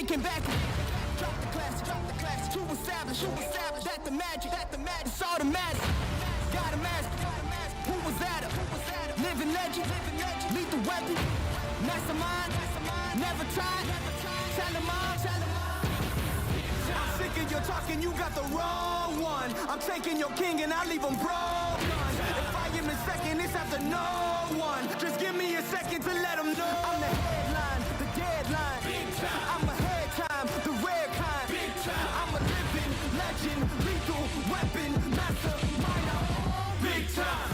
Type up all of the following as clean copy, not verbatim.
thinking back. Drop the class, too established, that the magic, it's automatic. Got a mask, who was at her? Living legend, lethal weapon. Mastermind, never tried. Tell them all. I'm sick of your talking, you got the wrong one. I'm taking your king and I leave him broke. If I am in second, it's after no one. Just give me a second to let them know. I'm the headline, the deadline. I'm ahead time, the rare kind. I'm a living legend, lethal weapon, mastermind. I'm big time.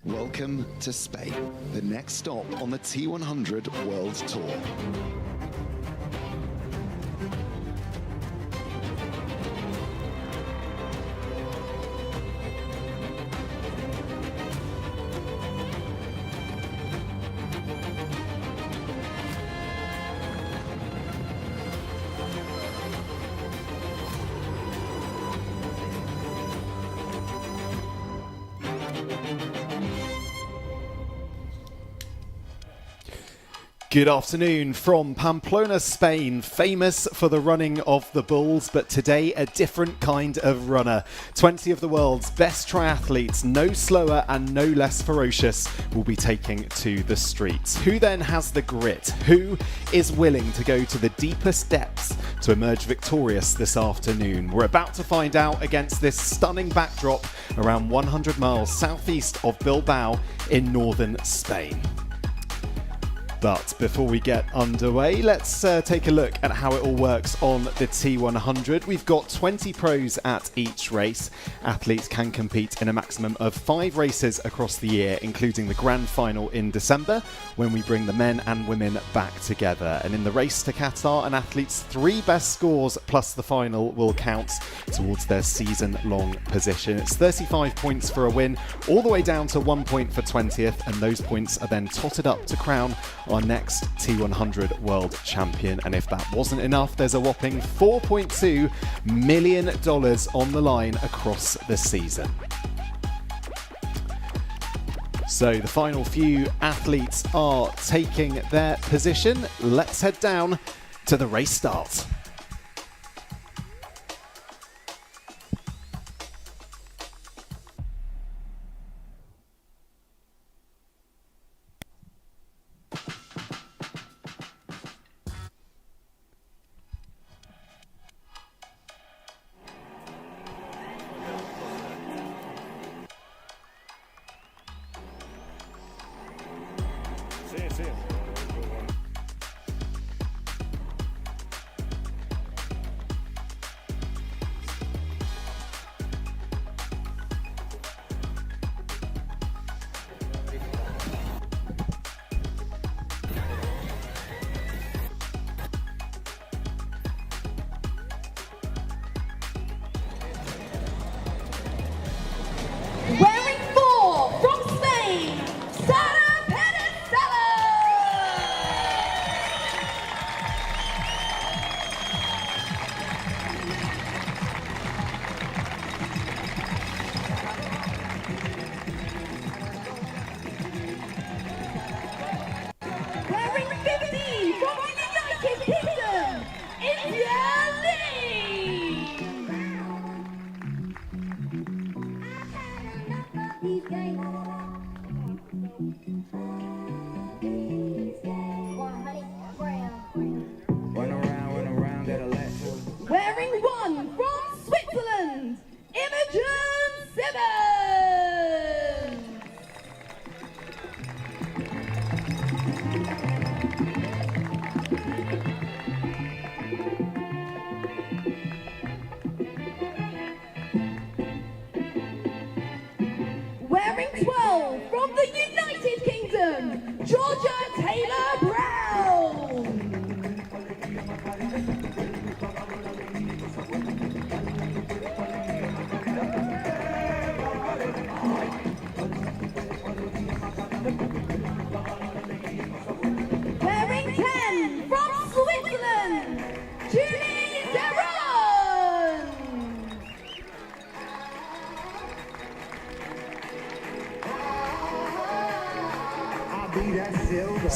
Welcome to Spain, the next stop on the T100 World Tour. Good afternoon from Pamplona, Spain, famous for the running of the bulls, but today a different kind of runner. 20 of the world's best triathletes, no slower and no less ferocious, will be taking to the streets. Who then has the grit? Who is willing to go to the deepest depths to emerge victorious this afternoon? We're about to find out against this stunning backdrop around 100 miles southeast of Bilbao in northern Spain. But before we get underway, let's take a look at how it all works on the T100. We've got 20 pros at each race. Athletes can compete in a maximum of 5 races across the year, including the grand final in December, when we bring the men and women back together. And in the race to Qatar, an athlete's 3 best scores plus the final will count towards their season-long position. It's 35 points for a win, all the way down to 1 point for 20th, and those points are then totted up to crown our next T100 world champion. And if that wasn't enough, there's a whopping $4.2 million on the line across the season. So the final few athletes are taking their position. Let's head down to the race start.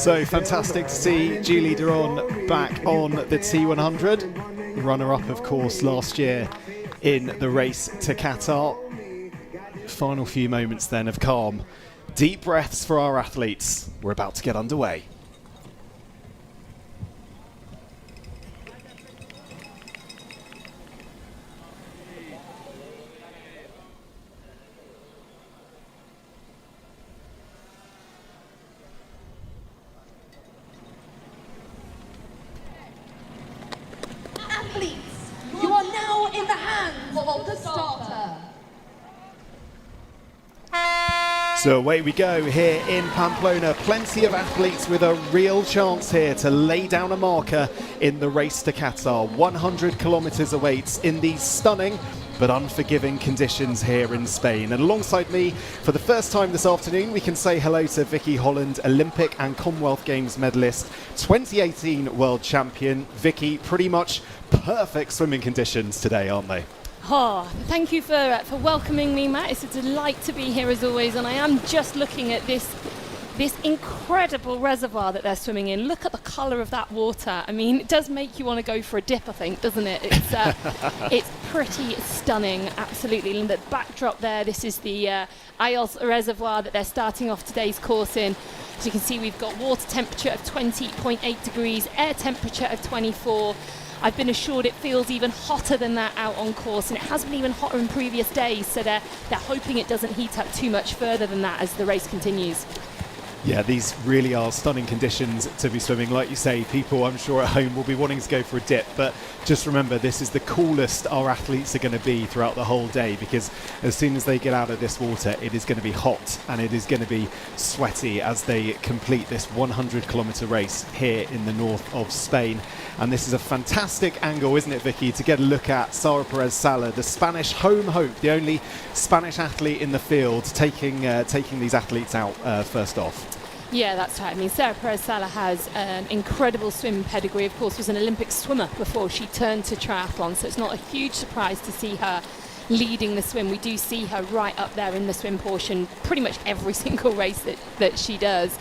So fantastic to see Julie Duron back on the T100. Runner-up, of course, last year in the race to Qatar. Final few moments then of calm. Deep breaths for our athletes. We're about to get underway. Athletes, you are now in the hands of the starter. So away we go here in Pamplona. Plenty of athletes with a real chance here to lay down a marker in the race to Qatar. 100 kilometres awaits in these stunning but unforgiving conditions here in Spain. And alongside me, for the first time this afternoon, we can say hello to Vicky Holland, Olympic and Commonwealth Games medalist, 2018 world champion. Vicky, pretty much perfect swimming conditions today, aren't they? Oh, thank you for welcoming me, Matt. It's a delight to be here as always, and I am just looking at this incredible reservoir that they're swimming in. Look at the colour of that water. I mean, it does make you want to go for a dip, I think, doesn't it? It's pretty stunning, absolutely. And the backdrop there, this is the Ayos Reservoir that they're starting off today's course in. As you can see, we've got water temperature of 20.8 degrees, air temperature of 24. I've been assured it feels even hotter than that out on course, and it has been even hotter in previous days, so they're hoping it doesn't heat up too much further than that as the race continues. Yeah, these really are stunning conditions to be swimming. Like you say, people I'm sure at home will be wanting to go for a dip, but just remember, this is the coolest our athletes are going to be throughout the whole day, because as soon as they get out of this water, it is going to be hot and it is going to be sweaty as they complete this 100-kilometre race here in the north of Spain. And this is a fantastic angle, isn't it, Vicky, to get a look at Sara Perez-Sala, the Spanish home hope, the only Spanish athlete in the field, taking these athletes out first off. Yeah, that's right. I mean, Sara Perez-Sala has an incredible swim pedigree. Of course, was an Olympic swimmer before she turned to triathlon, so it's not a huge surprise to see her leading the swim. We do see her right up there in the swim portion pretty much every single race that she does.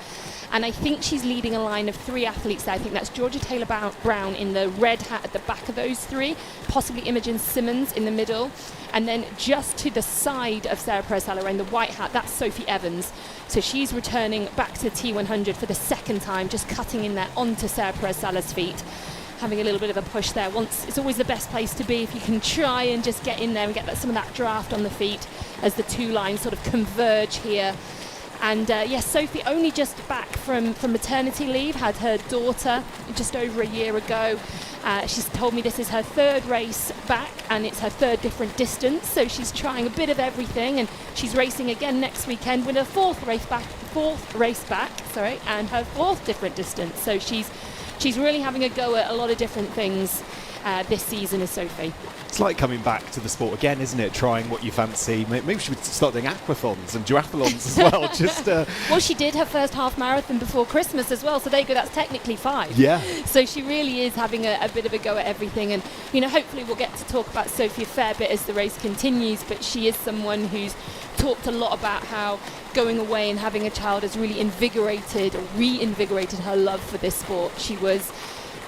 And I think she's leading a line of three athletes there. I think that's Georgia Taylor-Brown in the red hat at the back of those three, possibly Imogen Simmons in the middle, and then just to the side of Sara Perez-Sala in the white hat, that's Sophie Evans. So she's returning back to the T100 for the second time, just cutting in there onto Sara Perez-Sala's feet, having a little bit of a push there. It's always the best place to be if you can try and just get in there and get some of that draft on the feet as the two lines sort of converge here. And yes, Sophie only just back from maternity leave, had her daughter just over a year ago. She's told me this is her third race back and it's her third different distance, so she's trying a bit of everything, and she's racing again next weekend with her fourth race back, and her fourth different distance. So she's really having a go at a lot of different things this season, is Sophie. It's like coming back to the sport again, isn't it? Trying what you fancy. Maybe she should start doing aquathons and duathlons as well. Well, she did her first half marathon before Christmas as well, so there you go, that's technically 5. Yeah. So she really is having a bit of a go at everything, and hopefully we'll get to talk about Sophie a fair bit as the race continues, but she is someone who's talked a lot about how going away and having a child has really reinvigorated her love for this sport. She was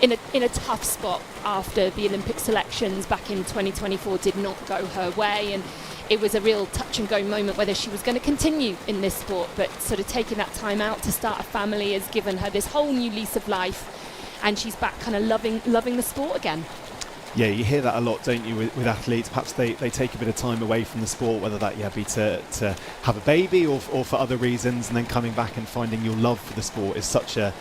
in a tough spot after the Olympic selections back in 2024 did not go her way, and it was a real touch and go moment whether she was going to continue in this sport, but sort of taking that time out to start a family has given her this whole new lease of life, and she's back kind of loving the sport again. Yeah, you hear that a lot, don't you, with athletes? Perhaps they take a bit of time away from the sport, whether that be to have a baby or for other reasons, and then coming back and finding your love for the sport is such a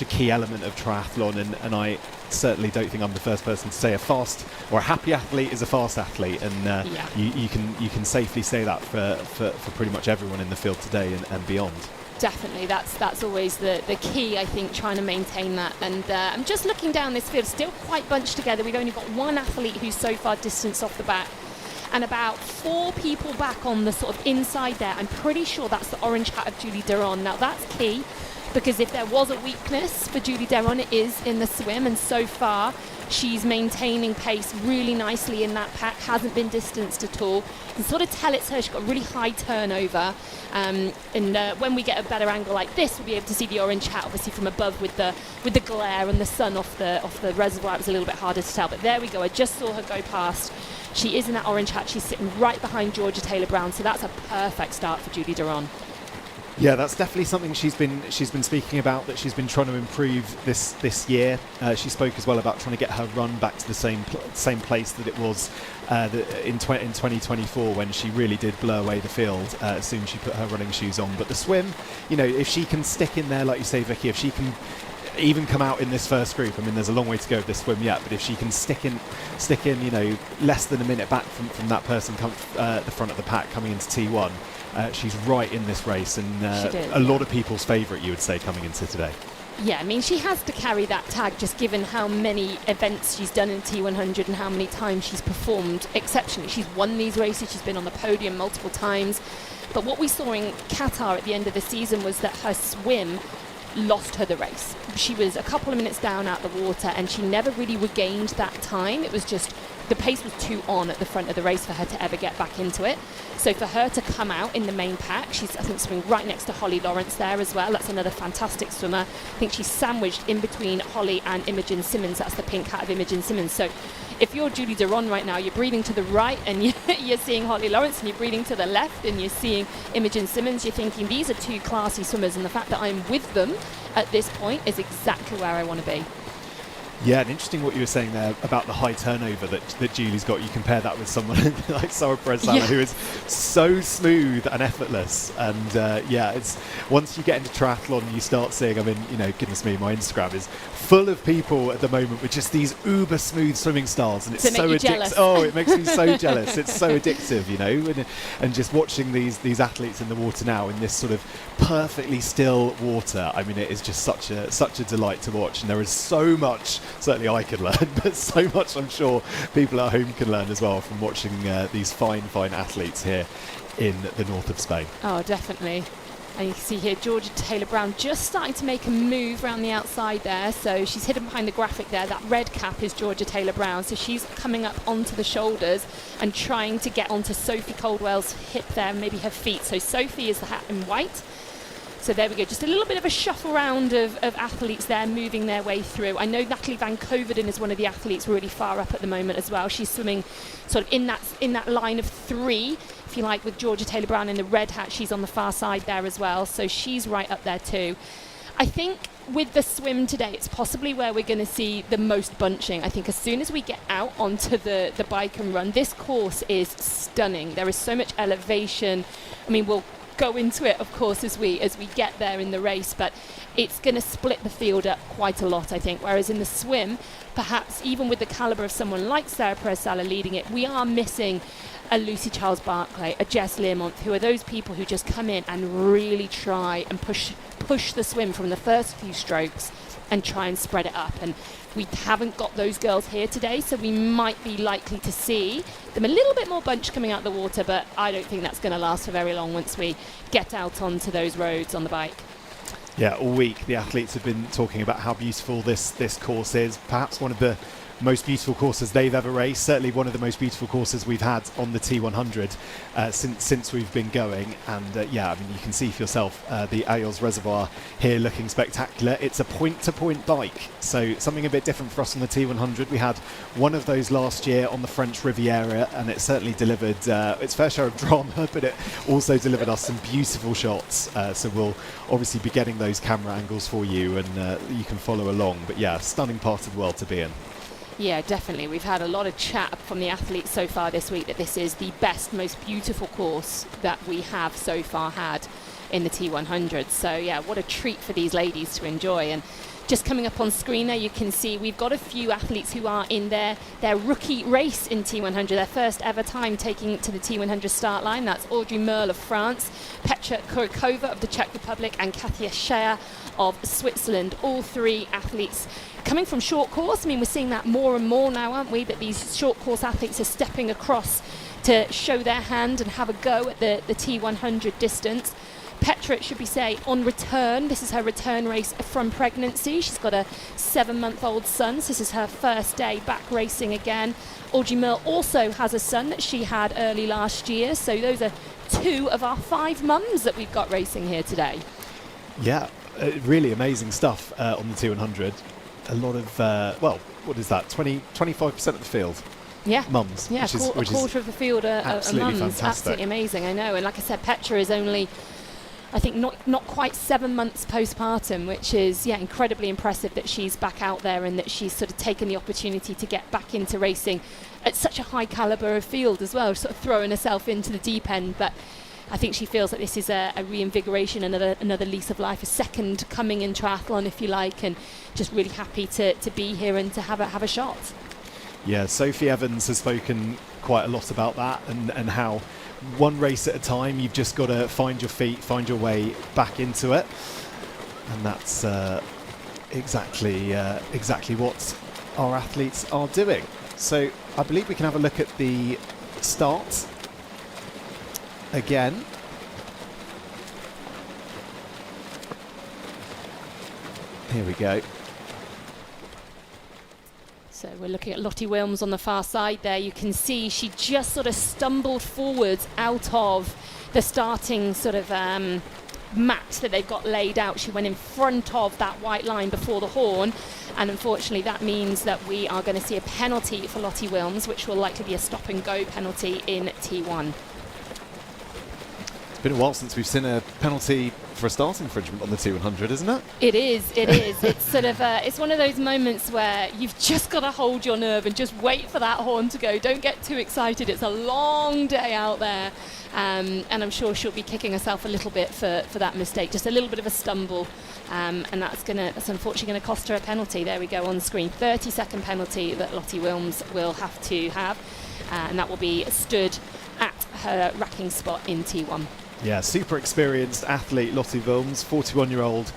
key element of triathlon. And I certainly don't think I'm the first person to say a fast or a happy athlete is a fast athlete, and you can safely say that for pretty much everyone in the field today and beyond. Definitely, that's always the key, I think, trying to maintain that. And I'm just looking down this field, still quite bunched together. We've only got one athlete who's so far distanced off the back, and about 4 people back on the sort of inside there. I'm pretty sure that's the orange hat of Julie Duron. Now that's key, because if there was a weakness for Julie Deron, it is in the swim, and so far she's maintaining pace really nicely in that pack, hasn't been distanced at all. You can sort of tell it's her. She's got a really high turnover, and when we get a better angle like this, we'll be able to see the orange hat obviously from above with the glare and the sun off the reservoir. It was a little bit harder to tell, but there we go. I just saw her go past. She is in that orange hat. She's sitting right behind Georgia Taylor-Brown, so that's a perfect start for Julie Deron. Yeah, that's definitely something she's been speaking about, that she's been trying to improve this year. She spoke as well about trying to get her run back to the same place that it was in 2024, when she really did blow away the field as soon as she put her running shoes on. But the swim, if she can stick in there, like you say, Vicky, if she can even come out in this first group, I mean, there's a long way to go with this swim yet, but if she can stick in, less than a minute back from that person the front of the pack coming into T1, she's right in this race, and a lot of people's favourite, you would say, coming into today. Yeah, I mean, she has to carry that tag just given how many events she's done in T100 and how many times she's performed exceptionally. She's won these races, she's been on the podium multiple times, but what we saw in Qatar at the end of the season was that her swim lost her the race. She was a couple of minutes down out the water, and she never really regained that time. It was just the pace was too on at the front of the race for her to ever get back into it. So for her to come out in the main pack, she's, I think, swimming right next to Holly Lawrence there as well. That's another fantastic swimmer. I think she's sandwiched in between Holly and Imogen Simmons. That's the pink hat of Imogen Simmons. So if you're Julie Deron right now, you're breathing to the right and you're seeing Holly Lawrence, and you're breathing to the left and you're seeing Imogen Simmons, you're thinking these are two classy swimmers, and the fact that I'm with them at this point is exactly where I want to be. Yeah, and interesting what you were saying there about the high turnover that Julie's got. You compare that with someone like Sarah Perez-Sala, who is so smooth and effortless. And it's once you get into triathlon and you start seeing, I mean, goodness me, my Instagram is full of people at the moment with just these uber smooth swimming styles, and it's so addictive. Oh, it makes me so jealous. It's so addictive, and just watching these athletes in the water now in this sort of perfectly still water. I mean, it is just such a delight to watch, and there is so much. Certainly I could learn, but so much I'm sure people at home can learn as well from watching these fine athletes here in the north of Spain. Oh, definitely. And you can see here Georgia Taylor-Brown just starting to make a move around the outside there. So she's hidden behind the graphic there. That red cap is Georgia Taylor-Brown. So she's coming up onto the shoulders and trying to get onto Sophie Coldwell's hip there, maybe her feet. So Sophie is the hat in white. So there we go, just a little bit of a shuffle round of athletes there moving their way through. I know Natalie Van Coverdon is one of the athletes really far up at the moment as well. She's swimming sort of in that line of three, if you like, with Georgia Taylor-Brown in the red hat. She's on the far side there as well, so she's right up there too. I think with the swim today, it's possibly where we're going to see the most bunching. I think as soon as we get out onto the bike and run, this course is stunning. There is so much elevation. I mean, we'll go into it, of course, as we get there in the race, but it's going to split the field up quite a lot, I think. Whereas in the swim, perhaps even with the calibre of someone like Sarah Perez-Sala leading it, we are missing a Lucy Charles-Barclay, a Jess Learmonth, who are those people who just come in and really try and push the swim from the first few strokes and try and spread it up. And we haven't got those girls here today, so we might be likely to see them a little bit more bunched coming out the water, but I don't think that's going to last for very long once we get out onto those roads on the bike. Yeah, all week the athletes have been talking about how beautiful this course is. Perhaps one of the most beautiful courses they've ever raced, certainly one of the most beautiful courses we've had on the T100 since we've been going. And I mean, you can see for yourself the Ayos Reservoir here looking spectacular. It's a point-to-point bike, so something a bit different for us on the T100. We had one of those last year on the French Riviera, and it certainly delivered its fair share of drama, but it also delivered us some beautiful shots. So we'll obviously be getting those camera angles for you, and you can follow along. But yeah, stunning part of the world to be in. Yeah, definitely. We've had a lot of chat from the athletes so far this week that this is the best, most beautiful course that we have so far had in the T100. So yeah, what a treat for these ladies to enjoy. And just coming up on screen there, you can see we've got a few athletes who are in their rookie race in T100, their first ever time taking it to the T100 start line. That's Audrey Merle of France, Petra Kurikova of the Czech Republic, and Katia Shea of Switzerland. All three athletes coming from short course. I mean, we're seeing that more and more now, aren't we, that these short course athletes are stepping across to show their hand and have a go at the T100 distance. Petra, should we say, on return. This is her return race from pregnancy. She's got a 7-month-old son, so this is her first day back racing again. Audrey Mill also has a son that she had early last year, so those are 2 of our 5 mums that we've got racing here today. Yeah, really amazing stuff on the T100. A lot of, well, what is that, 25% of the field? Yeah, mums. Yeah, which a quarter of the field are absolutely mums. fantastic. Absolutely amazing, I know. And like I said, Petra is only, I think, not quite 7 months postpartum, which is, yeah, incredibly impressive that she's back out there and that she's sort of taken the opportunity to get back into racing at such a high calibre of field as well, sort of throwing herself into the deep end. But I think she feels that this is a reinvigoration, another lease of life, a second coming in triathlon, if you like, and just really happy to be here and to have a shot. Yeah, Sophie Evans has spoken quite a lot about that and how one race at a time, you've just got to find your feet, find your way back into it. And that's exactly what our athletes are doing. So I believe we can have a look at the start again. Here we go. So we're looking at Lottie Wilms on the far side there. You can see she just sort of stumbled forwards out of the starting sort of mat that they've got laid out. She went in front of that white line before the horn, and unfortunately that means that we are going to see a penalty for Lottie Wilms, which will likely be a stop and go penalty in T1. It's been a while since we've seen a penalty for a start infringement on the T100, isn't it? It is. It's sort of it's one of those moments where you've just got to hold your nerve and just wait for that horn to go. Don't get too excited. It's a long day out there, and I'm sure she'll be kicking herself a little bit for that mistake. Just a little bit of a stumble, and that's unfortunately going to cost her a penalty. There we go on screen. 30-second penalty that Lottie Wilms will have to have, and that will be stood at her racking spot in T1. Yeah, super experienced athlete, Lottie Wilms, 41-year-old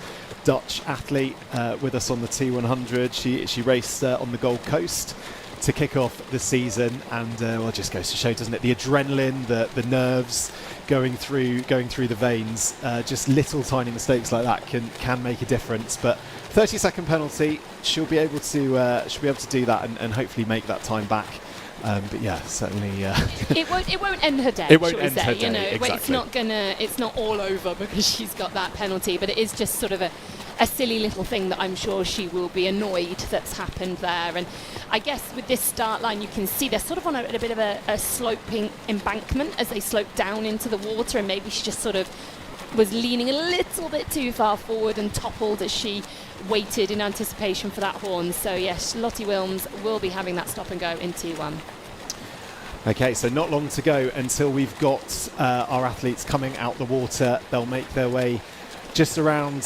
Dutch athlete with us on the T100. She raced on the Gold Coast to kick off the season, and well, it just goes to show, doesn't it? The adrenaline, the nerves going through the veins. Just little tiny mistakes like that can make a difference. But 30-second penalty, she'll be able to do that and hopefully make that time back. But yeah, certainly. It won't end her day. It won't shall end we say? her day, You know, exactly. it's not all over because she's got that penalty. But it is just sort of a silly little thing that I'm sure she will be annoyed that's happened there. And I guess with this start line, you can see they're sort of on a bit of a sloping embankment as they slope down into the water, and maybe she just sort of was leaning a little bit too far forward and toppled as she waited in anticipation for that horn. So yes, Lottie Wilms will be having that stop and go in T1. Okay, so not long to go until we've got our athletes coming out the water. They'll make their way just around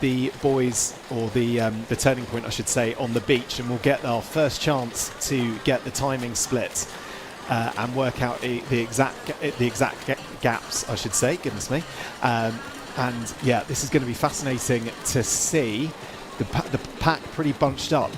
the buoys, or the turning point, I should say, on the beach, and we'll get our first chance to get the timing split and work out the exact gaps, I should say. Goodness me. And yeah, this is going to be fascinating to see. The pack pretty bunched up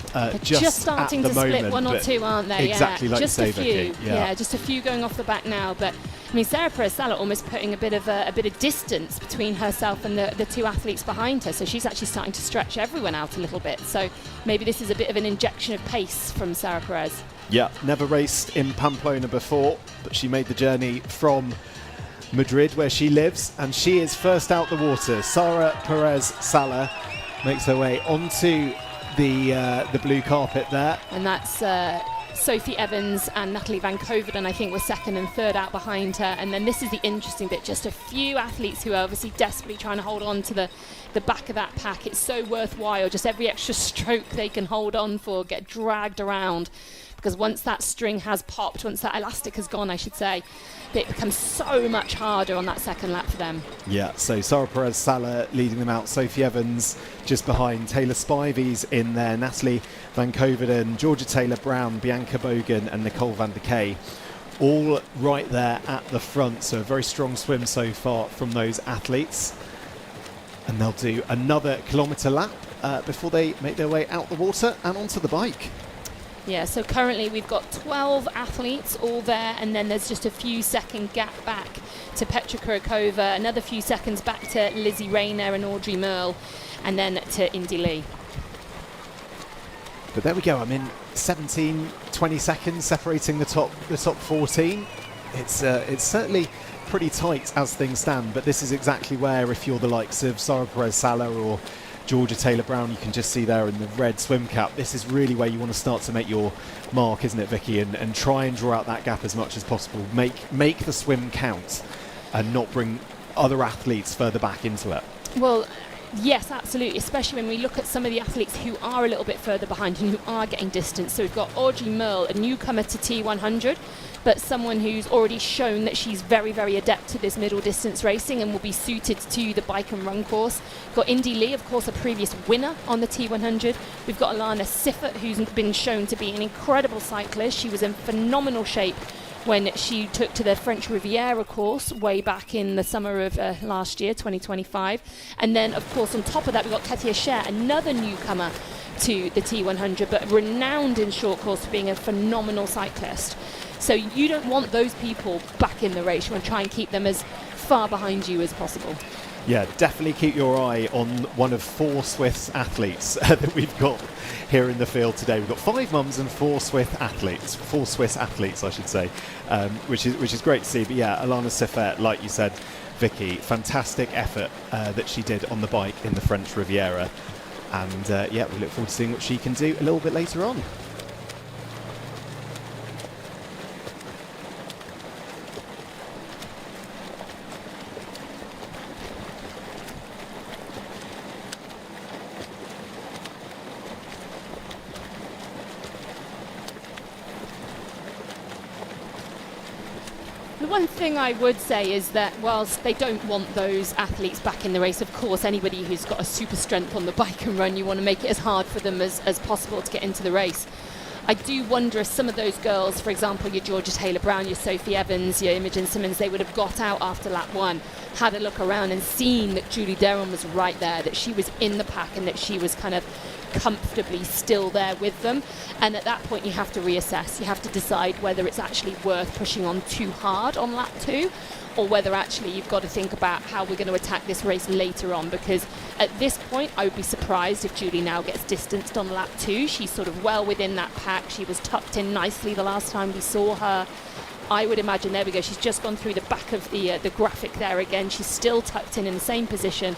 just starting at the to moment, split one or two, aren't they? Exactly, yeah. like Just you say, a few. Vicky. Yeah, just a few going off the back now. But I mean, Sarah Perez-Sala almost putting a bit of distance between herself and the two athletes behind her. So she's actually starting to stretch everyone out a little bit. So maybe this is a bit of an injection of pace from Sarah Perez. Yeah, never raced in Pamplona before, but she made the journey from Madrid, where she lives, and she is first out the water. Sarah Perez-Sala makes her way onto the blue carpet there. And that's Sophie Evans and Natalie Van Koveren, I think, were second and third out behind her. And then this is the interesting bit, just a few athletes who are obviously desperately trying to hold on to the back of that pack. It's so worthwhile, just every extra stroke they can hold on for, get dragged around. Because once that string has popped, once that elastic has gone, I should say, it becomes so much harder on that second lap for them. Yeah, so Sarah Perez-Sala leading them out. Sophie Evans just behind. Taylor Spivey's in there. Natalie Van Koveren, Georgia Taylor-Brown, Bianca Bogan and Nicole van der Kay. All right there at the front. So a very strong swim so far from those athletes. And they'll do another kilometre lap before they make their way out the water and onto the bike. Yeah, so currently we've got 12 athletes all there, and then there's just a few second gap back to Petra Kurakova, another few seconds back to Lizzie Rayner and Audrey Merle, and then to Indy Lee. But there we go. I mean, 17, 20 seconds separating the top 14. It's certainly pretty tight as things stand, but this is exactly where, if you're the likes of Sara Perez-Sala or Georgia Taylor-Brown, you can just see there in the red swim cap, this is really where you want to start to make your mark, isn't it, Vicky? And try and draw out that gap as much as possible. Make the swim count and not bring other athletes further back into it. Well, yes, absolutely, especially when we look at some of the athletes who are a little bit further behind and who are getting distance. So we've got Audrey Merle, a newcomer to T100, but someone who's already shown that she's very, very adept to this middle distance racing and will be suited to the bike and run course. Got Indy Lee, of course, a previous winner on the T100. We've got Alana Siffert, who's been shown to be an incredible cyclist. She was in phenomenal shape when she took to the French Riviera course way back in the summer of last year, 2025. And then, of course, on top of that, we've got Katia Scher, another newcomer to the T100, but renowned in short course for being a phenomenal cyclist. So you don't want those people back in the race. You want to try and keep them as far behind you as possible. Yeah, definitely keep your eye on one of 4 Swiss athletes that we've got here in the field today. We've got 5 mums and 4 Swiss athletes, I should say, which is great to see. But yeah, Alana Siffert, like you said, Vicky, fantastic effort that she did on the bike in the French Riviera. And yeah, we look forward to seeing what she can do a little bit later on. The one thing I would say is that whilst they don't want those athletes back in the race, of course, anybody who's got a super strength on the bike and run, you want to make it as hard for them as possible to get into the race. I do wonder if some of those girls, for example, your Georgia Taylor-Brown, your Sophie Evans, your Imogen Simmons, they would have got out after lap 1, had a look around and seen that Julie Deron was right there, that she was in the pack and that she was kind of comfortably still there with them. And at that point you have to reassess. You have to decide whether it's actually worth pushing on too hard on lap 2, or whether actually you've got to think about how we're going to attack this race later on, because at this point I would be surprised if Julie now gets distanced on lap 2. She's sort of well within that pack. She was tucked in nicely the last time we saw her. I would imagine, there we go, she's just gone through the back of the graphic there again. She's still tucked in the same position.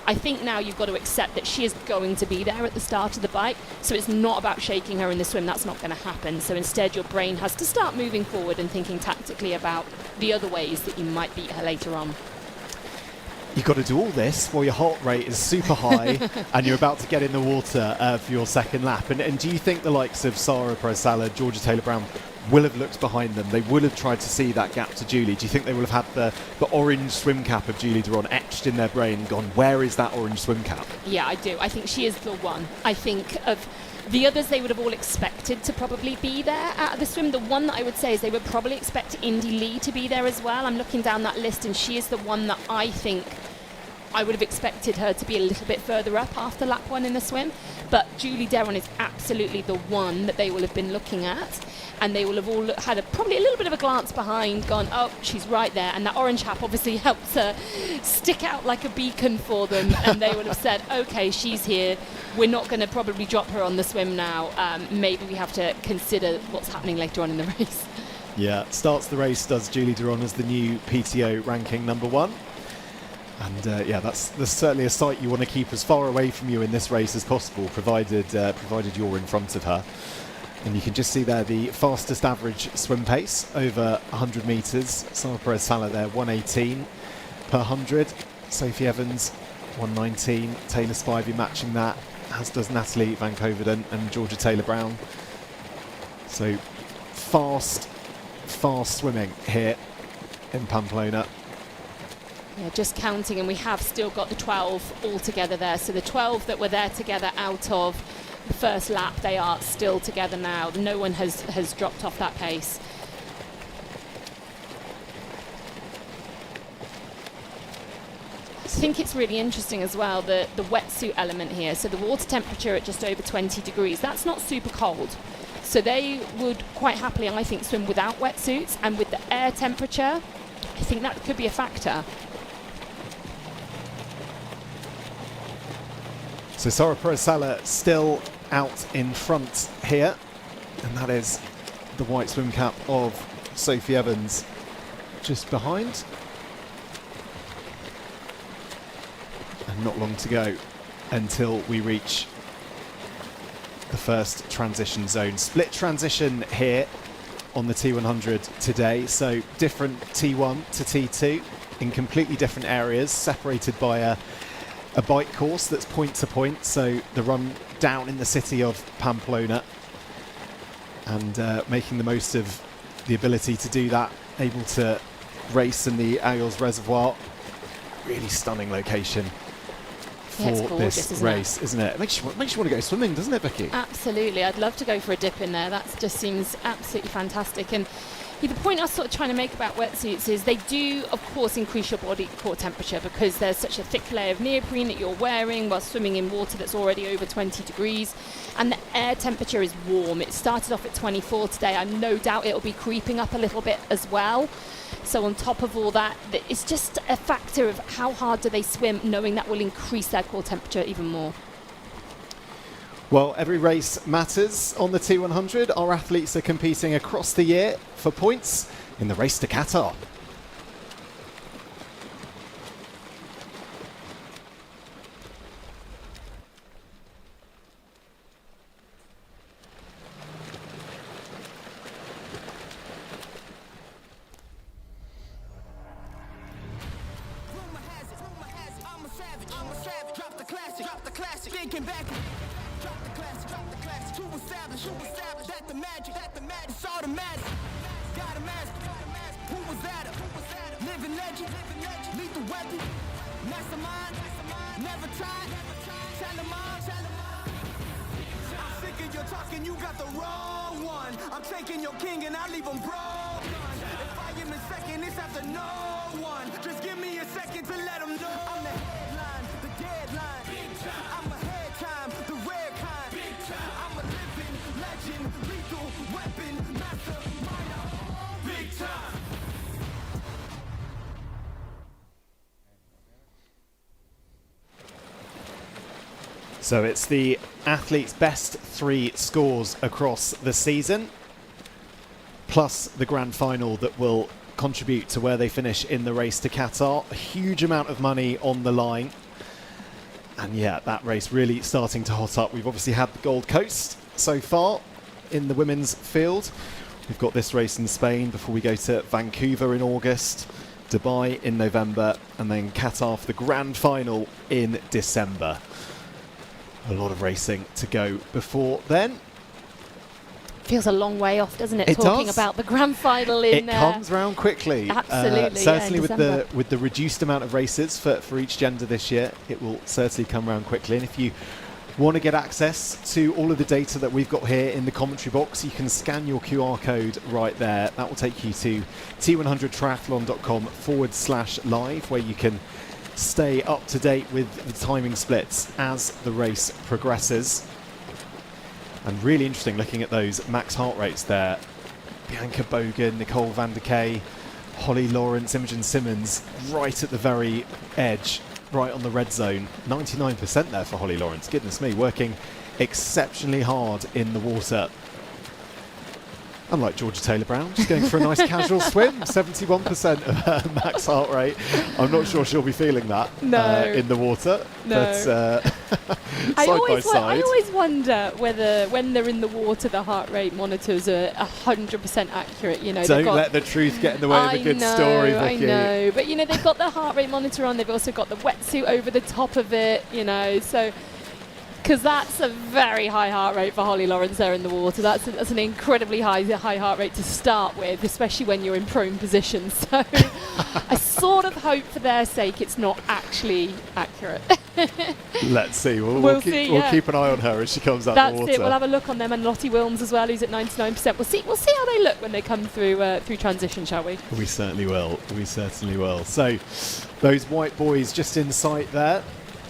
I think now you've got to accept that she is going to be there at the start of the bike, so it's not about shaking her in the swim. That's not going to happen. So instead your brain has to start moving forward and thinking tactically about the other ways that you might beat her later on. You've got to do all this while your heart rate is super high and you're about to get in the water for your second lap. And do you think the likes of Sara Perez-Sala, Georgia Taylor-Brown will have looked behind them? They would have tried to see that gap to Julie. Do you think they will have had the orange swim cap of Julie Deron etched in their brain and gone, where is that orange swim cap? Yeah, I do. I think she is the one. I think of the others, they would have all expected to probably be there at the swim. The one that I would say is they would probably expect Indy Lee to be there as well. I'm looking down that list and she is the one that I think I would have expected her to be a little bit further up after lap 1 in the swim. But Julie Deron is absolutely the one that they will have been looking at. And they will have all had probably a little bit of a glance behind, gone, oh, she's right there. And that orange cap obviously helps her stick out like a beacon for them. And they will have said, okay, she's here. We're not going to probably drop her on the swim now. Maybe we have to consider what's happening later on in the race. Yeah, starts the race, does Julie Deron as the new PTO ranking number 1. And yeah, that's certainly a sight you want to keep as far away from you in this race as possible, provided you're in front of her. And you can just see there the fastest average swim pace over 100 metres. Sara Perez-Sala there, 1:18 per 100. Sophie Evans, 1:19. Taylor Spivey matching that, as does Natalie Van Coverdon and Georgia Taylor-Brown. So fast swimming here in Pamplona. Yeah, just counting, and we have still got the 12 all together there. So the 12 that were there together out of the first lap, they are still together now. No one has dropped off that pace. I think it's really interesting as well, the wetsuit element here. So the water temperature at just over 20 degrees, that's not super cold. So they would quite happily, I think, swim without wetsuits, and with the air temperature, I think that could be a factor. So Sara Perez-Sala still out in front here, and that is the white swim cap of Sophie Evans just behind. And not long to go until we reach the first transition zone. Split transition here on the T100 today, so different T1 to T2 in completely different areas, separated by a bike course that's point to point, so the run down in the city of Pamplona, and making the most of the ability to do that, able to race in the Ayos Reservoir. Really stunning location for this race, isn't it? It makes you want to go swimming, doesn't it, Vicky? Absolutely. I'd love to go for a dip in there. That just seems absolutely fantastic. And the point I was sort of trying to make about wetsuits is they do, of course, increase your body core temperature because there's such a thick layer of neoprene that you're wearing while swimming in water that's already over 20 degrees. And the air temperature is warm. It started off at 24 today. I'm no doubt it'll be creeping up a little bit as well. So on top of all that, it's just a factor of how hard do they swim, knowing that will increase their core temperature even more. Well, every race matters on the T100. Our athletes are competing across the year for points in the race to Qatar. Thinking back, drop the classic, to establish that the magic, it's automatic. Got a mask, who was that? Living legend, lethal weapon, mastermind, never tied, tell them all. I'm sick of your talking, you got the wrong one. I'm taking your king and I leave him broke. If I am in second, it's after no one. Just give me a second to let them know. I'm the headline, the deadline. I'm ahead time, the rare kind. I'm a living legend, lethal weapon, mastermind, big time. So it's the athletes' best 3 scores across the season, plus the grand final that will contribute to where they finish in the race to Qatar. A huge amount of money on the line. And yeah, that race really starting to hot up. We've obviously had the Gold Coast so far in the women's field. We've got this race in Spain before we go to Vancouver in August, Dubai in November, and then Qatar for the grand final in December. A lot of racing to go before then. Feels a long way off, doesn't it? It Talking does. about the grand final in It comes round quickly. Absolutely, certainly yeah, with the reduced amount of races for each gender this year, it will certainly come round quickly. And if you want to get access to all of the data that we've got here in the commentary box, you can scan your QR code right there. That will take you to t100triathlon.com/live, where you can stay up to date with the timing splits as the race progresses. And really interesting looking at those max heart rates there. Bianca Bogan, Nicole van der Kay, Holly Lawrence, Imogen Simmons, right at the very edge, right on the red zone. 99% there for Holly Lawrence. Goodness me, working exceptionally hard in the water. Unlike Georgia Taylor-Brown, just going for a nice casual swim. 71% of her max heart rate. I'm not sure she'll be feeling that in the water. No. But side I by side. always wonder whether when they're in the water, the heart rate monitors are 100% accurate. You know, Don't let the truth get in the way of a good story, Vicky. I know, but you know, they've got the heart rate monitor on. They've also got the wetsuit over the top of it. You know, so. Because that's a very high heart rate for Holly Lawrence there in the water. That's an incredibly high heart rate to start with, especially when you're in prone position. So I sort of hope for their sake it's not actually accurate. Let's see. We'll keep an eye on her as she comes out the water. That's it. We'll have a look on them, and Lottie Wilms as well, who's at 99%. We'll see how they look when they come through transition, shall we? We certainly will. We certainly will. So those white boys just in sight there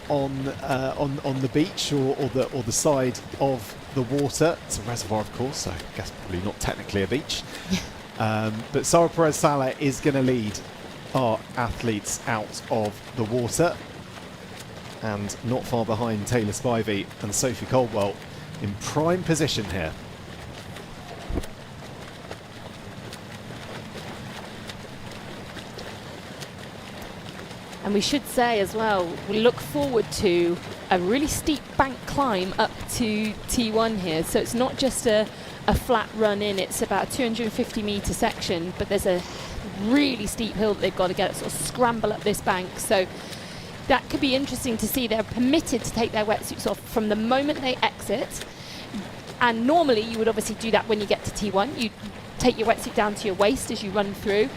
on the beach or the side of the water. It's a reservoir, of course, so I guess probably not technically a beach. But Sara Perez-Sala is going to lead our athletes out of the water. And not far behind, Taylor Spivey and Sophie Caldwell in prime position here. And we should say as well, we look forward to a really steep bank climb up to T1 here. So it's not just a flat run in, it's about a 250 metre section, but there's a really steep hill that they've got to get, sort of scramble up this bank. So that could be interesting to see. They're permitted to take their wetsuits off from the moment they exit. And normally you would obviously do that when you get to T1. You take your wetsuit down to your waist as you run through.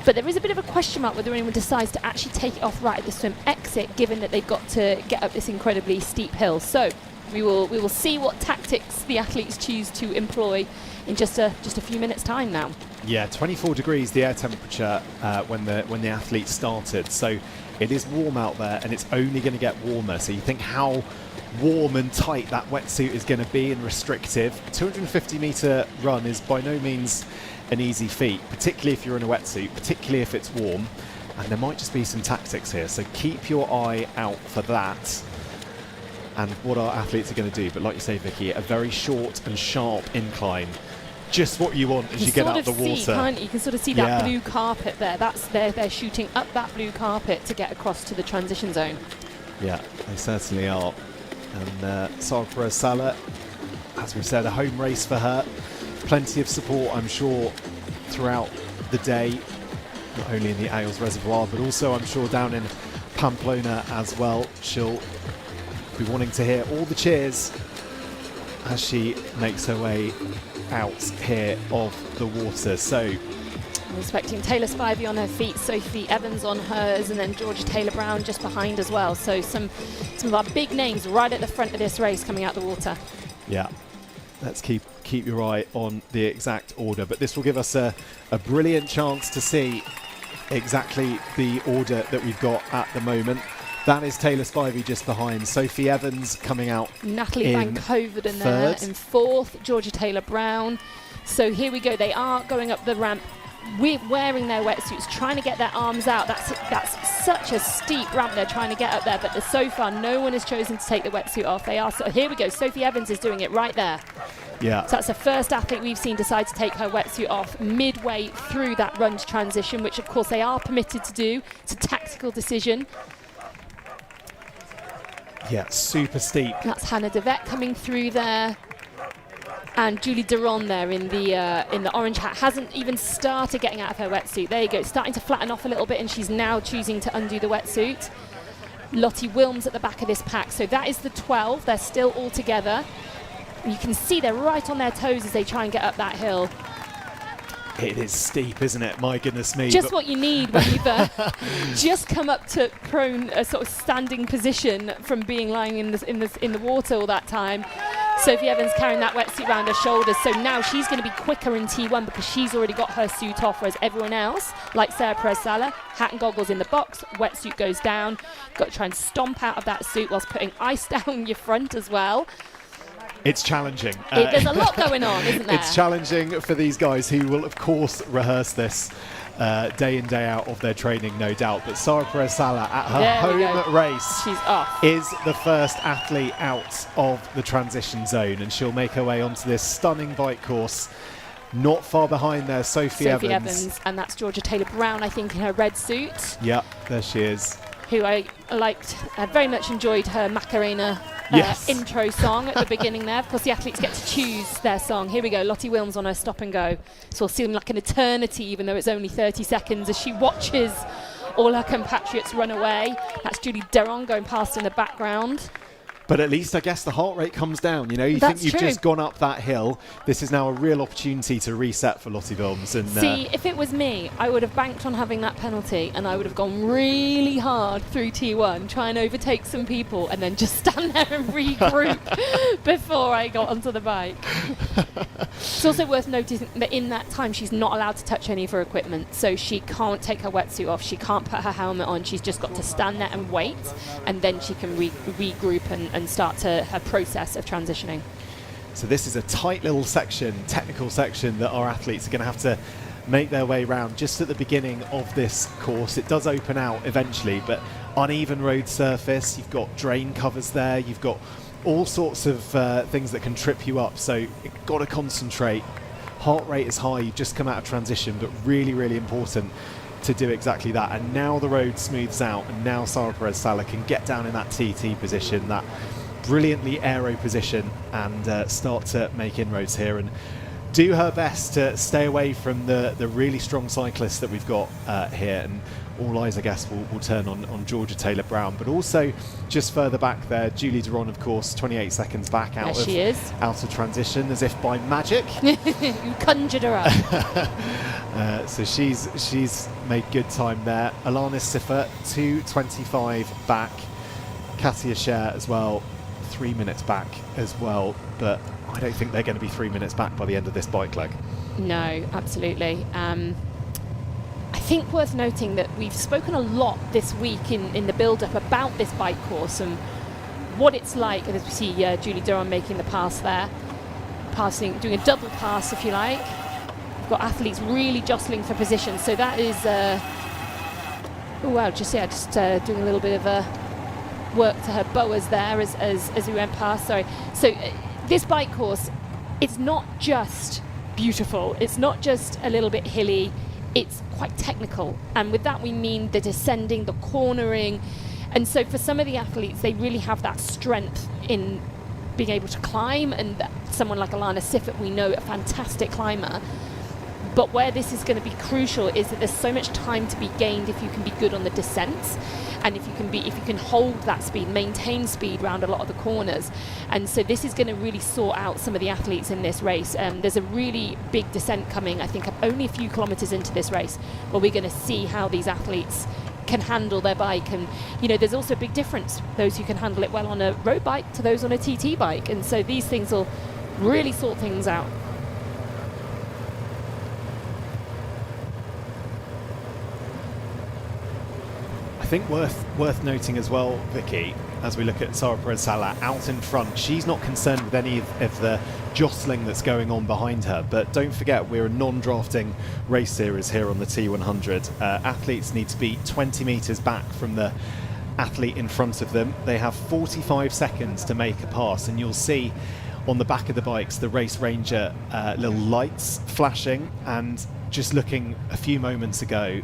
But there is a bit of a question mark whether anyone decides to actually take it off right at the swim exit, given that they've got to get up this incredibly steep hill. So we will see what tactics the athletes choose to employ in just a few minutes' time now. Yeah, 24 degrees the air temperature when the athletes started. So it is warm out there, and it's only going to get warmer. So you think how warm and tight that wetsuit is going to be and restrictive. 250 metre run is by no means an easy feat, particularly if you're in a wetsuit, particularly if it's warm. And there might just be some tactics here, so keep your eye out for that and what our athletes are going to do. But like you say, Vicky, a very short and sharp incline, just what you want as you get out of the water. Can't you? You can sort of see that blue carpet there. That's they're shooting up that blue carpet to get across to the transition zone. Yeah, they certainly are. And Sara Perez-Sala, as we said, a home race for her. Plenty of support, I'm sure, throughout the day, not only in the Ailes Reservoir, but also, I'm sure, down in Pamplona as well. She'll be wanting to hear all the cheers as she makes her way out here of the water. So I'm expecting Taylor Spivey on her feet, Sophie Evans on hers, and then Georgia Taylor-Brown just behind as well. So some of our big names right at the front of this race coming out the water. Yeah. Let's keep your eye on the exact order, but this will give us a brilliant chance to see exactly the order that we've got at the moment. That is Taylor Spivey just behind, Sophie Evans coming out Natalie Van Hoveden there in fourth, Georgia Taylor-Brown. So here we go, they are going up the ramp, wearing their wetsuits, trying to get their arms out. That's such a steep ramp they're trying to get up there, but so far no one has chosen to take the wetsuit off. They are, so here we go, Sophie Evans is doing it right there. Yeah. So that's the first athlete we've seen decide to take her wetsuit off midway through that run to transition, which of course they are permitted to do. It's a tactical decision. Yeah, super steep. That's Hannah Devet coming through there. And Julie Deron there in the orange hat hasn't even started getting out of her wetsuit. There you go, starting to flatten off a little bit, and she's now choosing to undo the wetsuit. Lottie Wilms at the back of this pack. So that is the 12. They're still all together. You can see they're right on their toes as they try and get up that hill. It is steep, isn't it? My goodness me. Just what you need when you've just come up to prone, a sort of standing position from being lying in the water all that time. Sophie Evans carrying that wetsuit around her shoulders, so now she's going to be quicker in T1 because she's already got her suit off, whereas everyone else, like Sara Perez-Sala, hat and goggles in the box, wetsuit goes down. Got to try and stomp out of that suit whilst putting ice down your front as well. It's challenging. There's a lot going on, isn't there? It's challenging for these guys who will, of course, rehearse this day in, day out of their training, no doubt. But Sara Perez-Sala at her home race She's off. is the first athlete out of the transition zone, and she'll make her way onto this stunning bike course. Not far behind there, Sophie Evans. And that's Georgia Taylor-Brown, I think, in her red suit. Yep, there she is. Who I liked, very much enjoyed her Macarena intro song at the beginning there. Of course, the athletes get to choose their song. Here we go, Lottie Wilms on her stop and go. So it'll seem like an eternity, even though it's only 30 seconds, as she watches all her compatriots run away. That's Julie Deron going past in the background. But at least I guess the heart rate comes down. You know, you That's think you've true. just gone up that hill. This is now a real opportunity to reset for Lottie Wilms. And see, if it was me, I would have banked on having that penalty, and I would have gone really hard through T1, try and overtake some people, and then just stand there and regroup before I got onto the bike. It's also worth noticing that in that time, she's not allowed to touch any of her equipment, so she can't take her wetsuit off, she can't put her helmet on, she's just got to stand there and wait, and then she can regroup and start her process of transitioning. So this is a tight little section, technical section, that our athletes are going to have to make their way around just at the beginning of this course. It does open out eventually, but uneven road surface, you've got drain covers there, you've got all sorts of things that can trip you up, so you've got to concentrate. Heart rate is high, you've just come out of transition, but really, really important to do exactly that. And now the road smooths out, and now Sara Perez-Sala can get down in that TT position, that brilliantly aero position, and start to make inroads here and do her best to stay away from the really strong cyclists that we've got here. And all eyes, I guess, will turn on Georgia Taylor-Brown, but also just further back there, Julie Duron, of course, 28 seconds back out of transition, as if by magic. You conjured her up. So she's made good time there. Alana Siffer, 2:25 back. Katia Scher as well, 3 minutes back as well, but I don't think they're going to be 3 minutes back by the end of this bike leg. No, absolutely. I think worth noting that we've spoken a lot this week in the build-up about this bike course and what it's like. As we see Julie Duron making the pass there, doing a double pass, if you like. We've got athletes really jostling for position, so that is just doing a little bit of work to her boas there as we went past. Sorry. So this bike course, it's not just beautiful, it's not just a little bit hilly, it's quite technical, and with that we mean the descending, the cornering, and so for some of the athletes they really have that strength in being able to climb, and someone like Alana Siffer, we know, a fantastic climber. But where this is going to be crucial is that there's so much time to be gained if you can be good on the descents, and if you can hold that speed, maintain speed around a lot of the corners. And so this is going to really sort out some of the athletes in this race. There's a really big descent coming, I think only a few kilometres into this race, where we're going to see how these athletes can handle their bike. And there's also a big difference, those who can handle it well on a road bike to those on a TT bike, and so these things will really sort things out. I think worth noting as well, Vicky, as we look at Sara Perez-Sala out in front, she's not concerned with any of the jostling that's going on behind her. But don't forget, we're a non-drafting race series here on the T100. Athletes need to be 20 metres back from the athlete in front of them. They have 45 seconds to make a pass, and you'll see on the back of the bikes the Race Ranger little lights flashing, and just looking a few moments ago,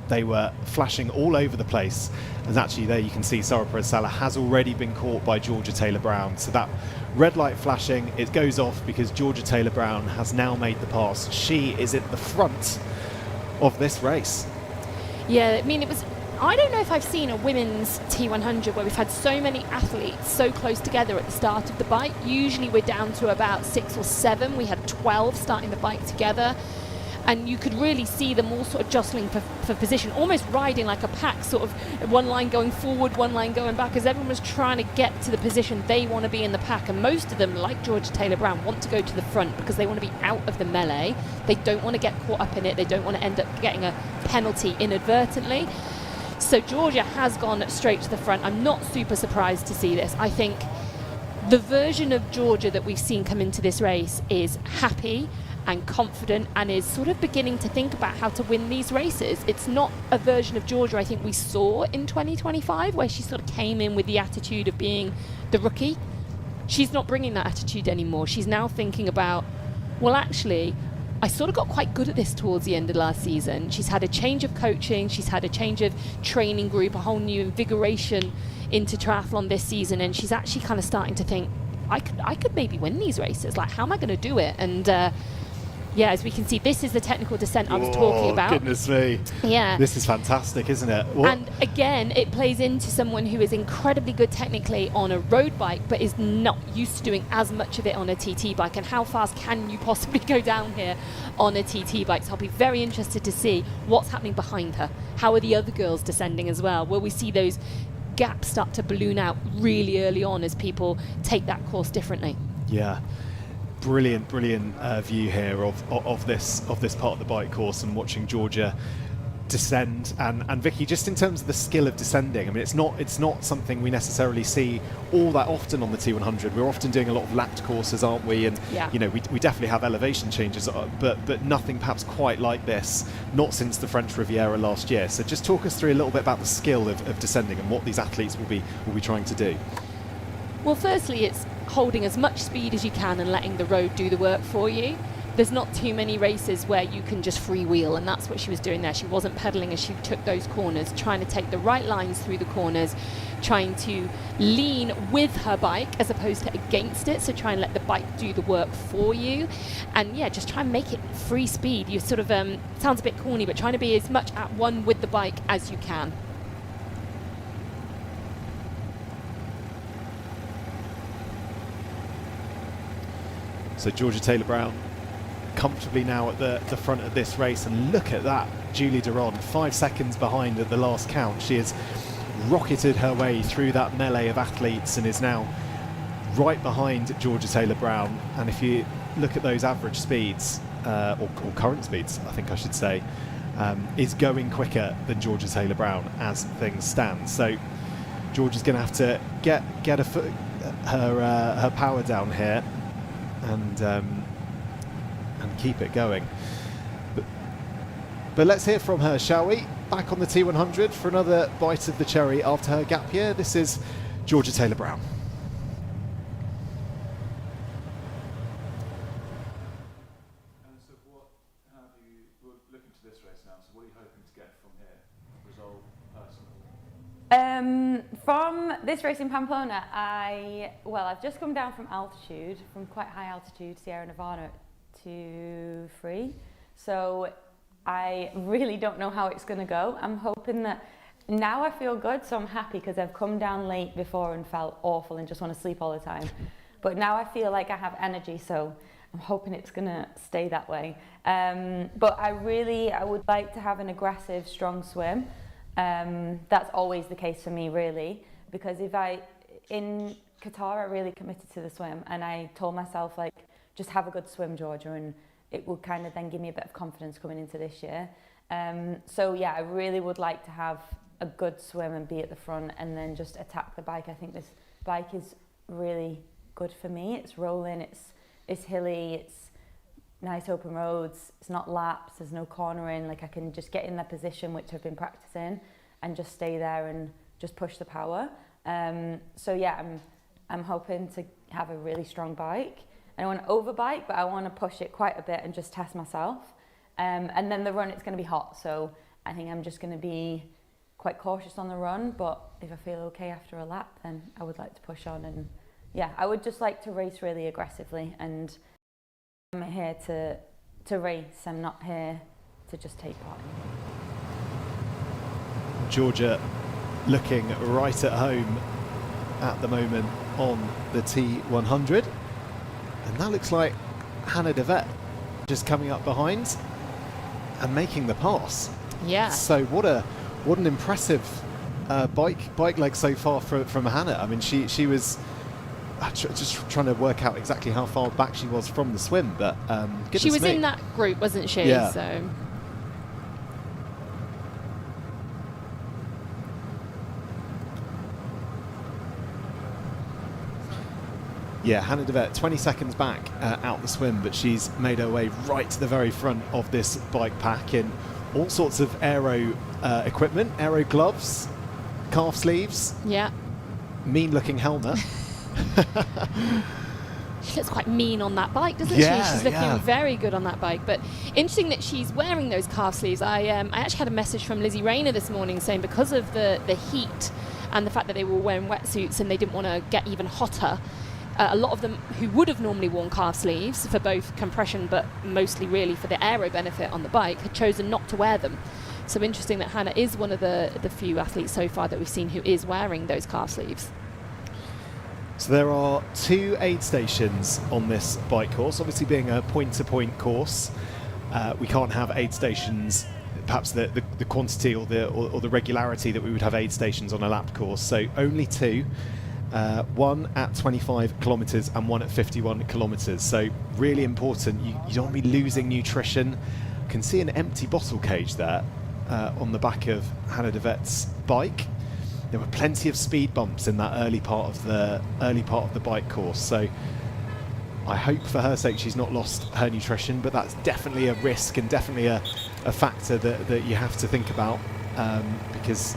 they were flashing all over the place. And actually there you can see Sara Perez-Sala has already been caught by Georgia Taylor-Brown. So that red light flashing, it goes off because Georgia Taylor-Brown has now made the pass. She is at the front of this race. Yeah, I mean, I don't know if I've seen a women's T100 where we've had so many athletes so close together at the start of the bike. Usually we're down to about 6 or 7. We had 12 starting the bike together. And you could really see them all sort of jostling for position, almost riding like a pack, sort of one line going forward, one line going back, as everyone was trying to get to the position they want to be in the pack. And most of them, like Georgia Taylor-Brown, want to go to the front because they want to be out of the melee. They don't want to get caught up in it. They don't want to end up getting a penalty inadvertently. So Georgia has gone straight to the front. I'm not super surprised to see this. I think the version of Georgia that we've seen come into this race is happy and confident, and is sort of beginning to think about how to win these races. It's not a version of Georgia I think we saw in 2025, where she sort of came in with the attitude of being the rookie. She's not bringing that attitude anymore. She's now thinking about, well, actually, I sort of got quite good at this towards the end of last season. She's had a change of coaching, she's had a change of training group, a whole new invigoration into triathlon this season, and she's actually kind of starting to think, I could maybe win these races. Like, how am I going to do it? And yeah, as we can see, this is the technical descent I was talking about. Goodness me. Yeah. This is fantastic, isn't it? And again, it plays into someone who is incredibly good technically on a road bike, but is not used to doing as much of it on a TT bike. And how fast can you possibly go down here on a TT bike? So I'll be very interested to see what's happening behind her. How are the other girls descending as well? Will we see those gaps start to balloon out really early on as people take that course differently? Yeah. Brilliant view here of this part of the bike course, and watching Georgia descend. And Vicky, just in terms of the skill of descending, I mean, it's not something we necessarily see all that often on the T100. We're often doing a lot of lapped courses, aren't we? And you know, we definitely have elevation changes, but nothing perhaps quite like this, not since the French Riviera last year. So just talk us through a little bit about the skill of descending and what these athletes will be trying to do. Well, firstly, it's holding as much speed as you can and letting the road do the work for you. There's not too many races where you can just freewheel, and that's what she was doing there. She wasn't pedaling as she took those corners, trying to take the right lines through the corners, trying to lean with her bike as opposed to against it, so try and let the bike do the work for you. And yeah, just try and make it free speed. You sort of, sounds a bit corny, but trying to be as much at one with the bike as you can. So Georgia Taylor-Brown comfortably now at the front of this race, and look at that, Julie Duron 5 seconds behind at the last count. She has rocketed her way through that melee of athletes and is now right behind Georgia Taylor-Brown. And if you look at those average speeds, or current speeds I think I should say, is going quicker than Georgia Taylor-Brown as things stand. So Georgia's going to have to get her power down here and keep it going. But let's hear from her, shall we? Back on the T100 for another bite of the cherry after her gap year. This is Georgia Taylor-Brown. So how do you, we're looking to this race now, so what are you hoping to get from here? Result, personal? From this race in Pamplona, I've just come down from altitude, from quite high altitude, Sierra Nevada, to free. So I really don't know how it's going to go. I'm hoping that now I feel good, so I'm happy because I've come down late before and felt awful and just want to sleep all the time. But now I feel like I have energy, so I'm hoping it's going to stay that way. But I would like to have an aggressive, strong swim. That's always the case for me, really, because in Qatar, I really committed to the swim, and I told myself, like, just have a good swim, Georgia, and it will kind of then give me a bit of confidence coming into this year. So yeah, I really would like to have a good swim and be at the front and then just attack the bike. I think this bike is really good for me. It's rolling, it's hilly, it's nice open roads, it's not laps, there's no cornering. Like, I can just get in that position, which I've been practicing, and just stay there and just push the power. So yeah, I'm hoping to have a really strong bike. I don't want to overbike, but I want to push it quite a bit and just test myself. And then the run, it's going to be hot, so I think I'm just going to be quite cautious on the run, but if I feel okay after a lap, then I would like to push on. And yeah, I would just like to race really aggressively, and I'm here to race. I'm not here to just take part. Georgia looking right at home at the moment on the T100. And that looks like Hannah de Vet just coming up behind and making the pass. Yeah. So what an impressive bike leg so far from Hannah. I mean, she was just trying to work out exactly how far back she was from the swim, but she was in that group, wasn't she? Yeah. So. Yeah, Hannah de Vet 20 seconds back out the swim, but she's made her way right to the very front of this bike pack in all sorts of aero equipment, aero gloves, calf sleeves. Yeah. Mean-looking helmet. She looks quite mean on that bike, doesn't Yeah, she? She's looking yeah. very good on that bike. But interesting that she's wearing those calf sleeves. I actually had a message from Lizzie Rayner this morning saying because of the heat and the fact that they were wearing wetsuits and they didn't want to get even hotter, a lot of them who would have normally worn calf sleeves for both compression but mostly really for the aero benefit on the bike had chosen not to wear them. So interesting that Hannah is one of the few athletes so far that we've seen who is wearing those calf sleeves. So there are 2 aid stations on this bike course. Obviously, being a point-to-point course, we can't have aid stations, perhaps the quantity or the regularity that we would have aid stations on a lap course. So only 2. One at 25 kilometres and one at 51 kilometres. So really important. You don't want to be losing nutrition. I can see an empty bottle cage there. on the back of Hannah de Vet's bike. There were plenty of speed bumps in that early part of the bike course. So I hope for her sake she's not lost her nutrition, but that's definitely a risk and definitely a factor that you have to think about, because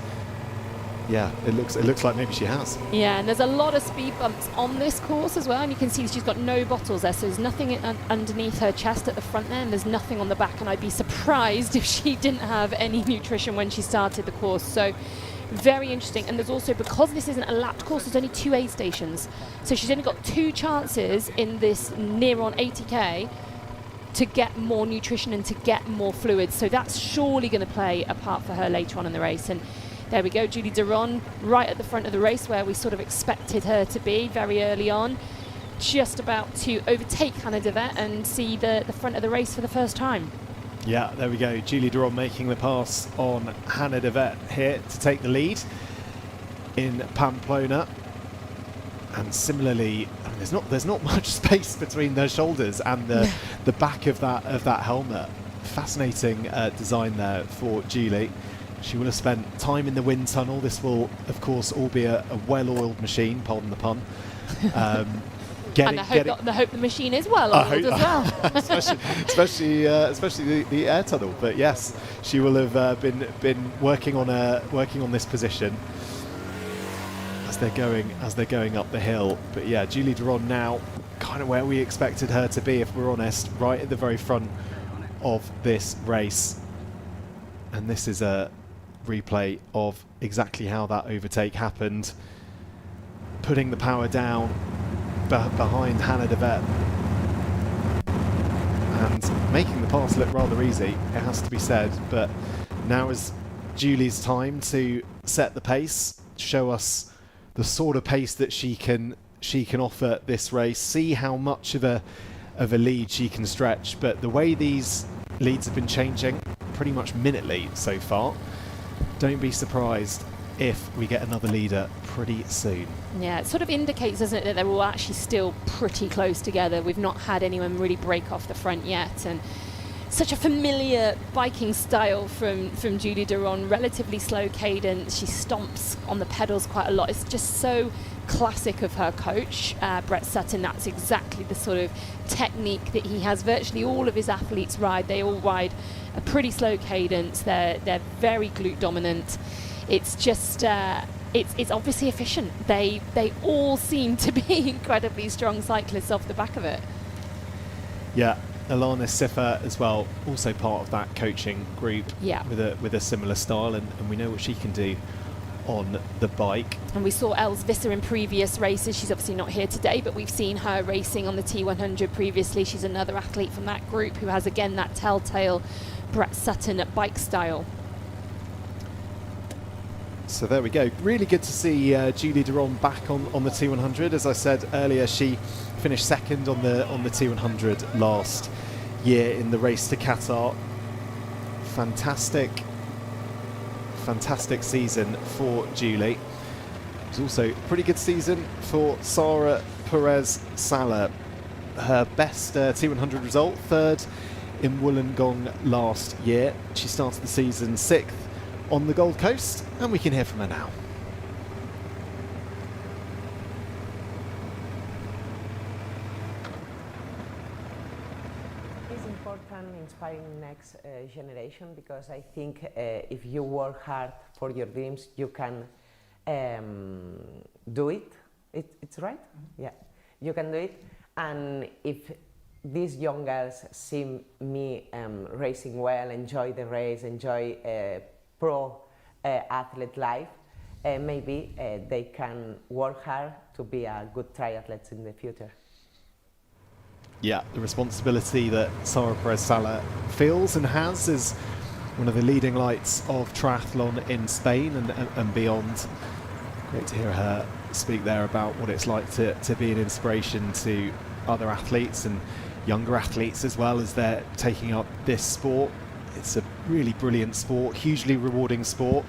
yeah, it looks like maybe she has. Yeah, and there's a lot of speed bumps on this course as well, and you can see she's got no bottles there, so there's nothing underneath her chest at the front there, and there's nothing on the back, and I'd be surprised if she didn't have any nutrition when she started the course. So very interesting. And there's also, because this isn't a lapped course, there's only 2 aid stations, so she's only got 2 chances in this near on 80k to get more nutrition and to get more fluids, so that's surely going to play a part for her later on in the race. And there we go, Julie Duron right at the front of the race, where we sort of expected her to be very early on, just about to overtake Hannah de Vet and see the front of the race for the first time. Yeah, there we go. Julie Duron making the pass on Hannah de Vet here to take the lead in Pamplona. And similarly, I mean, there's not much space between their shoulders and the back of that helmet. Fascinating design there for Julie. She will have spent time in the wind tunnel. This will, of course, all be a well-oiled machine, pardon the pun. And I hope the machine is well-oiled as well. especially the air tunnel. But yes, she will have been working on this position as they're going up the hill. But yeah, Julie Duron now kind of where we expected her to be, if we're honest, right at the very front of this race. And this is a replay of exactly how that overtake happened, putting the power down behind Hannah de Vet and making the pass look rather easy, it has to be said. But now is Julie's time to set the pace, show us the sort of pace that she can offer this race, see how much of a lead she can stretch. But the way these leads have been changing pretty much minutely so far, don't be surprised if we get another leader pretty soon. Yeah, it sort of indicates, doesn't it, that they're all actually still pretty close together. We've not had anyone really break off the front yet, and such a familiar biking style from Julie Duron, relatively slow cadence. She stomps on the pedals quite a lot. It's just so classic of her coach, Brett Sutton. That's exactly the sort of technique that he has virtually all of his athletes ride. They all ride a pretty slow cadence. They're very glute dominant. It's just it's obviously efficient. They all seem to be incredibly strong cyclists off the back of it. Yeah, Alana Siffer as well, also part of that coaching group. Yeah, with a similar style, and we know what she can do on the bike. And we saw Els Visser in previous races. She's obviously not here today, but we've seen her racing on the T100 previously. She's another athlete from that group who has, again, that telltale Brett Sutton bike style. So there we go. Really good to see Julie Duron back on the T100. As I said earlier, she finished second on the T100 last year in the race to Qatar. Fantastic season for Julie. It was also a pretty good season for Sarah Perez Sala. Her best T100 result, third in Wollongong last year. She started the season 6th on the Gold Coast, and we can hear from her now. It's important inspiring next generation, because I think if you work hard for your dreams, you can do it. It's right? Mm-hmm. Yeah, you can do it. And if these young girls see me racing well, enjoy the race, enjoy pro athlete life, maybe they can work hard to be a good triathlete in the future. Yeah, the responsibility that Sarah Perez Sala feels and has as one of the leading lights of triathlon in Spain and beyond. Great to hear her speak there about what it's like to be an inspiration to other athletes and younger athletes as well, as they're taking up this sport. It's a really brilliant sport, hugely rewarding sport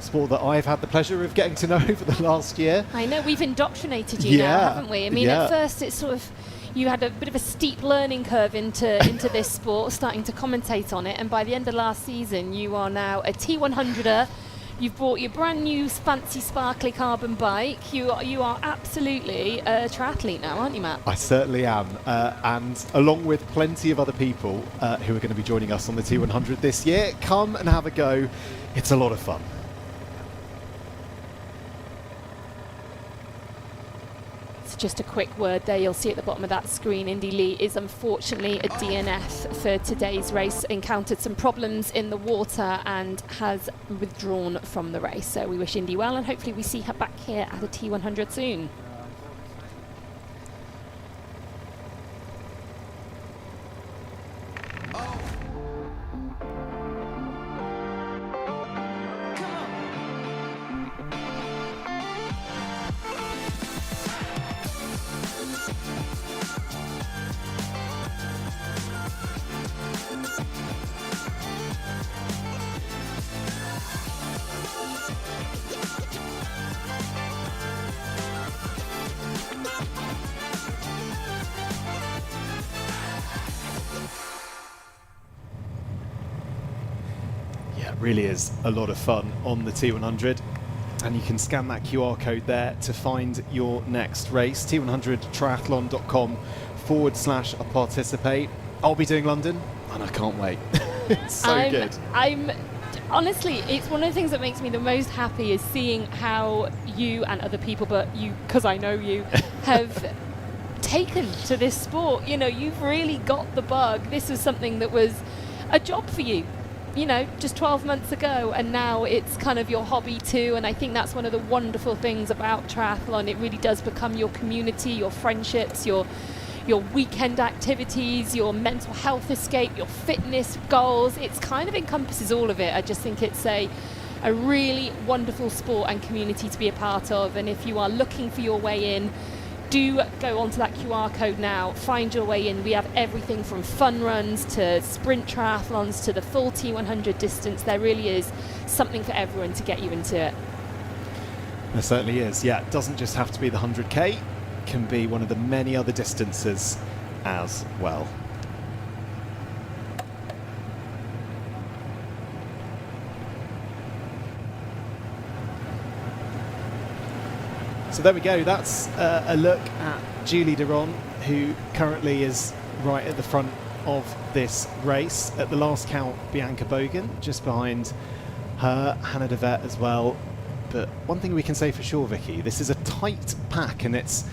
that I've had the pleasure of getting to know over the last year. I know, we've indoctrinated you now, haven't we? I mean, at first it's sort of, you had a bit of a steep learning curve into this sport, starting to commentate on it, and by the end of last season, you are now a T100er. You've bought your brand new fancy sparkly carbon bike. You are absolutely a triathlete now, aren't you, Matt? I certainly am, and along with plenty of other people who are going to be joining us on the T100 this year, come and have a go. It's a lot of fun. Just a quick word there, you'll see at the bottom of that screen, Indy Lee is unfortunately a DNF for today's race, encountered some problems in the water and has withdrawn from the race. So we wish Indy well, and hopefully we see her back here at the T100 soon. Really is a lot of fun on the T100, and you can scan that QR code there to find your next race. T100triathlon.com/participate. I'll be doing London and I can't wait. It's so good. I'm honestly, it's one of the things that makes me the most happy is seeing how you and other people, but you, because I know you, have taken to this sport. You know, you've really got the bug. This was something that was a job for you, you know, just 12 months ago, and now it's kind of your hobby too. And I think that's one of the wonderful things about triathlon. It really does become your community, your friendships, your weekend activities, your mental health escape, your fitness goals. It's kind of encompasses all of it. I just think it's a really wonderful sport and community to be a part of. And if you are looking for your way in, do go onto that QR code now, find your way in. We have everything from fun runs to sprint triathlons to the full T100 distance. There really is something for everyone to get you into it. There certainly is. Yeah, it doesn't just have to be the 100K, it can be one of the many other distances as well. So there we go, that's a look at Julie Deron, who currently is right at the front of this race. At the last count, Bianca Bogan, just behind her, Hannah De Vet as well. But one thing we can say for sure, Vicky, this is a tight pack, and it's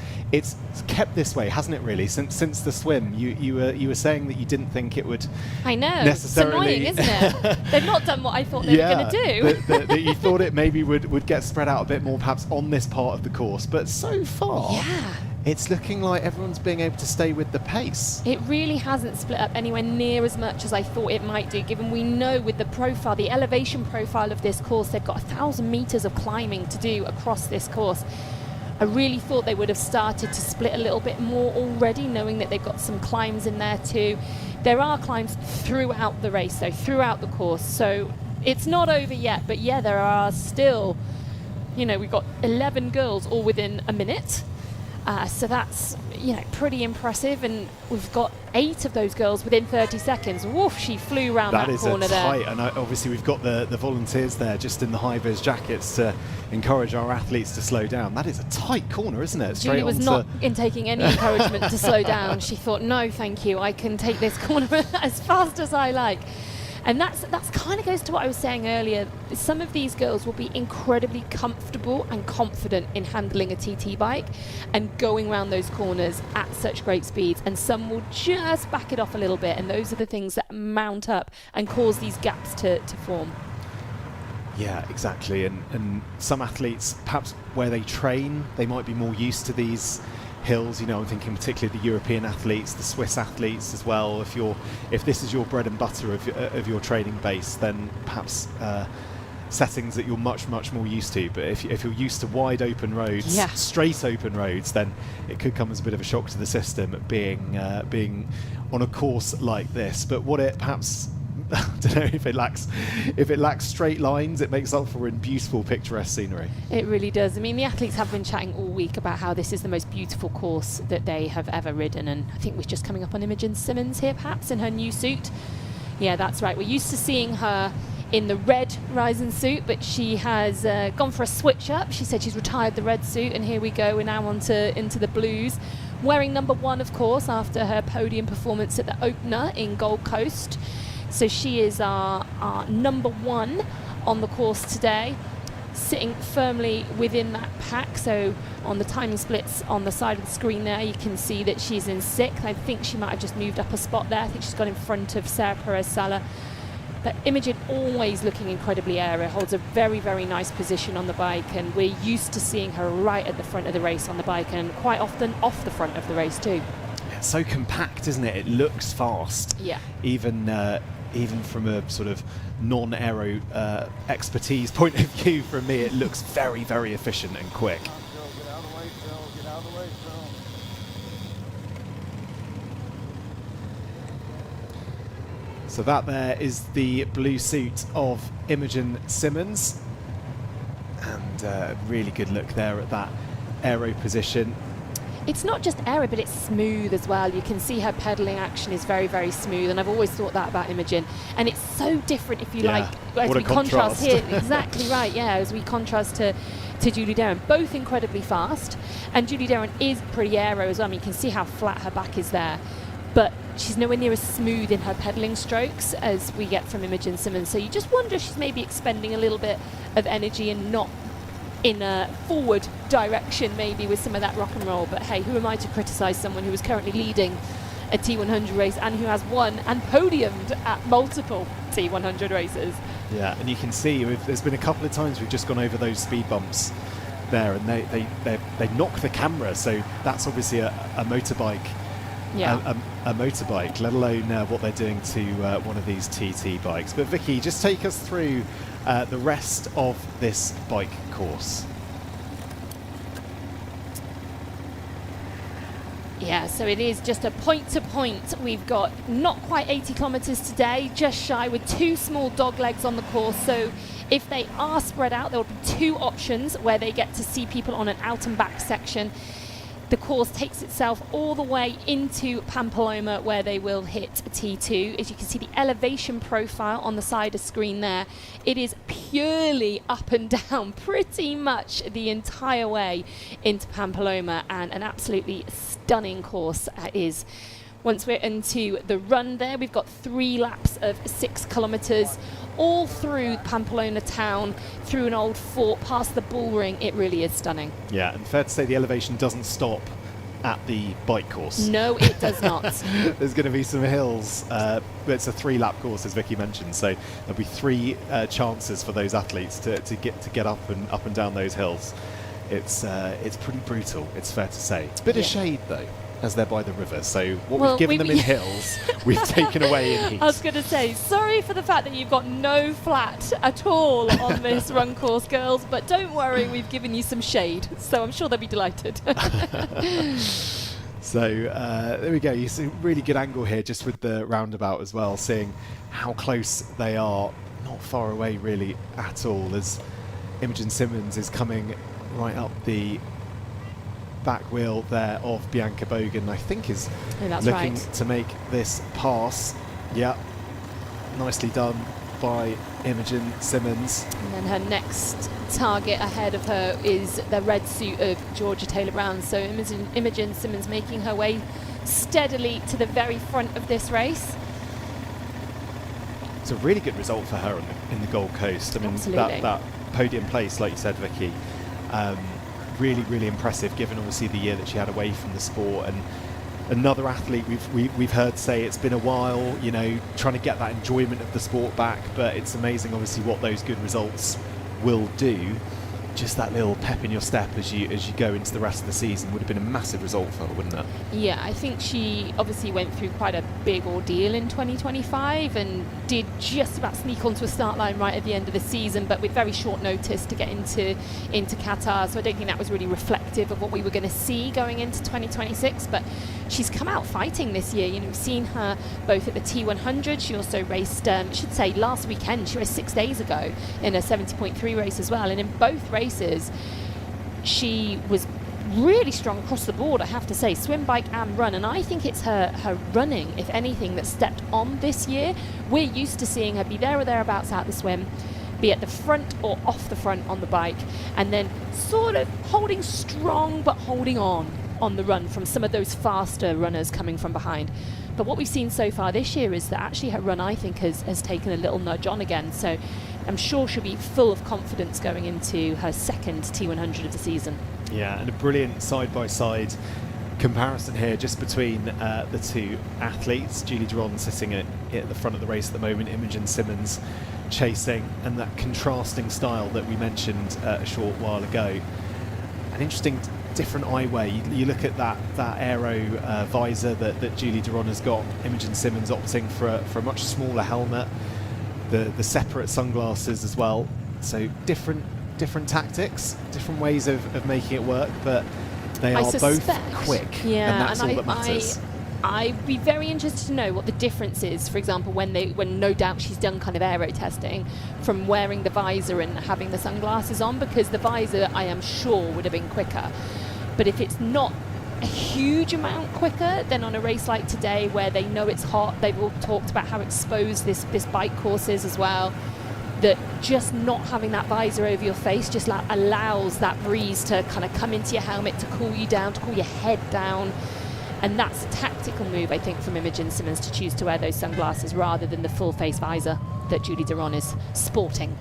kept this way, hasn't it? Really, since the swim. You were saying that you didn't think it would. I know. Necessarily. It's annoying, isn't it? They've not done what I thought they were going to do. that you thought it maybe would get spread out a bit more, perhaps on this part of the course. But so far, yeah, it's looking like everyone's being able to stay with the pace. It really hasn't split up anywhere near as much as I thought it might do, given we know with the profile, the elevation profile of this course, they've got 1,000 meters of climbing to do across this course. I really thought they would have started to split a little bit more already, knowing that they've got some climbs in there too. There are climbs throughout the race, though, throughout the course. So it's not over yet, but yeah, there are still, you know, we've got 11 girls all within a minute. So that's, you know, pretty impressive, and we've got 8 of those girls within 30 seconds. Woof, she flew round that corner there. That is a tight, and obviously we've got the volunteers there just in the high-vis jackets to encourage our athletes to slow down. That is a tight corner, isn't it? Julie was not in taking any encouragement to slow down. She thought, no, thank you, I can take this corner as fast as I like. And that's kind of goes to what I was saying earlier. Some of these girls will be incredibly comfortable and confident in handling a TT bike and going around those corners at such great speeds, and some will just back it off a little bit, and those are the things that mount up and cause these gaps to form. Yeah, exactly. And some athletes, perhaps where they train, they might be more used to these hills. You know, I'm thinking particularly the European athletes, the Swiss athletes as well. If this is your bread and butter of your training base, then perhaps settings that you're much more used to. But if you're used to wide open roads, yeah, straight open roads, then it could come as a bit of a shock to the system being on a course like this. But what it perhaps I don't know if it lacks straight lines, it makes up for in beautiful picturesque scenery. It really does. I mean, the athletes have been chatting all week about how this is the most beautiful course that they have ever ridden, and I think we're just coming up on Imogen Simmons here, perhaps, in her new suit. Yeah, that's right. We're used to seeing her in the red Ryzen suit, but she has gone for a switch up. She said she's retired the red suit, and here we go. We're now into the blues. Wearing number 1, of course, after her podium performance at the opener in Gold Coast. So she is our number 1 on the course today, sitting firmly within that pack. So on the timing splits on the side of the screen there, you can see that she's in 6th. I think she might have just moved up a spot there. I think she's got in front of Sarah Perez-Sala. But Imogen, always looking incredibly aero, holds a very, very nice position on the bike, and we're used to seeing her right at the front of the race on the bike, and quite often off the front of the race too. It's so compact, isn't it? It looks fast. Yeah. Even from a sort of non-aero expertise point of view, from me, it looks very, very efficient and quick. Get out of the way, Phil. Get out of the way, Phil. So that there is the blue suit of Imogen Simmons, and a really good look there at that aero position. It's not just aero, but it's smooth as well. You can see her pedaling action is very, very smooth, and I've always thought that about Imogen. And it's so different, if you like, as what a we contrast contrast. here. Exactly right, yeah, as we contrast to Julie Derham. Both incredibly fast, and Julie Derham is pretty aero as well. I mean, you can see how flat her back is there, but she's nowhere near as smooth in her pedaling strokes as we get from Imogen Simmons. So you just wonder if she's maybe expending a little bit of energy and not in a forward direction, maybe with some of that rock and roll. But hey, who am I to criticise someone who is currently leading a T100 race and who has won and podiumed at multiple T100 races? Yeah, and you can see there's been a couple of times we've just gone over those speed bumps there, and they knock the camera. So that's obviously a motorbike. Yeah. A motorbike, let alone what they're doing to one of these TT bikes. But Vicky, just take us through the rest of this bike course. Yeah, so it is just a point-to-point. We've got not quite 80 kilometres today, just shy, with 2 small dog legs on the course. So if they are spread out, there will be 2 options where they get to see people on an out and back section. The course takes itself all the way into Pamplona, where they will hit T2. As you can see, the elevation profile on the side of screen there, it is purely up and down pretty much the entire way into Pamplona, and an absolutely stunning course it is. Once we're into the run there, we've got 3 laps of 6 kilometres all through Pamplona town, through an old fort, past the bull ring. It really is stunning. Yeah, and fair to say the elevation doesn't stop at the bike course. No, it does not. There's going to be some hills. It's a 3-lap course, as Vicky mentioned, so there'll be 3 chances for those athletes to get up and down those hills. It's pretty brutal, it's fair to say. It's a bit of shade though, as they're by the river, so what we've given them in hills, we've taken away in heat. I was going to say, sorry for the fact that you've got no flat at all on this run course, girls, but don't worry, we've given you some shade, so I'm sure they'll be delighted. So there we go. You see a really good angle here just with the roundabout as well, seeing how close they are, not far away really at all, as Imogen Simmons is coming right up the back wheel there of Bianca Bogan, I think is looking to make this pass. Yeah, nicely done by Imogen Simmons. And then her next target ahead of her is the red suit of Georgia Taylor-Brown. So Imogen Simmons making her way steadily to the very front of this race. It's a really good result for her in the Gold Coast. I mean, that podium place, like you said, Vicky, really, really impressive, given obviously the year that she had away from the sport. And another athlete we've heard say it's been a while, you know, trying to get that enjoyment of the sport back, but it's amazing obviously what those good results will do. just that little pep in your step as you go into the rest of the season would have been a massive result for her, wouldn't it? Yeah, I think she obviously went through quite a big ordeal in 2025 and did just about sneak onto a start line right at the end of the season, but with very short notice to get into Qatar. So I don't think that was really reflective of what we were going to see going into 2026. But she's come out fighting this year. You know, we've seen her both at the T100. She also raced, I should say, last weekend. She raced 6 days ago in a 70.3 race as well. And in both races, she was really strong across the board, I have to say, swim, bike and run. And I think it's her running, if anything, that stepped on this year. We're used to seeing her be there or thereabouts out the swim, be at the front or off the front on the bike, and then sort of holding strong but holding on the run from some of those faster runners coming from behind. But what we've seen so far this year is that actually her run, I think, has taken a little nudge on again. So I'm sure she'll be full of confidence going into her second T100 of the season. Yeah, and a brilliant side-by-side comparison here just between the two athletes. Julie Duron sitting at the front of the race at the moment, Imogen Simmons chasing, and that contrasting style that we mentioned a short while ago. An interesting different eyewear. You look at that aero visor that Julie Duron has got, Imogen Simmons opting for a much smaller helmet, the separate sunglasses as well. So different tactics, different ways of making it work, but they are both quick, and that's all that matters. I'd be very interested to know what the difference is, for example, when no doubt she's done kind of aero testing, from wearing the visor and having the sunglasses on, because the visor, I am sure, would have been quicker. But if it's not a huge amount quicker than on a race like today, where they know it's hot, they've all talked about how exposed this bike course is as well, that just not having that visor over your face just allows that breeze to kind of come into your helmet, to cool you down, to cool your head down. And that's a tactical move, I think, from Imogen Simmons to choose to wear those sunglasses rather than the full face visor that Julie Duron is sporting.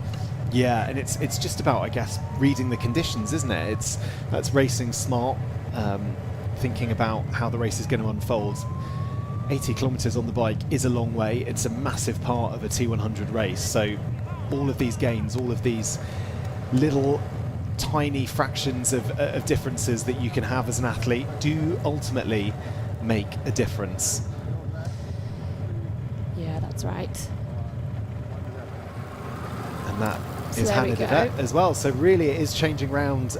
Yeah, and it's just about, I guess, reading the conditions, isn't it? That's racing smart, thinking about how the race is going to unfold. 80 kilometres on the bike is a long way. It's a massive part of a T100 race. So all of these gains, all of these little tiny fractions of differences that you can have as an athlete do ultimately make a difference. Yeah, that's right. And that is handed it out as well. So really it is changing round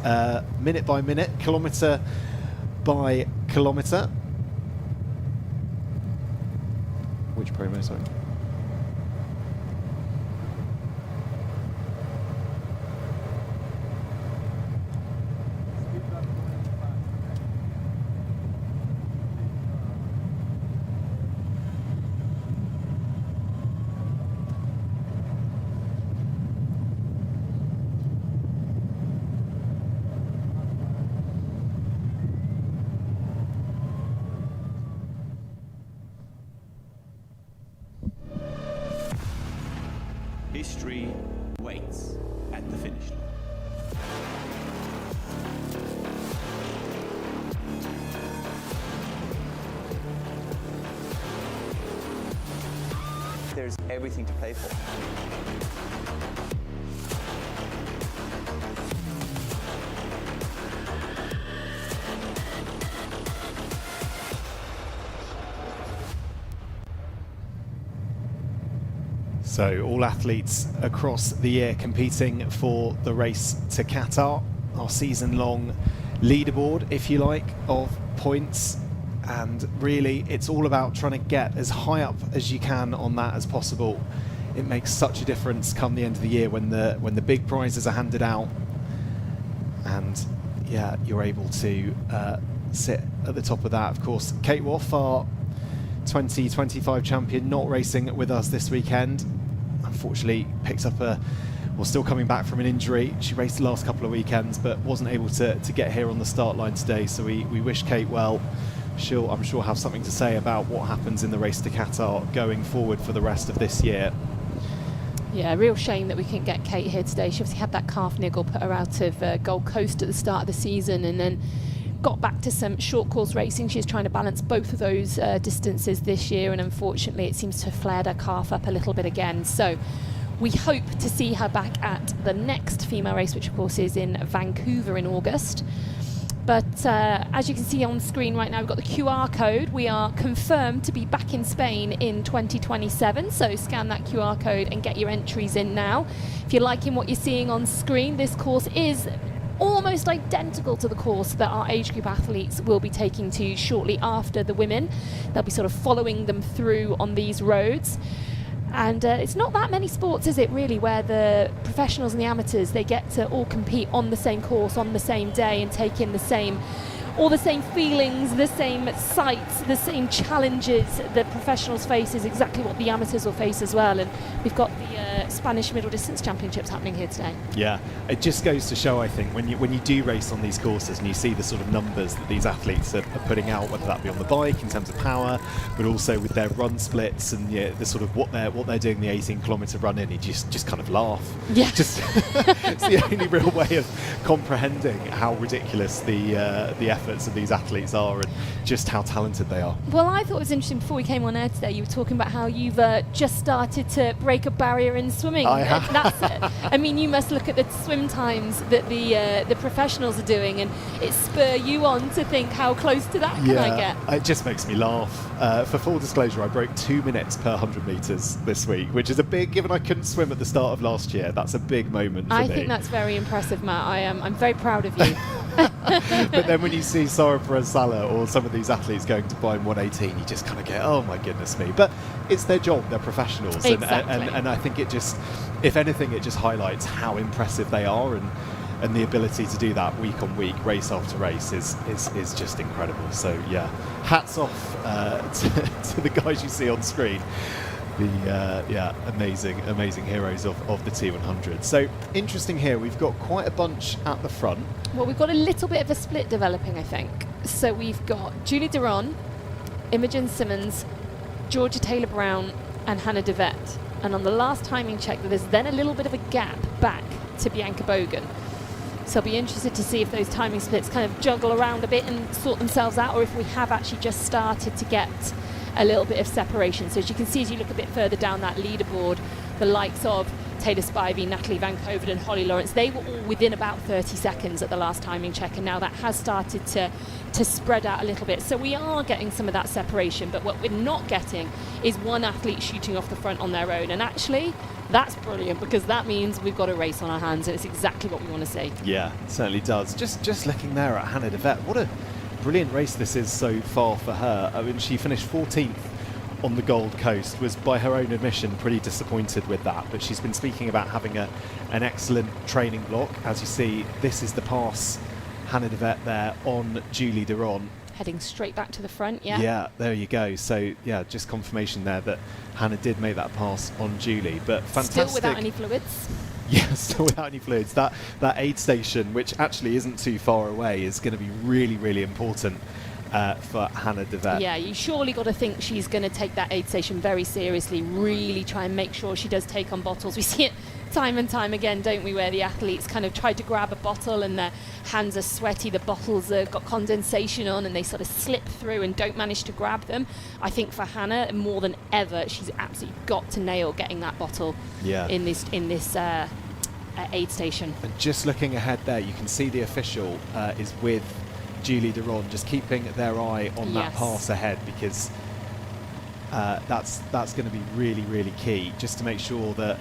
minute by minute, kilometre by kilometre. Which promo, sorry? History waits at the finish line. There's everything to play for. So all athletes across the year competing for the race to Qatar, our season-long leaderboard, if you like, of points. And really, it's all about trying to get as high up as you can on that as possible. It makes such a difference come the end of the year when the big prizes are handed out. And yeah, you're able to sit at the top of that. Of course, Kate Woff, our 2025 champion, not racing with us this weekend. Unfortunately, picks up still coming back from an injury. She raced the last couple of weekends, but wasn't able to get here on the start line today. So we wish Kate well. She'll, I'm sure, have something to say about what happens in the race to Qatar going forward for the rest of this year. Yeah, real shame that we couldn't get Kate here today. She obviously had that calf niggle, put her out of Gold Coast at the start of the season, and then got back to some short course racing. She's trying to balance both of those distances this year, and unfortunately it seems to have flared her calf up a little bit again. So We hope to see her back at the next female race, which of course is in Vancouver in August. But as you can see on screen right now, we've got the QR code. We are confirmed to be back in Spain in 2027. So scan that QR code and get your entries in now. If you're liking what you're seeing on screen, this course is almost identical to the course that our age group athletes will be taking to shortly after the women. They'll be sort of following them through on these roads. And it's not that many sports, is it, really, where the professionals and the amateurs, they get to all compete on the same course on the same day and take in all the same feelings, the same sights, the same challenges. The professionals face is exactly what the amateurs will face as well. And we've got the Spanish Middle Distance Championships happening here today. Yeah, it just goes to show, I think, when you do race on these courses and you see the sort of numbers that these athletes are putting out, whether that be on the bike in terms of power, but also with their run splits and the sort of what they're doing the 18-kilometre run in, you just kind of laugh. Yeah, just it's the only real way of comprehending how ridiculous the efforts of these athletes are and just how talented they are. Well, I thought it was interesting before we came on air today, you were talking about how you've just started to break a barrier in swimming. I have. That's it. I mean, you must look at the swim times that the professionals are doing, and it spur you on to think, how close to that can I get? It just makes me laugh. For full disclosure, I broke 2 minutes per 100 metres this week, which is a big, given I couldn't swim at the start of last year, that's a big moment for me. I think that's very impressive, Matt. I'm very proud of you. But then when you see Sara Perez-Sala or some of these athletes going to Podium 118, you just kind of get, oh my goodness me. But it's their job, they're professionals. Exactly. And I think it just, if anything, it just highlights how impressive they are, and the ability to do that week on week, race after race is just incredible. So yeah, hats off to the guys you see on screen. The amazing heroes of the T100. So interesting here, we've got quite a bunch at the front. Well, we've got a little bit of a split developing, I think. So we've got Julie Duron, Imogen Simmons, Georgia Taylor-Brown and Hannah De Vet. And on the last timing check, there's then a little bit of a gap back to Bianca Bogan. So I'll be interested to see if those timing splits kind of juggle around a bit and sort themselves out, or if we have actually just started to get a little bit of separation. So as you can see, as you look a bit further down that leaderboard, the likes of Taylor Spivey, Natalie Van Kovert and Holly Lawrence, they were all within about 30 seconds at the last timing check, and now that has started to spread out a little bit. So we are getting some of that separation, but what we're not getting is one athlete shooting off the front on their own. And actually, that's brilliant, because that means we've got a race on our hands, and it's exactly what we want to see. Yeah, it certainly does. Just looking there at Hannah De Vet, what a brilliant race this is so far for her. I mean, she finished 14th on the Gold Coast, was by her own admission pretty disappointed with that, but she's been speaking about having an excellent training block. As you see, this is the pass, Hannah De Vet there on Julie Duron. Heading straight back to the front, yeah. Yeah, there you go. So yeah, just confirmation there that Hannah did make that pass on Julie, but fantastic. Still without any fluids. Yeah, still without any fluids. That aid station, which actually isn't too far away, is going to be really, really important for Hannah De Vet. Yeah, you surely got to think she's going to take that aid station very seriously, really try and make sure she does take on bottles. We see it time and time again, don't we, where the athletes kind of try to grab a bottle and their hands are sweaty, the bottles have got condensation on and they sort of slip through and don't manage to grab them. I think for Hannah, more than ever, she's absolutely got to nail getting that bottle in this aid station. And just looking ahead there, you can see the official is with Julie Duron, just keeping their eye on that pass ahead, because that's going to be really, really key, just to make sure that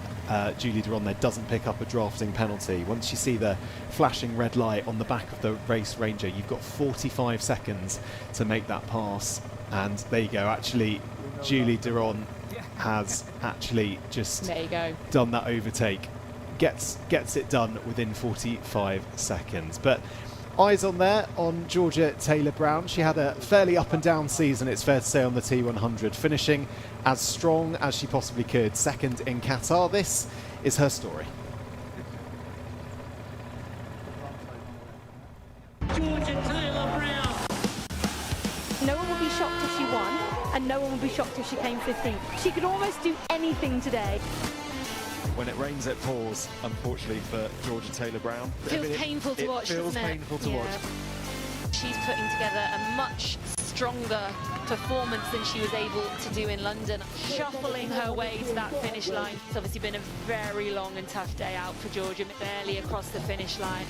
Julie Duron there doesn't pick up a drafting penalty. Once you see the flashing red light on the back of the race ranger, you've got 45 seconds to make that pass. And there you go, actually Julie Duron has actually just done that overtake, gets it done within 45 seconds. But eyes on there on Georgia Taylor-Brown. She had a fairly up and down season, it's fair to say, on the T100, finishing as strong as she possibly could, second in Qatar. This is her story. Georgia Taylor-Brown. No one will be shocked if she won, and no one will be shocked if she came 15th. She could almost do anything today. When it rains, it pours, unfortunately, for Georgia Taylor-Brown. Feels painful to watch, doesn't it? It feels painful to watch. She's putting together a much stronger performance than she was able to do in London. Shuffling her way to that finish line. It's obviously been a very long and tough day out for Georgia, barely across the finish line.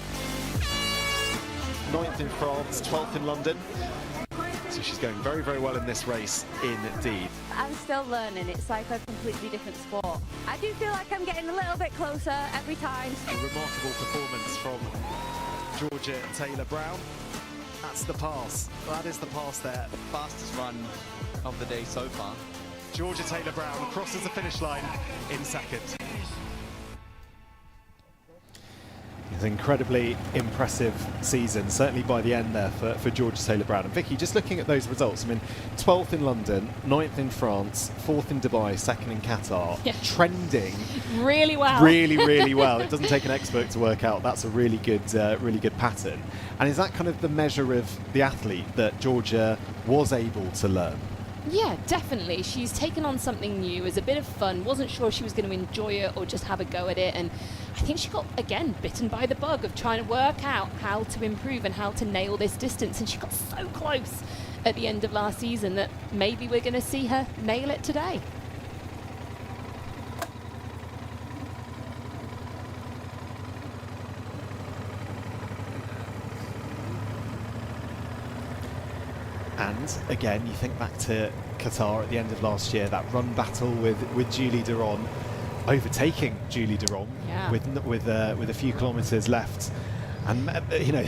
9th in France, 12th in London. So she's going very, very well in this race indeed. I'm still learning. It's like a completely different sport. I do feel like I'm getting a little bit closer every time. A remarkable performance from Georgia Taylor-Brown. That's the pass. That is the pass there. The fastest run of the day so far. Georgia Taylor-Brown crosses the finish line in second. It's an incredibly impressive season, certainly by the end there for Georgia Taylor-Brown. And Vicky, just looking at those results, I mean, 12th in London, 9th in France, 4th in Dubai, 2nd in Qatar, trending really well. Really, really well. It doesn't take an expert to work out that's a really good pattern. And is that kind of the measure of the athlete that Georgia was able to learn? Yeah, definitely. She's taken on something new as a bit of fun. Wasn't sure she was going to enjoy it or just have a go at it. And I think she got, again, bitten by the bug of trying to work out how to improve and how to nail this distance. And she got so close at the end of last season that maybe we're going to see her nail it today. And again, you think back to Qatar at the end of last year, that run battle with Julie Duron, overtaking Julie Duron with a few kilometres left. And you know,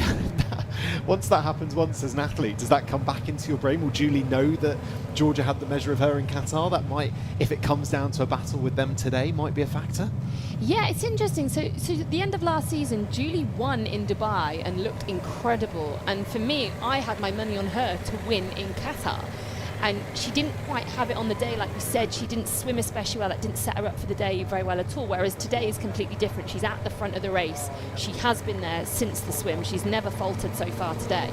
once that happens once as an athlete, does that come back into your brain? Will Julie know that Georgia had the measure of her in Qatar? That might, if it comes down to a battle with them today, might be a factor? Yeah, it's interesting. So at the end of last season, Julie won in Dubai and looked incredible. And for me, I had my money on her to win in Qatar. And she didn't quite have it on the day, like we said. She didn't swim especially well. That didn't set her up for the day very well at all. Whereas today is completely different. She's at the front of the race. She has been there since the swim. She's never faltered so far today.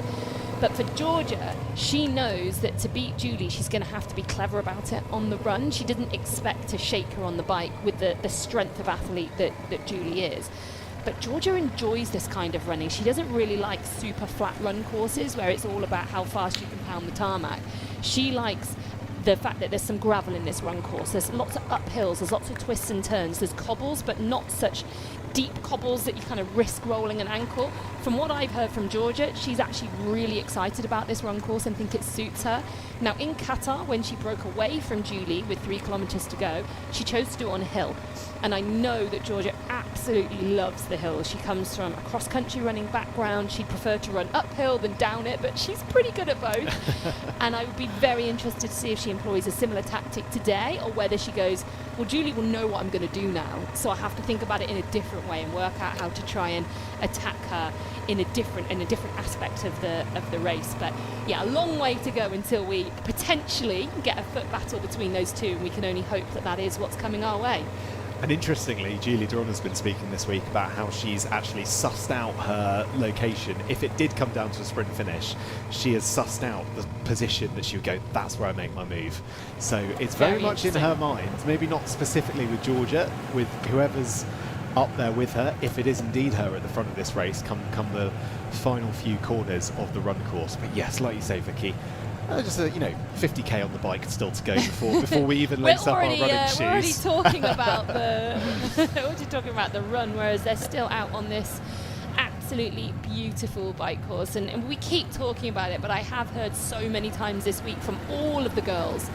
But for Georgia, she knows that to beat Julie, she's going to have to be clever about it on the run. She didn't expect to shake her on the bike with the strength of athlete that Julie is. But Georgia enjoys this kind of running. She doesn't really like super flat run courses where it's all about how fast you can pound the tarmac. She likes the fact that there's some gravel in this run course. There's lots of uphills, there's lots of twists and turns, there's cobbles, but not such deep cobbles that you kind of risk rolling an ankle. From what I've heard from Georgia, she's actually really excited about this run course and think it suits her. Now in Qatar, when she broke away from Julie with 3 kilometers to go, she chose to do it on a hill. And I know that Georgia absolutely loves the hills. She comes from a cross-country running background. She'd prefer to run uphill than down it, but she's pretty good at both. And I would be very interested to see if she employs a similar tactic today or whether she goes, well, Julie will know what I'm going to do now, so I have to think about it in a different way and work out how to try and attack her in a different aspect of the race. But yeah, a long way to go until we potentially get a foot battle between those two, and we can only hope that that is what's coming our way. And interestingly, Julie Duron has been speaking this week about how she's actually sussed out her location. If it did come down to a sprint finish, she has sussed out the position that she would go, that's where I make my move. So it's very much in her mind, maybe not specifically with Georgia, with whoever's up there with her, if it is indeed her at the front of this race, come the final few corners of the run course. But yes, like you say, Vicky, just 50k on the bike still to go before we even lace up our running shoes. We're already talking about the run, whereas they're still out on this absolutely beautiful bike course, and we keep talking about it. But I have heard so many times this week from all of the girls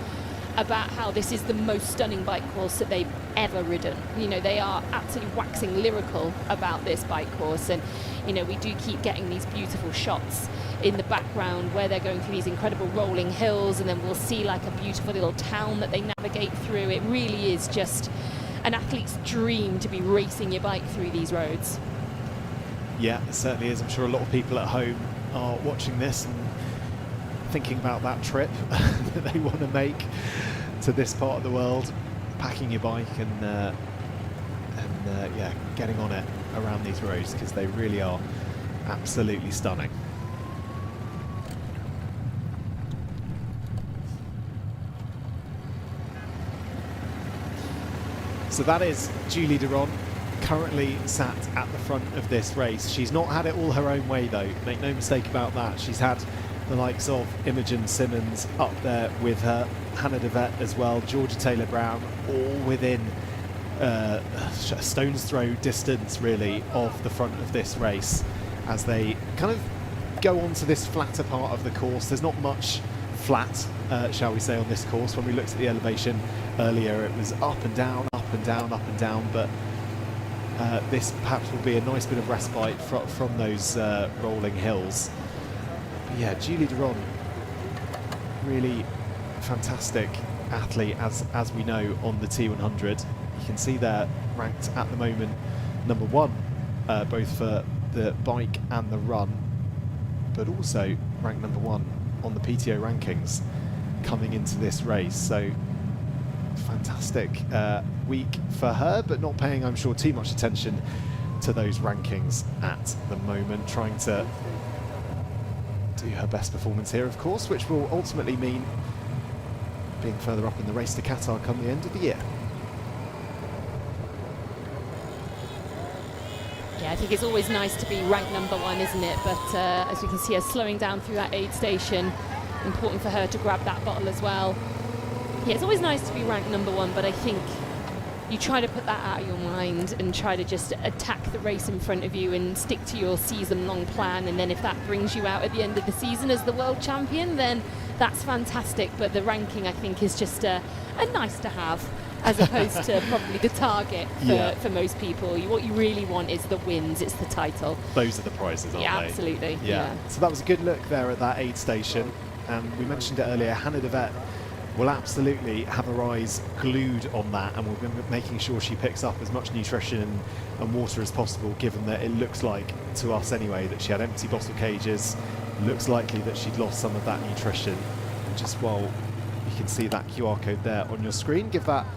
about how this is the most stunning bike course that they've ever ridden. You know, they are absolutely waxing lyrical about this bike course, and you know, we do keep getting these beautiful shots in the background where they're going through these incredible rolling hills, and then we'll see like a beautiful little town that they navigate through. It really is just an athlete's dream to be racing your bike through these roads. Yeah, it certainly is. I'm sure a lot of people at home are watching this and thinking about that trip that they want to make to this part of the world, packing your bike and getting on it around these roads, because they really are absolutely stunning. So that is Julie Duron, currently sat at the front of this race. She's not had it all her own way though, make no mistake about that. She's had the likes of Imogen Simmons up there with her, Hannah DeVette as well, Georgia Taylor-Brown, all within a stone's throw distance really of the front of this race as they kind of go on to this flatter part of the course. There's not much flat, shall we say, on this course. When we looked at the elevation earlier, it was up and down, up and down, up and down, but this perhaps will be a nice bit of respite from those rolling hills. But yeah, Julie Duron, really fantastic athlete, as we know, on the T100. You can see they're ranked at the moment number 1, both for the bike and the run, but also ranked number 1 on the PTO rankings coming into this race. So fantastic week for her, but not paying, I'm sure, too much attention to those rankings at the moment, trying to do her best performance here, of course, which will ultimately mean being further up in the race to Qatar come the end of the year. Yeah, I think it's always nice to be ranked number 1, isn't it? But as we can see her slowing down through that aid station, important for her to grab that bottle as well. Yeah, it's always nice to be ranked number 1, but I think you try to put that out of your mind and try to just attack the race in front of you and stick to your season-long plan. And then if that brings you out at the end of the season as the world champion, then that's fantastic. But the ranking, I think, is just a nice to have, as opposed to probably the target for most people. What you really want is the wins, it's the title. Those are the prizes, aren't they? Absolutely. Yeah. So that was a good look there at that aid station. And we mentioned it earlier, Hannah DeVette will absolutely have her eyes glued on that, and we'll be making sure she picks up as much nutrition and water as possible, given that it looks like, to us anyway, that she had empty bottle cages. Looks likely that she'd lost some of that nutrition. And just while you can see that QR code there on your screen, give that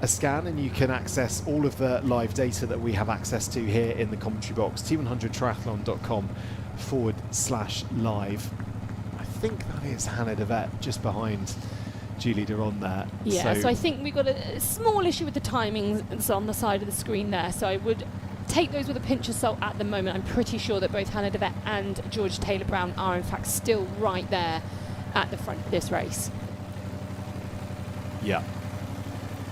a scan and you can access all of the live data that we have access to here in the commentary box, t100triathlon.com/live. I think that is Hannah DeVette just behind Julie Duron there. Yeah, so I think we've got a small issue with the timings on the side of the screen there, so I would take those with a pinch of salt at the moment. I'm pretty sure that both Hannah DeVette and Georgia Taylor-Brown are in fact still right there at the front of this race. Yeah,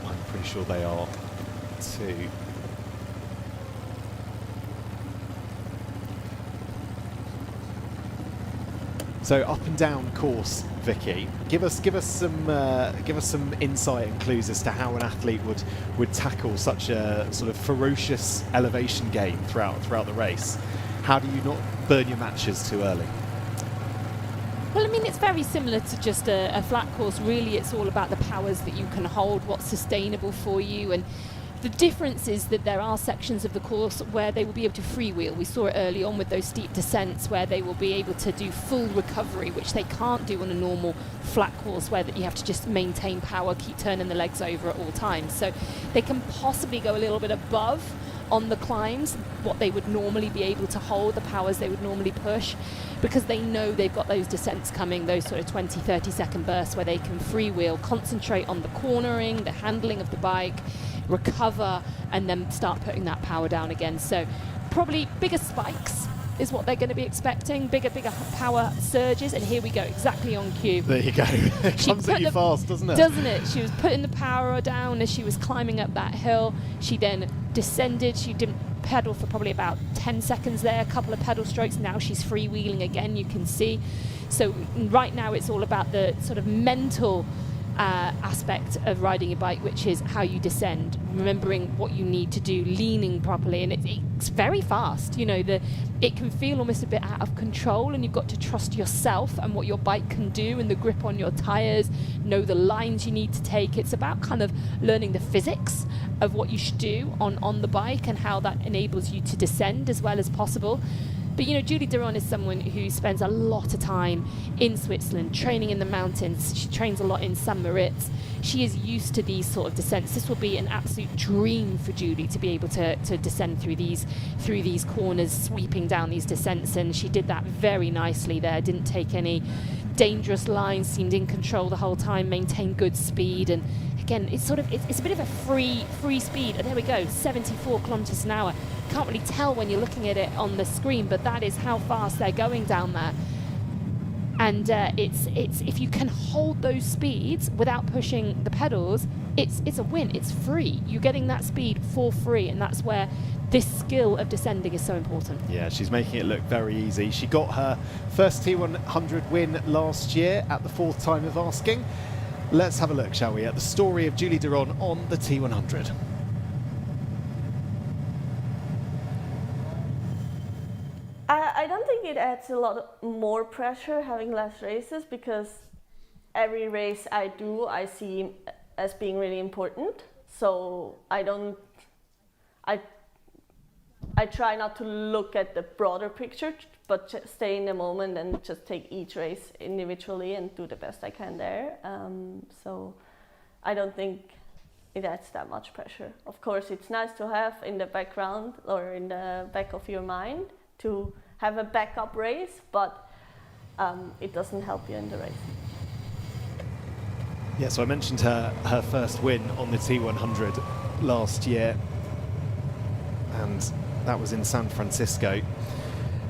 I'm pretty sure they are too. So up and down course, Vicky. Give us some insight and clues as to how an athlete would tackle such a sort of ferocious elevation gain throughout the race. How do you not burn your matches too early? Well, I mean, it's very similar to just a flat course. Really, it's all about the powers that you can hold, what's sustainable for you. And the difference is that there are sections of the course where they will be able to freewheel. We saw it early on with those steep descents where they will be able to do full recovery, which they can't do on a normal flat course where that you have to just maintain power, keep turning the legs over at all times. So they can possibly go a little bit above on the climbs, what they would normally be able to hold, the powers they would normally push, because they know they've got those descents coming, those sort of 20, 30 second bursts where they can freewheel, concentrate on the cornering, the handling of the bike, recover, and then start putting that power down again. So probably bigger spikes is what they're going to be expecting, bigger power surges, and here we go, exactly on cue. There you go. It comes at you fast, doesn't it? Doesn't it? She was putting the power down as she was climbing up that hill. She then descended. She didn't pedal for probably about 10 seconds there, a couple of pedal strokes. Now she's freewheeling again, you can see. So right now it's all about the sort of mental aspect of riding a bike, which is how you descend, remembering what you need to do, leaning properly, and it's very fast. You know, it can feel almost a bit out of control, and you've got to trust yourself and what your bike can do, and the grip on your tires, know the lines you need to take. It's about kind of learning the physics of what you should do on the bike and how that enables you to descend as well as possible. But, you know, Julie Duron is someone who spends a lot of time in Switzerland, training in the mountains. She trains a lot in St. Moritz. She is used to these sort of descents. This will be an absolute dream for Julie to be able to descend through these corners, sweeping down these descents. And she did that very nicely there. Didn't take any dangerous lines, seemed in control the whole time, maintained good speed. And again, it's a bit of a free speed. And there we go, 74 kilometers an hour. Can't really tell when you're looking at it on the screen, but that is how fast they're going down there. And it's if you can hold those speeds without pushing the pedals, it's a win. It's free. You're getting that speed for free, and that's where this skill of descending is so important. Yeah, she's making it look very easy. She got her first T100 win last year at the 4th time of asking. Let's have a look, shall we, at the story of Julie Duron on the T100. I don't think it adds a lot more pressure having less races, because every race I do I see as being really important. So I try not to look at the broader picture, but just stay in the moment and just take each race individually and do the best I can there. So I don't think it adds that much pressure. Of course, it's nice to have in the background or in the back of your mind to have a backup race, but it doesn't help you in the race. Yeah, so I mentioned her first win on the T100 last year, and that was in San Francisco.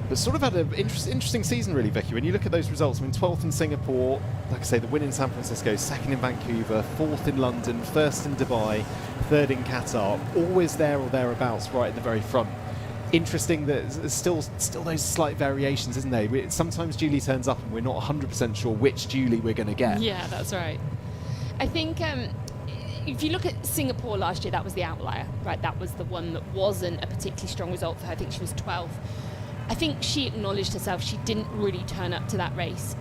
But sort of had an interesting season, really, Vicky. When you look at those results, I mean, 12th in Singapore, like I say, the win in San Francisco, 2nd in Vancouver, 4th in London, 1st in Dubai, 3rd in Qatar, always there or thereabouts, right at the very front. Interesting that there's still those slight variations, isn't there? Sometimes Julie turns up and we're not 100% sure which Julie we're going to get. Yeah, that's right. I think if you look at Singapore last year, that was the outlier, right? That was the one that wasn't a particularly strong result for her. I think she was 12th. I think she acknowledged herself she didn't really turn up to that race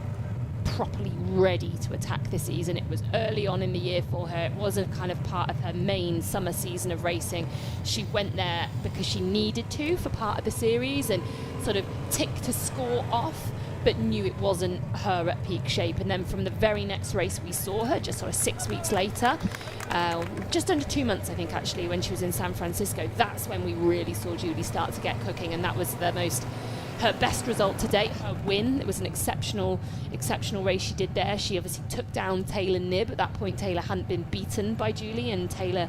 properly ready to attack the season. It was early on in the year for her. It wasn't kind of part of her main summer season of racing. She went there because she needed to for part of the series and sort of ticked a score off, but knew it wasn't her at peak shape. And then from the very next race we saw her, just sort of 6 weeks later, just under 2 months I think actually, when she was in San Francisco, that's when we really saw Julie start to get cooking, and that was her best result to date, her win. It was an exceptional race she did there. She obviously took down Taylor Knibb. At that point Taylor hadn't been beaten by Julie, and Taylor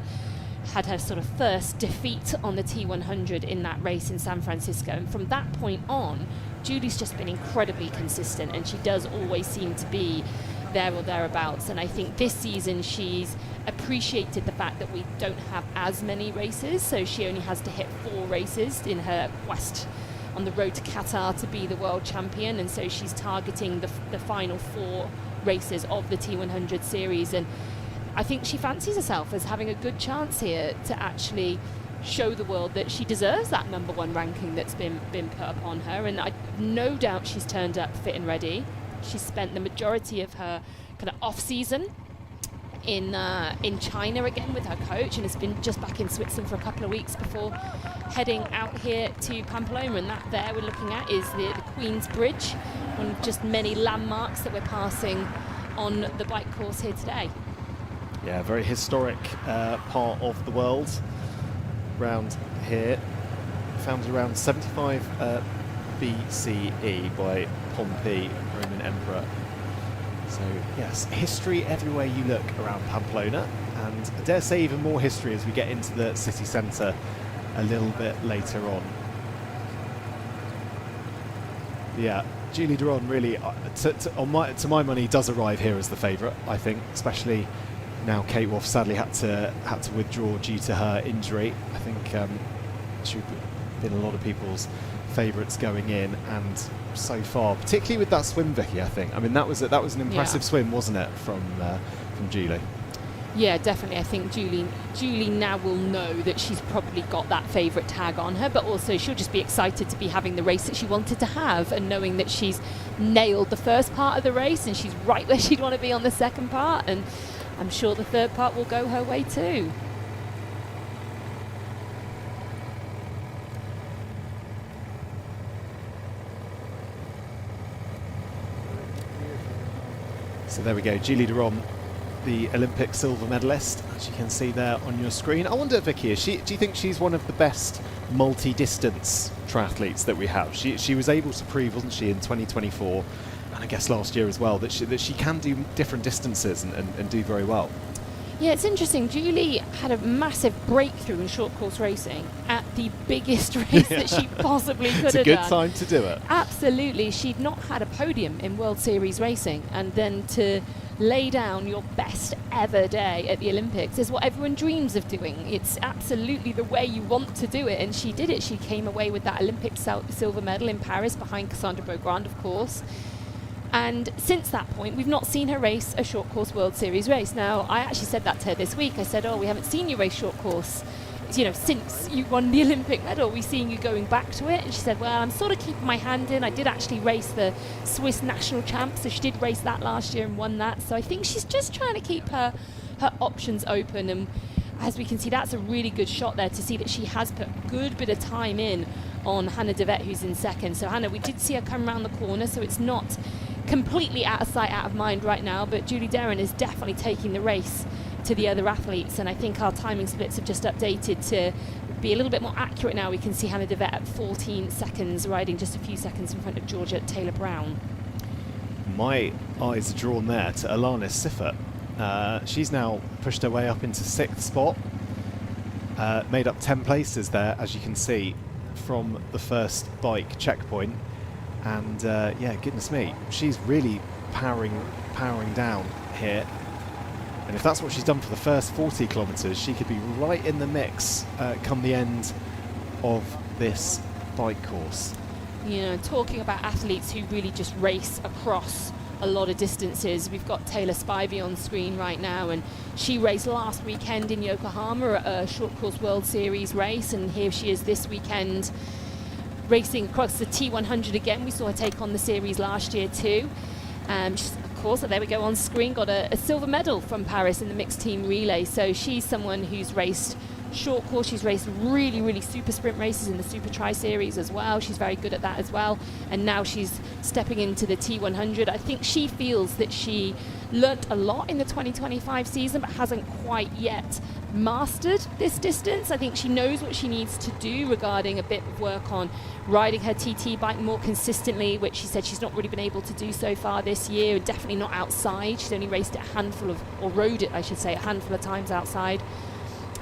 had her sort of first defeat on the T100 in that race in San Francisco. And from that point on, Julie's just been incredibly consistent, and she does always seem to be there or thereabouts. And I think this season she's appreciated the fact that we don't have as many races, so she only has to hit 4 races in her quest on the road to Qatar to be the world champion, and so she's targeting the final 4 races of the T100 series. And I think she fancies herself as having a good chance here to actually show the world that she deserves that #1 ranking that's been put upon her. And I no doubt she's turned up fit and ready. She's spent the majority of her kind of off season in China again with her coach, and has been just back in Switzerland for a couple of weeks before heading out here to Pamplona. And that there we're looking at is the Queen's Bridge, one of just many landmarks that we're passing on the bike course here today. Yeah, very historic part of the world around here, founded around 75 BCE by Pompey, Roman Emperor. So yes, history everywhere you look around Pamplona, and I dare say even more history as we get into the city centre a little bit later on. Yeah, Julie Duron really, to my money, does arrive here as the favourite, I think, especially now Kate Wolf sadly had to withdraw due to her injury. I think she would have been a lot of people's favourites going in, and so far, particularly with that swim, Vicky, I think. I mean, that was an impressive swim, wasn't it, from Julie? Yeah, definitely. I think Julie now will know that she's probably got that favourite tag on her, but also she'll just be excited to be having the race that she wanted to have, and knowing that she's nailed the first part of the race and she's right where she'd want to be on the second part, and I'm sure the third part will go her way too. So there we go, Julie Duron, the Olympic silver medalist, as you can see there on your screen. I wonder, Vicky, do you think she's one of the best multi-distance triathletes that we have? She was able to prove, wasn't she, in 2024, and I guess last year as well, that she can do different distances and do very well. Yeah, it's interesting. Julie had a massive breakthrough in short course racing at the biggest race that she possibly could have done. It's a good time to do it. Absolutely. She'd not had a podium in World Series racing, and then to lay down your best ever day at the Olympics is what everyone dreams of doing. It's absolutely the way you want to do it, and she did it. She came away with that Olympic silver medal in Paris behind Cassandra Beaugrand, of course. And since that point, we've not seen her race a short course World Series race. Now, I actually said that to her this week. I said, we haven't seen you race short course, since you won the Olympic medal. We're seeing you going back to it. And she said, well, I'm sort of keeping my hand in. I did actually race the Swiss national champ, so she did race that last year and won that. So I think she's just trying to keep her options open. And as we can see, that's a really good shot there to see that she has put a good bit of time in on Hannah De Wet, who's in second. So Hannah, we did see her come around the corner, so it's not completely out of sight, out of mind right now, but Julie Derrin is definitely taking the race to the other athletes, and I think our timing splits have just updated to be a little bit more accurate now. We can see Hannah De Wet at 14 seconds, riding just a few seconds in front of Georgia Taylor Brown. My eyes are drawn there to Alanis Siffert. She's now pushed her way up into 6th spot, made up 10 places there, as you can see, from the first bike checkpoint. And yeah, goodness me, she's really powering down here. And if that's what she's done for the first 40 kilometres, she could be right in the mix come the end of this bike course. Talking about athletes who really just race across a lot of distances, we've got Taylor Spivey on screen right now, and she raced last weekend in Yokohama at a short course World Series race, and here she is this weekend racing across the T100 again. We saw her take on the series last year too. She's, of course, there we go on screen, got a silver medal from Paris in the mixed team relay. So she's someone who's raced short course. She's raced really super sprint races in the Super Tri Series as well. She's very good at that as well. And now she's stepping into the T100. I think she feels that she learnt a lot in the 2025 season, but hasn't quite yet mastered this distance. I think she knows what she needs to do regarding a bit of work on riding her TT bike more consistently, which she said she's not really been able to do so far this year. Definitely not outside. She's only raced it rode it, I should say, a handful of times outside.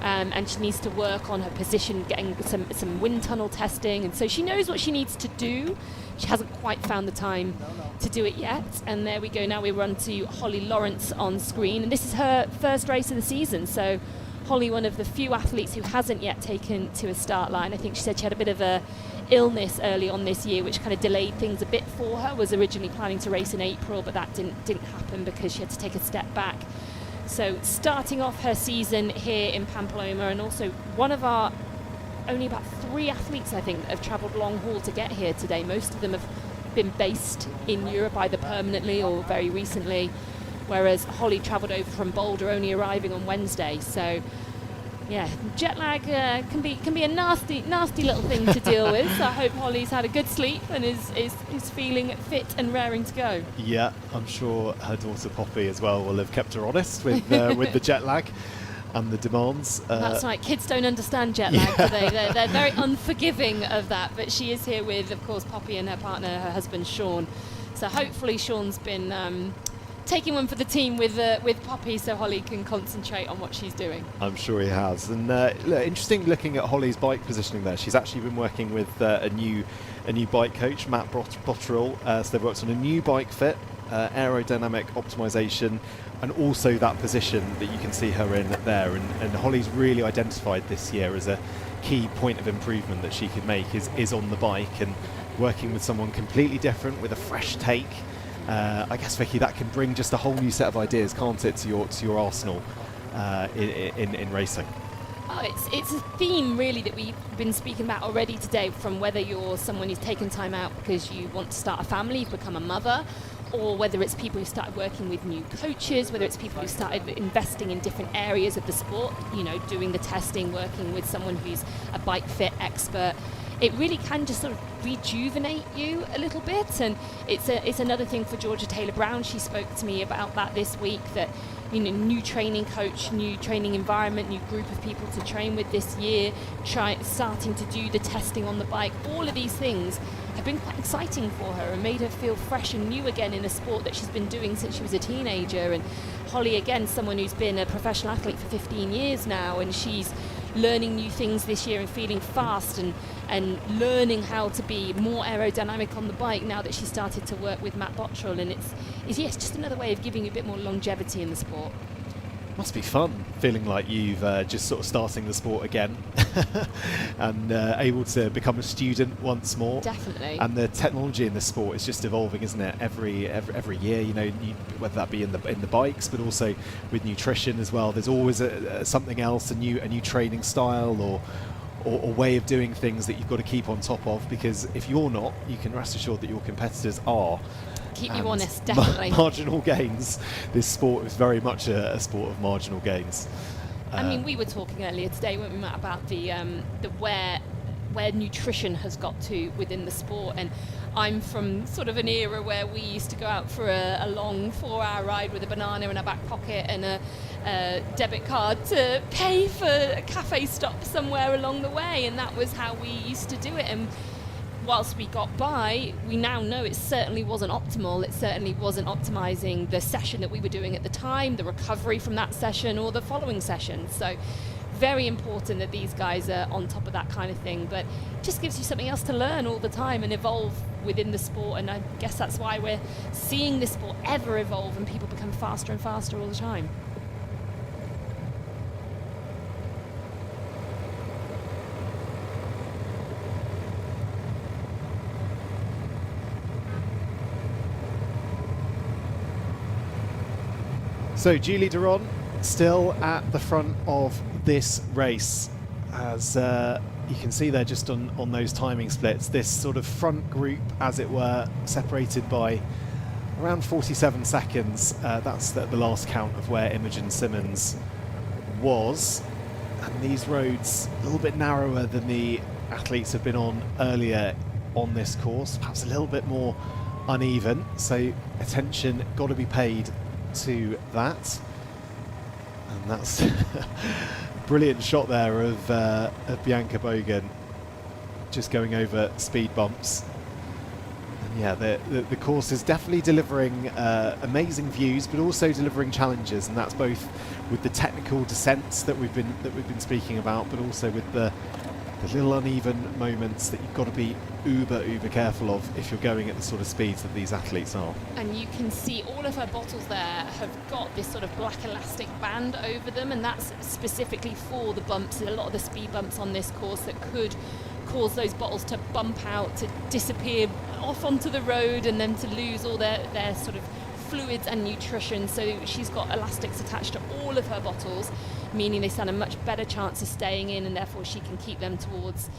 And she needs to work on her position, getting some wind tunnel testing, and so she knows what she needs to do. She hasn't quite found the time to do it yet. And there we go. Now we run to Holly Lawrence on screen, and this is her first race of the season. So Holly, one of the few athletes who hasn't yet taken to a start line. I think she said she had a bit of a illness early on this year, which kind of delayed things a bit for her. Was originally planning to race in April, but that didn't happen because she had to take a step back. So starting off her season here in Pamplona, and also one of our only about 3 athletes, I think, that have travelled long haul to get here today. Most of them have been based in Europe either permanently or very recently, whereas Holly travelled over from Boulder, only arriving on Wednesday. So yeah, jet lag can be a nasty little thing to deal with. So I hope Holly's had a good sleep and is feeling fit and raring to go. Yeah, I'm sure her daughter Poppy as well will have kept her honest with the jet lag and the demands. That's right. Kids don't understand jet lag, do they? They're very unforgiving of that. But she is here with, of course, Poppy and her partner, her husband Sean. So hopefully Sean's been taking one for the team with Poppy, so Holly can concentrate on what she's doing. I'm sure he has. And interesting looking at Holly's bike positioning there. She's actually been working with a new bike coach, Matt Botterill. So they've worked on a new bike fit, aerodynamic optimization, and also that position that you can see her in there. And Holly's really identified this year as a key point of improvement that she could make is on the bike, and working with someone completely different with a fresh take. I guess, Vicky, that can bring just a whole new set of ideas, can't it, to your arsenal in racing? Oh, it's a theme really that we've been speaking about already today, from whether you're someone who's taken time out because you want to start a family, you've become a mother, or whether it's people who started working with new coaches, whether it's people who started investing in different areas of the sport, doing the testing, working with someone who's a bike fit expert. it really can just sort of rejuvenate you a little bit. And it's another thing for Georgia Taylor-Brown. She spoke to me about that this week, that new training coach, new training environment, new group of people to train with this year, starting to do the testing on the bike. All of these things have been quite exciting for her and made her feel fresh and new again in a sport that she's been doing since she was a teenager. And Holly, again, someone who's been a professional athlete for 15 years now, and she's learning new things this year and feeling fast and learning how to be more aerodynamic on the bike now that she started to work with Matt Bottrell. And it's just another way of giving you a bit more longevity in the sport. Must be fun feeling like you've just sort of starting the sport again and able to become a student once more. Definitely. And the technology in the sport is just evolving, isn't it? Every year, whether that be in the bikes, but also with nutrition as well. There's always something else, a new training style or way of doing things that you've got to keep on top of, because if you're not, you can rest assured that your competitors are. Keep you honest, definitely. Marginal gains. This sport is very much a sport of marginal gains. I mean, we were talking earlier today, weren't we, Matt, about the where nutrition has got to within the sport. And I'm from sort of an era where we used to go out for a long 4-hour ride with a banana in our back pocket and a debit card to pay for a cafe stop somewhere along the way, and that was how we used to do it. And whilst we got by, we now know it certainly wasn't optimal. It certainly wasn't optimizing the session that we were doing at the time, the recovery from that session or the following session. So very important that these guys are on top of that kind of thing, but it just gives you something else to learn all the time and evolve within the sport. And I guess that's why we're seeing this sport ever evolve and people become faster and faster all the time. So Julie Duron still at the front of this race, as you can see there just on those timing splits. This sort of front group, as it were, separated by around 47 seconds. That's the last count of where Imogen Simmons was. And these roads a little bit narrower than the athletes have been on earlier on this course, perhaps a little bit more uneven. So attention got to be paid to that. And that's a brilliant shot there of Bianca Bogan just going over speed bumps. And yeah, the course is definitely delivering amazing views, but also delivering challenges, and that's both with the technical descents that we've been speaking about, but also with the little uneven moments that you've got to be uber careful of if you're going at the sort of speeds that these athletes are. And you can see all of her bottles there have got this sort of black elastic band over them, and that's specifically for the bumps, a lot of the speed bumps on this course that could cause those bottles to bump out, to disappear off onto the road, and then to lose all their sort of fluids and nutrition. So she's got elastics attached to all of her bottles, meaning they stand a much better chance of staying in, and therefore she can keep them towards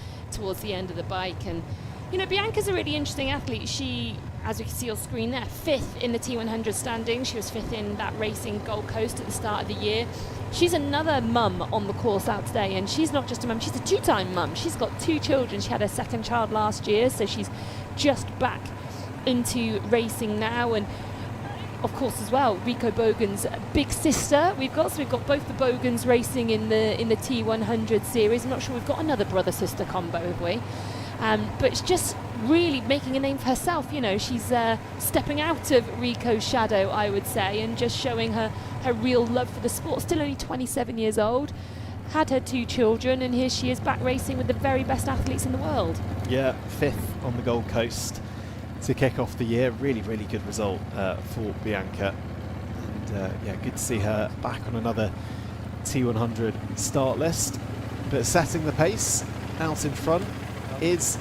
the end of the bike. And Bianca's a really interesting athlete. She, as we can see on screen there, 5th in the T100 standing. She was 5th in that race in Gold Coast at the start of the year. She's another mum on the course out today, and she's not just a mum, she's a 2-time mum. She's got 2 children. She had her 2nd child last year, so she's just back into racing now. And of course, as well, Rico Bogan's big sister we've got both the Bogans racing in the T100 series. I'm not sure we've got another brother-sister combo, have we? But it's just really making a name for herself. She's stepping out of Rico's shadow, I would say, and just showing her real love for the sport. Still only 27 years old, had her 2 children, and here she is back racing with the very best athletes in the world. Yeah, 5th on the Gold Coast to kick off the year. Really good result for Bianca. And good to see her back on another T100 start list. But setting the pace out in front is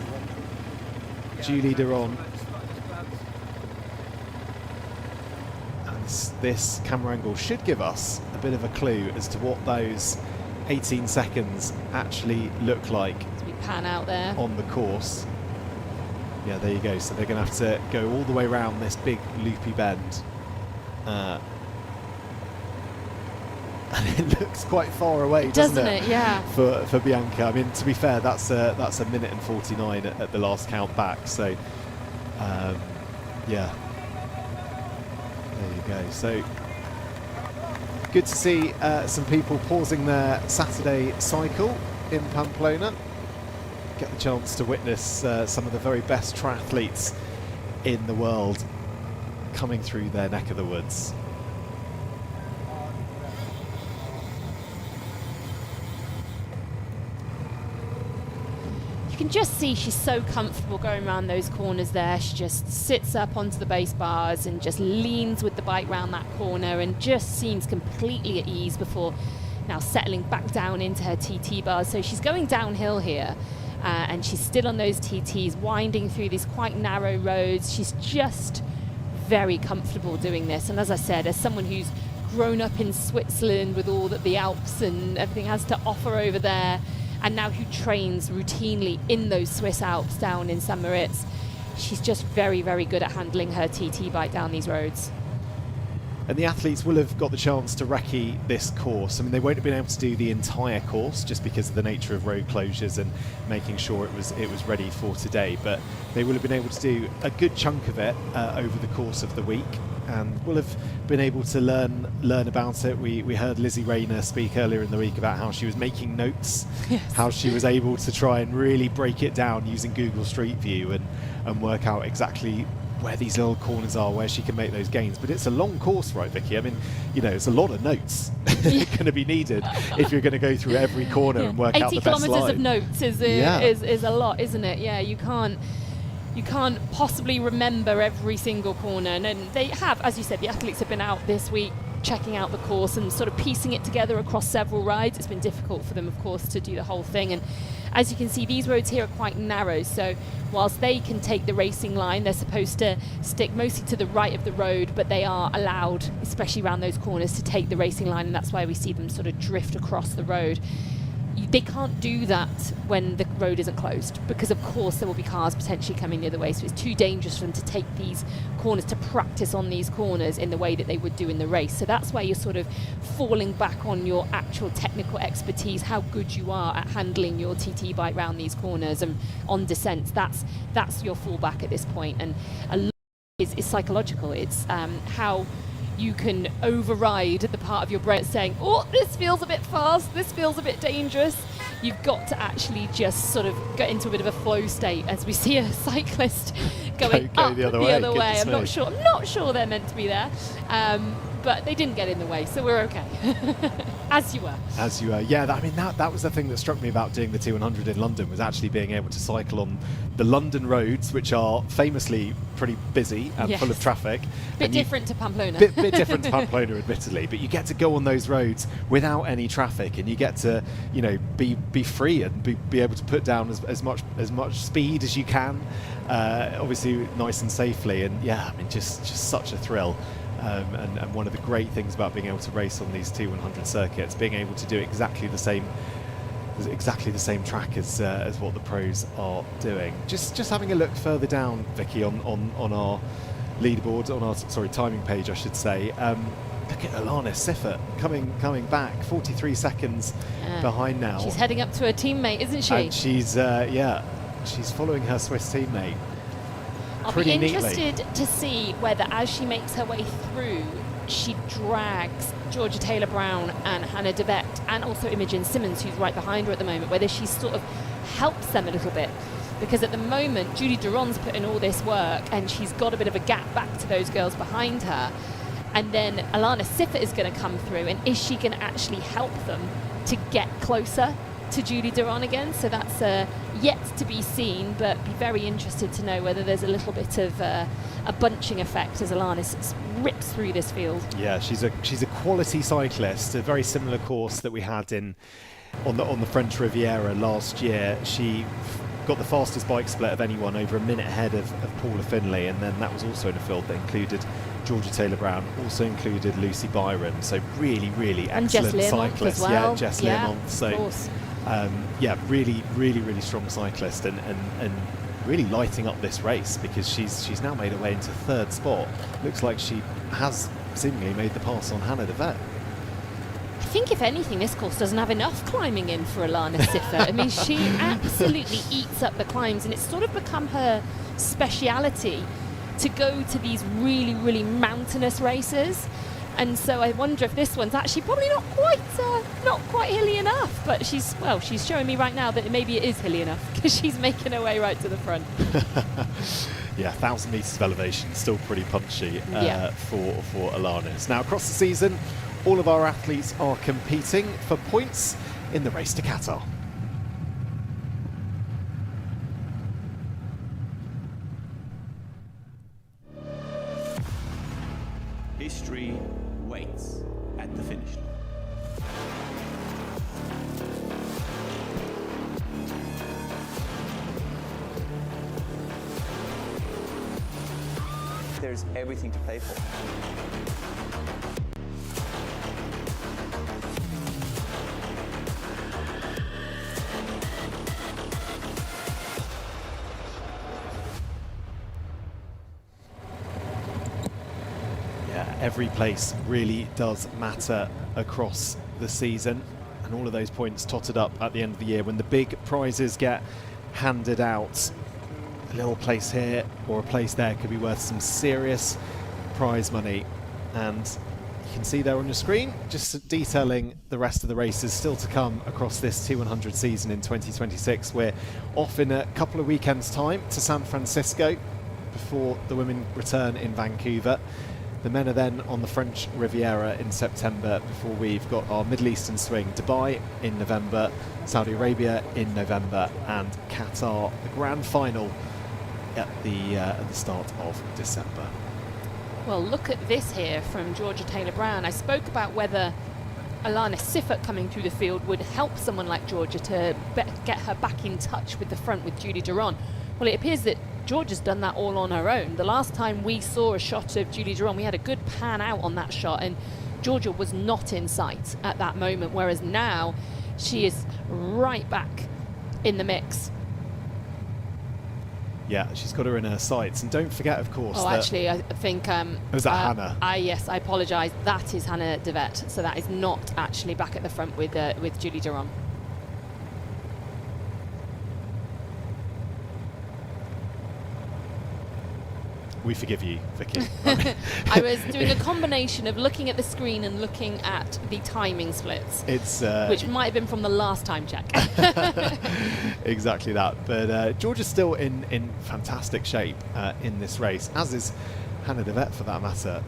Julie Duron. And this camera angle should give us a bit of a clue as to what those 18 seconds actually look like as we pan out there on the course. Yeah, there you go. So they're going to have to go all the way around this big loopy bend. and it looks quite far away, doesn't it? Yeah. For Bianca. I mean, to be fair, that's a minute and 49 at the last count back. So, yeah. There you go. So, good to see some people pausing their Saturday cycle in Pamplona. Get the chance to witness some of the very best triathletes in the world coming through their neck of the woods. You can just see she's so comfortable going around those corners there. She just sits up onto the base bars and just leans with the bike round that corner and just seems completely at ease before now settling back down into her TT bars. So she's going downhill here. And she's still on those TTs, winding through these quite narrow roads. She's just very comfortable doing this. And as I said, as someone who's grown up in Switzerland with all that the Alps and everything has to offer over there, and now who trains routinely in those Swiss Alps down in St. Moritz, she's just very, very good at handling her TT bike down these roads. And the athletes will have got the chance to recce this course. I mean, they won't have been able to do the entire course just because of the nature of road closures and making sure it was ready for today. But they will have been able to do a good chunk of it over the course of the week, and will have been able to learn about it. We heard Lizzie Rayner speak earlier in the week about how she was making notes, yes. How she was able to try and really break it down using Google Street View and work out exactly where these little corners are, where she can make those gains. But it's a long course, right, Vicky? I mean, you know, it's a lot of notes going to be needed if you're going to go through every corner and work out the best line. 80 kilometres of notes is a lot, isn't it? Yeah, you can't possibly remember every single corner. And they have, as you said, the athletes have been out this week checking out the course and sort of piecing it together across several rides. It's been difficult for them, of course, to do the whole thing. And as you can see, these roads here are quite narrow, so whilst they can take the racing line, they're supposed to stick mostly to the right of the road, but they are allowed, especially around those corners, to take the racing line, and that's why we see them sort of drift across the road. They can't do that when the road isn't closed, because of course there will be cars potentially coming the other way, so it's too dangerous for them to take these corners, to practice on these corners in the way that they would do in the race. So that's where you're sort of falling back on your actual technical expertise, how good you are at handling your TT bike round these corners and on descents. That's your fallback at this point. And a lot is psychological. It's how you can override the part of your brain saying, oh, this feels a bit fast, this feels a bit dangerous. You've got to actually just sort of get into a bit of a flow state as we see a cyclist going go up the other way. I'm not sure they're meant to be there. But they didn't get in the way, so we're okay. As you were. Yeah, that was the thing that struck me about doing the T100 in London, was actually being able to cycle on the London roads, which are famously pretty busy and full of traffic. Bit different to Pamplona. Bit different to Pamplona, admittedly, but you get to go on those roads without any traffic, and you get to, you know, be free and be able to put down as much speed as you can, obviously nice and safely. And yeah, I mean, just such a thrill. And one of the great things about being able to race on these T100 circuits, being able to do exactly the same track as what the pros are doing. Just having a look further down, Vicky, on our leaderboard, on our timing page, I should say. Look at Alana Siffert coming back, 43 seconds behind now. She's heading up to her teammate, isn't she? And she's following her Swiss teammate. I'll be interested to see whether, as she makes her way through, she drags Georgia Taylor-Brown and Hannah De Vet, and also Imogen Simmons, who's right behind her at the moment, whether she sort of helps them a little bit. Because at the moment, Julie Duron's put in all this work, and she's got a bit of a gap back to those girls behind her. And then Alana Siffert is going to come through, and is she going to actually help them to get closer to Julie Duron again? So that's yet to be seen, but be very interested to know whether there's a little bit of a bunching effect as Alana rips through this field. Yeah, she's a quality cyclist. A very similar course that we had on the French Riviera last year. She got the fastest bike split of anyone, over a minute ahead of Paula Finlay, and then that was also in a field that incled Georgia Taylor-Brown, also included Lucy Byron. So really excellent cyclist. Well. Yeah, Jess Learmonth. So really strong cyclist, and really lighting up this race, because she's now made her way into third spot. Looks like she has seemingly made the pass on Hannah De Vet. think if anything, this course doesn't have enough climbing in for Alana Siffert. I mean, she absolutely eats up the climbs, and it's sort of become her speciality to go to these really, really mountainous races. And so I wonder if this one's actually probably not quite hilly enough. But she's showing me right now that maybe it is hilly enough, because she's making her way right to the front. Yeah, 1,000 metres of elevation, still pretty punchy for Alanis. Now, across the season, all of our athletes are competing for points in the race to Qatar. History waits at the finish line. There's everything to play for. Every place really does matter across the season, and all of those points totted up at the end of the year when the big prizes get handed out. A little place here or a place there could be worth some serious prize money, and you can see there on your screen just detailing the rest of the races still to come across this T100 season in 2026. We're off in a couple of weekends time to San Francisco before the women return in Vancouver. The men are then on the French Riviera in September, before we've got our Middle Eastern swing, Dubai in November, Saudi Arabia in November, and Qatar, the grand final at the start of December. Well, look at this here from Georgia Taylor-Brown. I spoke about whether Alana Siffert coming through the field would help someone like Georgia to get her back in touch with the front with Julie Duron. Well, it appears that Georgia's done that all on her own. The last time we saw a shot of Julie Duron, we had a good pan out on that shot, and Georgia was not in sight at that moment, whereas now she is right back in the mix. Yeah, she's got her in her sights. And don't forget, of course, actually, I think... was that Hannah? Yes, I apologise. That is Hannah Devet. So that is not actually back at the front with Julie Duron. We forgive you, Vicky. I was doing a combination of looking at the screen and looking at the timing splits, which might have been from the last time check. Exactly that. But Georgia's still in fantastic shape in this race, as is Hannah Devet for that matter,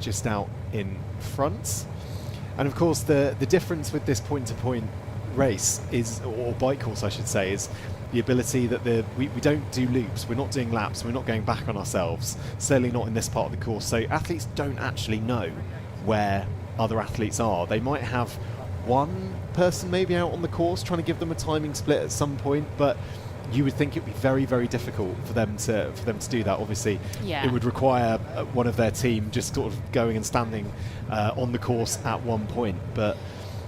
just out in front. And of course, the difference with this point-to-point race is, or bike course I should say, is the ability that we don't do loops, we're not doing laps, we're not going back on ourselves, certainly not in this part of the course. So athletes don't actually know where other athletes are. They might have one person maybe out on the course trying to give them a timing split at some point, but you would think it would be very, very difficult for them to do that. Obviously, it would require one of their team just sort of going and standing on the course at one point. But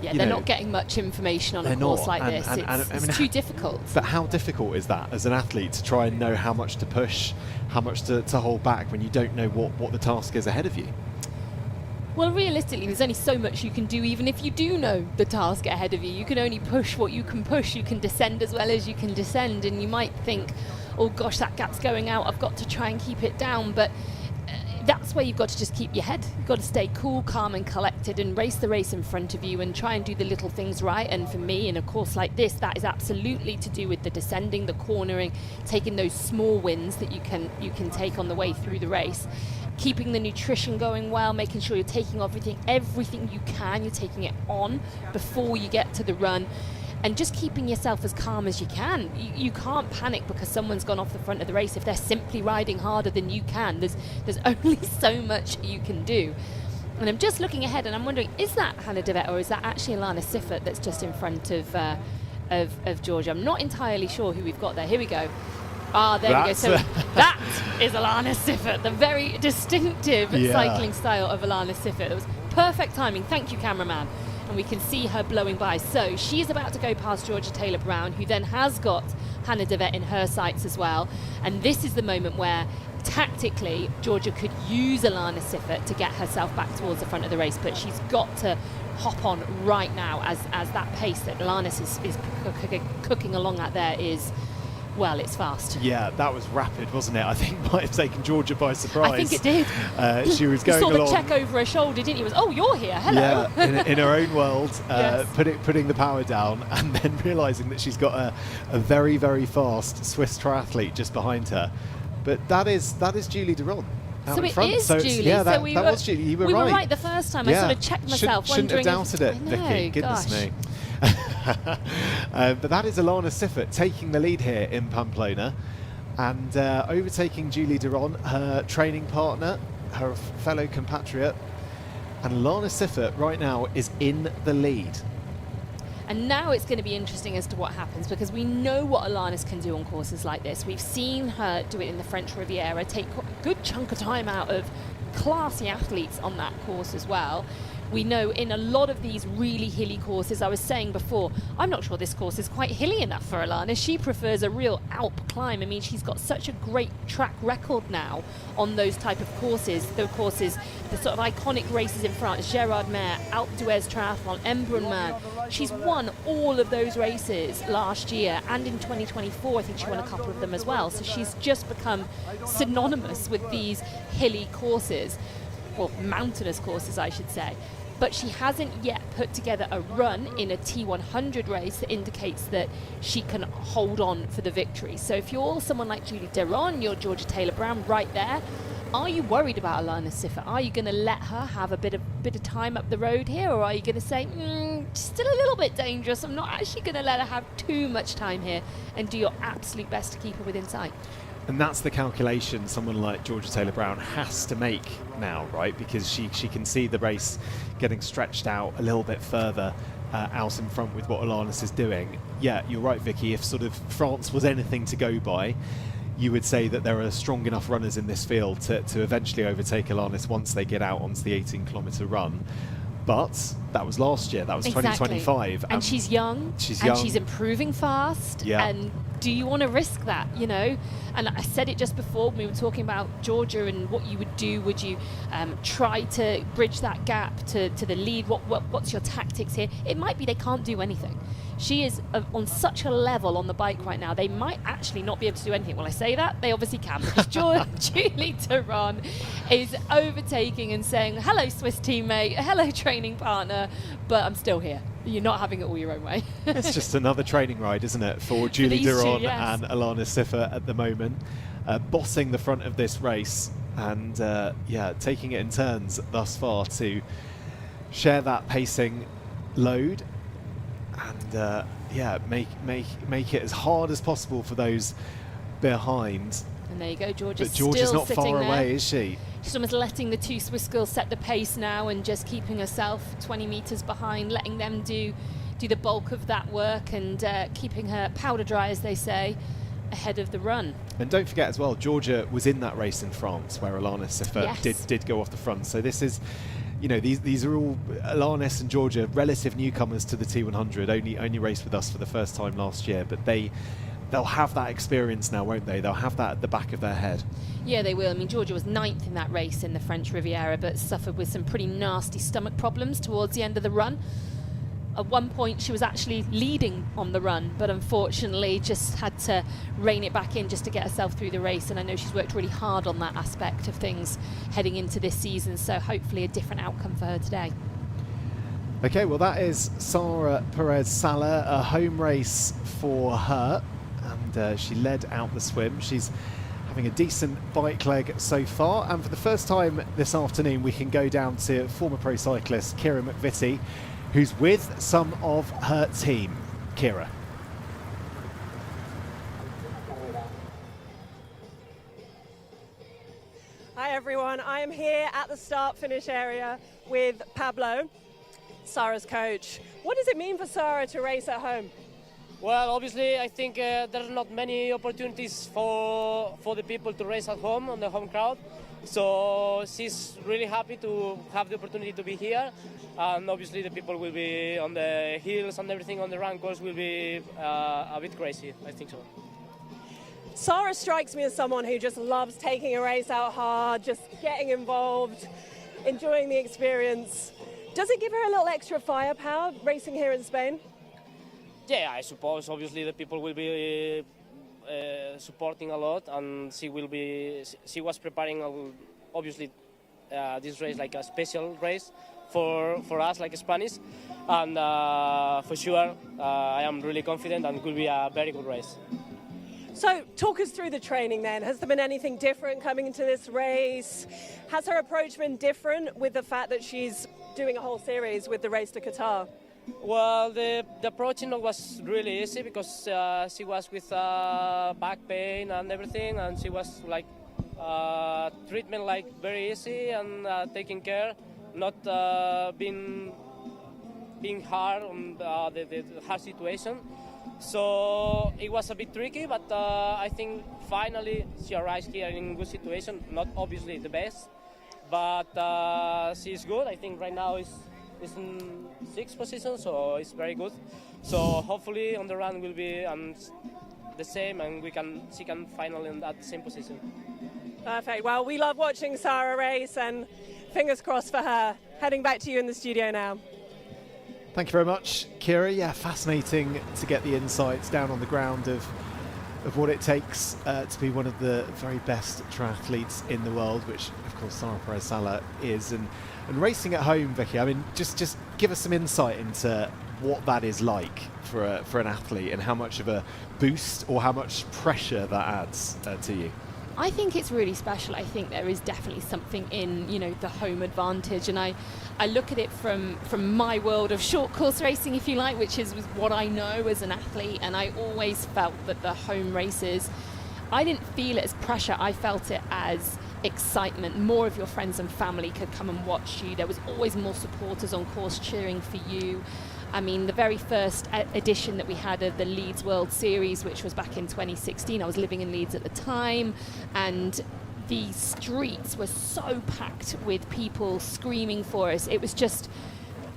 yeah, they're not getting much information on a course like this. It's too difficult. But how difficult is that as an athlete to try and know how much to push, how much to hold back when you don't know what the task is ahead of you? Well, realistically, there's only so much you can do, even if you do know the task ahead of you. You can only push what you can push. You can descend as well as you can descend, and you might think, oh gosh, that gap's going out, I've got to try and keep it down. But that's where you've got to just keep your head. You've got to stay cool, calm and collected and race the race in front of you and try and do the little things right. And for me, in a course like this, that is absolutely to do with the descending, the cornering, taking those small wins that you can take on the way through the race, keeping the nutrition going well, making sure you're taking everything you can, you're taking it on before you get to the run, and just keeping yourself as calm as you can. You can't panic because someone's gone off the front of the race if they're simply riding harder than you can. There's only so much you can do. And I'm just looking ahead and I'm wondering, is that Hannah Devet or is that actually Alana Siffert that's just in front of Georgia? I'm not entirely sure who we've got there. Here we go. There we go. So that is Alana Siffert, the very distinctive cycling style of Alana Siffert. It was perfect timing. Thank you, cameraman. And we can see her blowing by. So she's about to go past Georgia Taylor-Brown, who then has got Hannah Devet in her sights as well. And this is the moment where tactically Georgia could use Alana Siffert to get herself back towards the front of the race, but she's got to hop on right now as that pace that Alanis is cooking along at there is, well, it's fast. Yeah, that was rapid, wasn't it? I think might have taken Georgia by surprise. I think it did. She was going along. You along. saw the check over her shoulder, didn't you? It was, oh, you're here, hello. Yeah, in her own world, Yes. putting the power down, and then realising that she's got a very, very fast Swiss triathlete just behind her. But that is Julie Deron. So it is Julie. Yeah, so that was was Julie. You were we right. were right the first time. Yeah. I sort of checked myself, Shouldn't have wondering. doubted it, I know, Vicky. Goodness gosh. me. But that is Alana Siffert taking the lead here in Pamplona and overtaking Julie Deron, her training partner, her fellow compatriot. And Alana Siffert right now is in the lead. And now it's going to be interesting as to what happens, because we know what Alanis can do on courses like this. We've seen her do it in the French Riviera, take a good chunk of time out of classy athletes on that course as well. We know in a lot of these really hilly courses, I was saying before, I'm not sure this course is quite hilly enough for Alana. She prefers a real Alp climb. I mean, she's got such a great track record now on those type of courses. The courses, the sort of iconic races in France, Gérard Mer, Alpe d'Huez Triathlon, Embrunman. She's won all of those races last year, and in 2024, I think she won a couple of them as well. So she's just become synonymous with these hilly courses, or mountainous courses, I should say. But she hasn't yet put together a run in a T100 race that indicates that she can hold on for the victory. So if you're someone like Julie Deron, you're Georgia Taylor-Brown right there, are you worried about Alana Siffert? Are you going to let her have a bit of time up the road here, or are you going to say, still a little bit dangerous, I'm not actually going to let her have too much time here, and do your absolute best to keep her within sight? And that's the calculation someone like Georgia Taylor-Brown has to make now, right? Because she can see the race getting stretched out a little bit further out in front with what Alanis is doing. Yeah, you're right, Vicky. If sort of France was anything to go by, you would say that there are strong enough runners in this field to eventually overtake Alanis once they get out onto the 18-kilometre run. But that was last year. That was Exactly. 2025. And she's young. And she's improving fast. Yeah. And do you want to risk that, you know? And I said it just before when we were talking about Georgia and what you would do. Would you try to bridge that gap to the lead? What's your tactics here? It might be they can't do anything. She is on such a level on the bike right now, they might actually not be able to do anything. Well, I say that, they obviously can, because Julie Deron is overtaking and saying, hello, Swiss teammate, hello, training partner, but I'm still here. You're not having it all your own way. It's just another training ride, isn't it, for Julie Deron yes. and Alana Siffert at the moment, bossing the front of this race and taking it in turns thus far to share that pacing load and make it as hard as possible for those behind. And there you go, Georgia's But Georgia's still not sitting far there. away, is she? She's almost letting the two Swiss girls set the pace now and just keeping herself 20 metres behind, letting them do the bulk of that work and keeping her powder dry, as they say, ahead of the run. And don't forget as well, Georgia was in that race in France where Alana Siffert did go off the front. So this is, you know, these are all Alanis and Georgia, relative newcomers to the T100, only raced with us for the first time last year, but they'll have that experience now, won't they? They'll have that at the back of their head. Yeah, they will. I mean, Georgia was 9th in that race in the French Riviera, but suffered with some pretty nasty stomach problems towards the end of the run. At one point, she was actually leading on the run, but unfortunately just had to rein it back in just to get herself through the race. And I know she's worked really hard on that aspect of things heading into this season, so hopefully a different outcome for her today. Okay, well, that is Sara Perez-Sala, a home race for her, and she led out the swim. She's having a decent bike leg so far, and for the first time this afternoon we can go down to former pro cyclist Kira McVitie, who's with some of her team. Kira. Hi everyone, I am here at the start-finish area with Pablo, Sara's coach. What does it mean for Sara to race at home? Well, obviously, I think there's not many opportunities for the people to race at home on the home crowd. So she's really happy to have the opportunity to be here. And obviously, the people will be on the hills and everything on the run course will be a bit crazy. I think so. Sara strikes me as someone who just loves taking a race out hard, just getting involved, enjoying the experience. Does it give her a little extra firepower racing here in Spain? Yeah, I suppose obviously the people will be supporting a lot, and she was preparing obviously this race like a special race for us like Spanish, and for sure I am really confident and it will be a very good race. So talk us through the training then. Has there been anything different coming into this race? Has her approach been different with the fact that she's doing a whole series with the race to Qatar? Well, the approaching was really easy because she was with back pain and everything, and she was like treatment like very easy and taking care, not being hard on the hard situation. So it was a bit tricky, but I think finally she arrives here in a good situation. Not obviously the best, but she's good. I think right now is in 6th position, so it's very good. So hopefully on the run will be the same, and she can finally end at the same position. Perfect. Well, we love watching Sarah race, and fingers crossed for her. Heading back to you in the studio now. Thank you very much, Kira. Yeah, fascinating to get the insights down on the ground of what it takes to be one of the very best triathletes in the world, which of course Sara Perez-Sala is, and racing at home, Vicky. I mean, just give us some insight into what that is like for an athlete, and how much of a boost or how much pressure that adds to you. I think it's really special. I think there is definitely something in, the home advantage, and I look at it from my world of short course racing, if you like, which is what I know as an athlete, and I always felt that the home races, I didn't feel it as pressure, I felt it as excitement. More of your friends and family could come and watch you. There was always more supporters on course cheering for you. I mean, the very first edition that we had of the Leeds World Series, which was back in 2016, I was living in Leeds at the time, and the streets were so packed with people screaming for us. It was just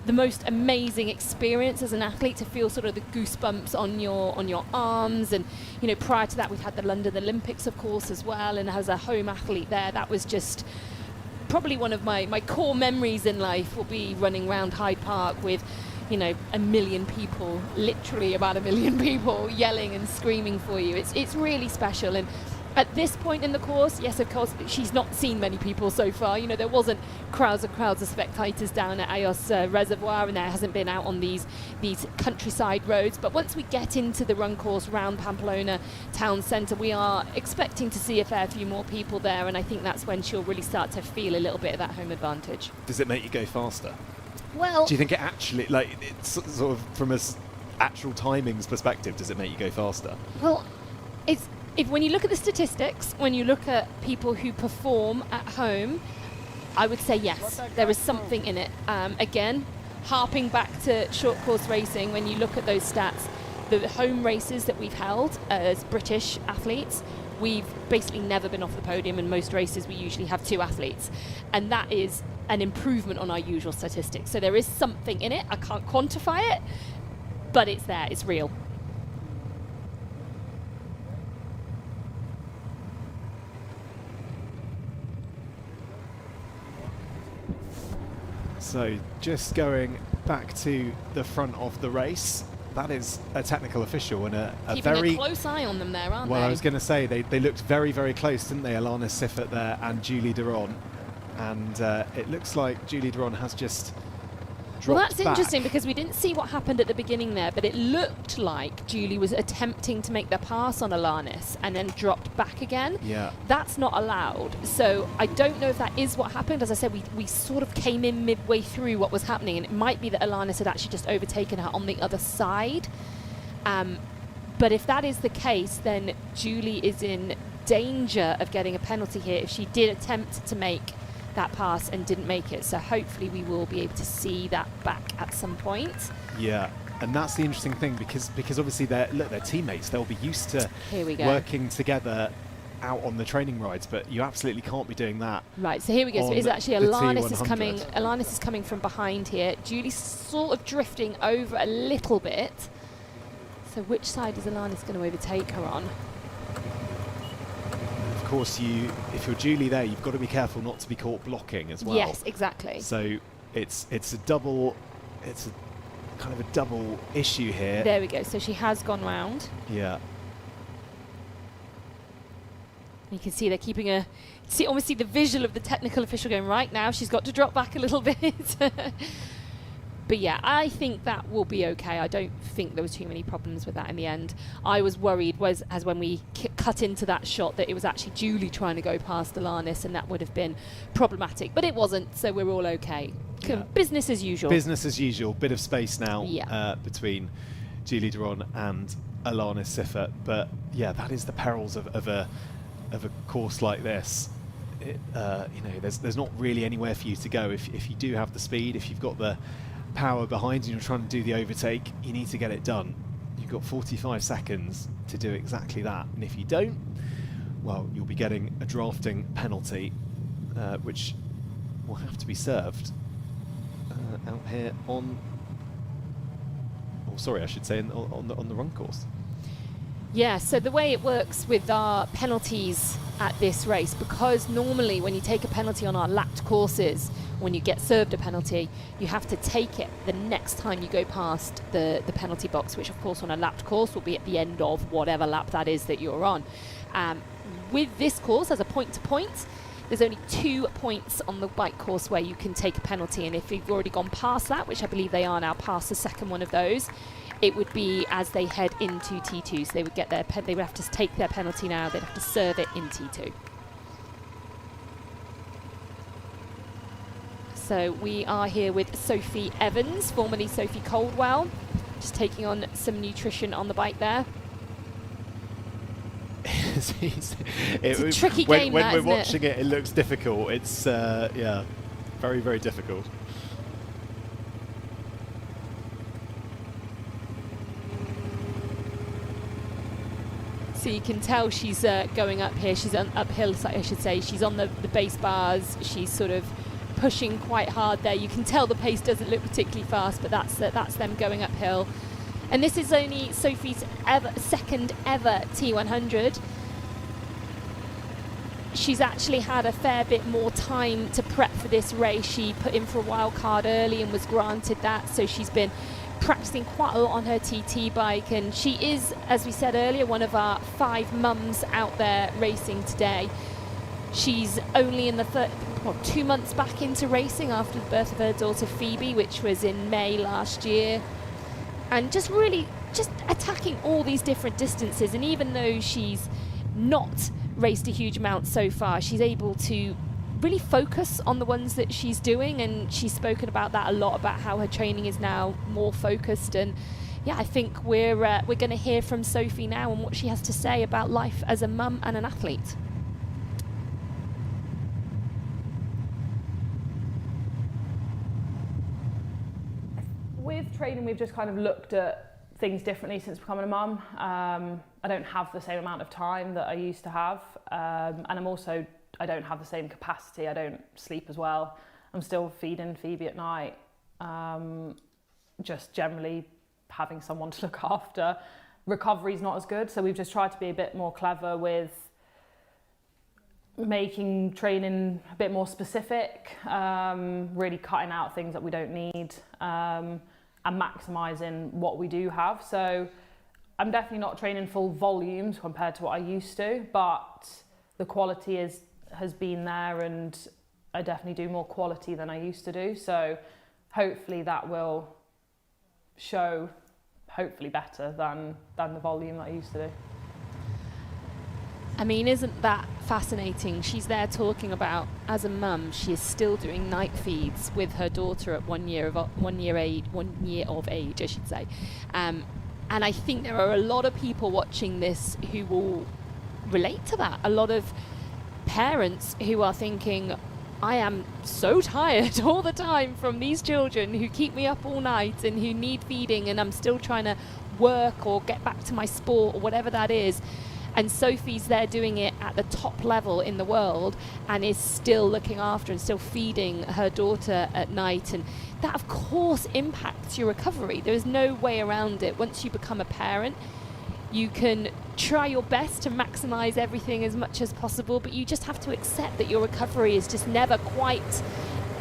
the most amazing experience as an athlete to feel sort of the goosebumps on your arms. And prior to that, we've had the London Olympics, of course, as well, and as a home athlete there, that was just probably one of my core memories in life, will be running around Hyde Park with a million people, literally about 1 million people yelling and screaming for you. It's really special. And at this point in the course, yes, of course, she's not seen many people so far. There wasn't crowds of spectators down at Ayos Reservoir, and there hasn't been out on these countryside roads. But once we get into the run course round Pamplona town centre, we are expecting to see a fair few more people there, and I think that's when she'll really start to feel a little bit of that home advantage. Does it make you go faster? Well, do you think it actually, it's sort of from a actual timings perspective, does it make you go faster? Well, when you look at the statistics, when you look at people who perform at home, I would say yes, there is something in it. Again, harping back to short course racing, when you look at those stats, the home races that we've held as British athletes, we've basically never been off the podium. In most races, we usually have 2 athletes, and that is an improvement on our usual statistics. So there is something in it. I can't quantify it, but it's there, it's real. So just going back to the front of the race, that is a technical official and a Keeping very a close eye on them there, aren't they? Well, I was going to say they looked very, very close, didn't they? Alana Siffert there and Julie Duron, and it looks like Julie Duron has just dropped Well, that's back. interesting because we didn't see what happened at the beginning there, but it looked like Julie was attempting to make the pass on Alanis and then dropped back again. Yeah. That's not allowed. So I don't know if that is what happened. As I said, we sort of came in midway through what was happening, and it might be that Alanis had actually just overtaken her on the other side. But if that is the case, then Julie is in danger of getting a penalty here if she did attempt to make that pass and didn't make it. So hopefully we will be able to see that back at some point. Yeah, and that's the interesting thing because obviously they're teammates. They'll be used to working together out on the training rides, but you absolutely can't be doing that. Right, so here we go. So it's actually Alanis is coming from behind here. Julie's sort of drifting over a little bit. So which side is Alanis going to overtake her on? Of course, if you're Julie there, you've got to be careful not to be caught blocking as well. Yes, exactly. So it's a kind of a double issue here. There we go. So she has gone round. Yeah. You can see they're keeping a... See, almost see the visual of the technical official going, right now she's got to drop back a little bit. But yeah, I think that will be okay. I don't think there was too many problems with that in the end. I was worried as when we cut into that shot that it was actually Julie trying to go past Alanis, and that would have been problematic. But it wasn't, so we're all okay. Yeah. Business as usual. Business as usual. Bit of space now Yeah. Between Julie Duron and Alanis Siffert. But yeah, that is the perils of a course like this. You know, there's not really anywhere for you to go. If you do have the speed, if you've got the power behind you and you're trying to do the overtake, you need to get it done. You've got 45 seconds to do exactly that, and if you don't, well, you'll be getting a drafting penalty, which will have to be served out here on, or sorry, I should say on the run course. Yeah, so the way it works with our penalties at this race, because normally when you take a penalty on our lapped courses, when you get served a penalty, you have to take it the next time you go past the penalty box, which of course on a lapped course will be at the end of whatever lap that is that you're on. With this course, as a point-to-point, there's only 2 points on the bike course where you can take a penalty, and if you've already gone past that, which I believe they are now past the second one of those, it would be as they head into T2. So they would get they would have to take their penalty now. They'd have to serve it in T2. So we are here with Sophie Evans, formerly Sophie Coldwell, just taking on some nutrition on the bike there. It's a tricky game, when that, we're isn't watching it looks difficult. It's yeah, very, very difficult. So you can tell she's going up here. She's uphill, I should say. She's on the base bars. She's sort of pushing quite hard there. You can tell the pace doesn't look particularly fast, but that's them going uphill. And this is only Sophie's second ever T100. She's actually had a fair bit more time to prep for this race. She put in for a wild card early and was granted that, so she's been practicing quite a lot on her TT bike, and she is, as we said earlier, one of our 5 mums out there racing today. She's only in the 2 months back into racing after the birth of her daughter Phoebe, which was in May last year, and just really attacking all these different distances. And even though she's not raced a huge amount so far, she's able to really focus on the ones that she's doing, and she's spoken about that a lot, about how her training is now more focused. And yeah, I think we're going to hear from Sophie now and what she has to say about life as a mum and an athlete. With training, we've just kind of looked at things differently since becoming a mum. I don't have the same amount of time that I used to have, and I don't have the same capacity. I don't sleep as well. I'm still feeding Phoebe at night. Just generally having someone to look after. Recovery's not as good, so we've just tried to be a bit more clever with making training a bit more specific, really cutting out things that we don't need, and maximising what we do have. So I'm definitely not training full volumes compared to what I used to, but the quality has been there, and I definitely do more quality than I used to do. So hopefully that will show, hopefully better than the volume that I used to do. I mean, isn't that fascinating? She's there talking about, as a mum, she is still doing night feeds with her daughter at 1 year of age, I should say. And I think there are a lot of people watching this who will relate to that. A lot of parents who are thinking, I am so tired all the time from these children who keep me up all night and who need feeding, and I'm still trying to work or get back to my sport or whatever that is. And Sophie's there doing it at the top level in the world and is still looking after and still feeding her daughter at night. And that, of course, impacts your recovery. There is no way around it. Once you become a parent, you can try your best to maximize everything as much as possible, but you just have to accept that your recovery is just never quite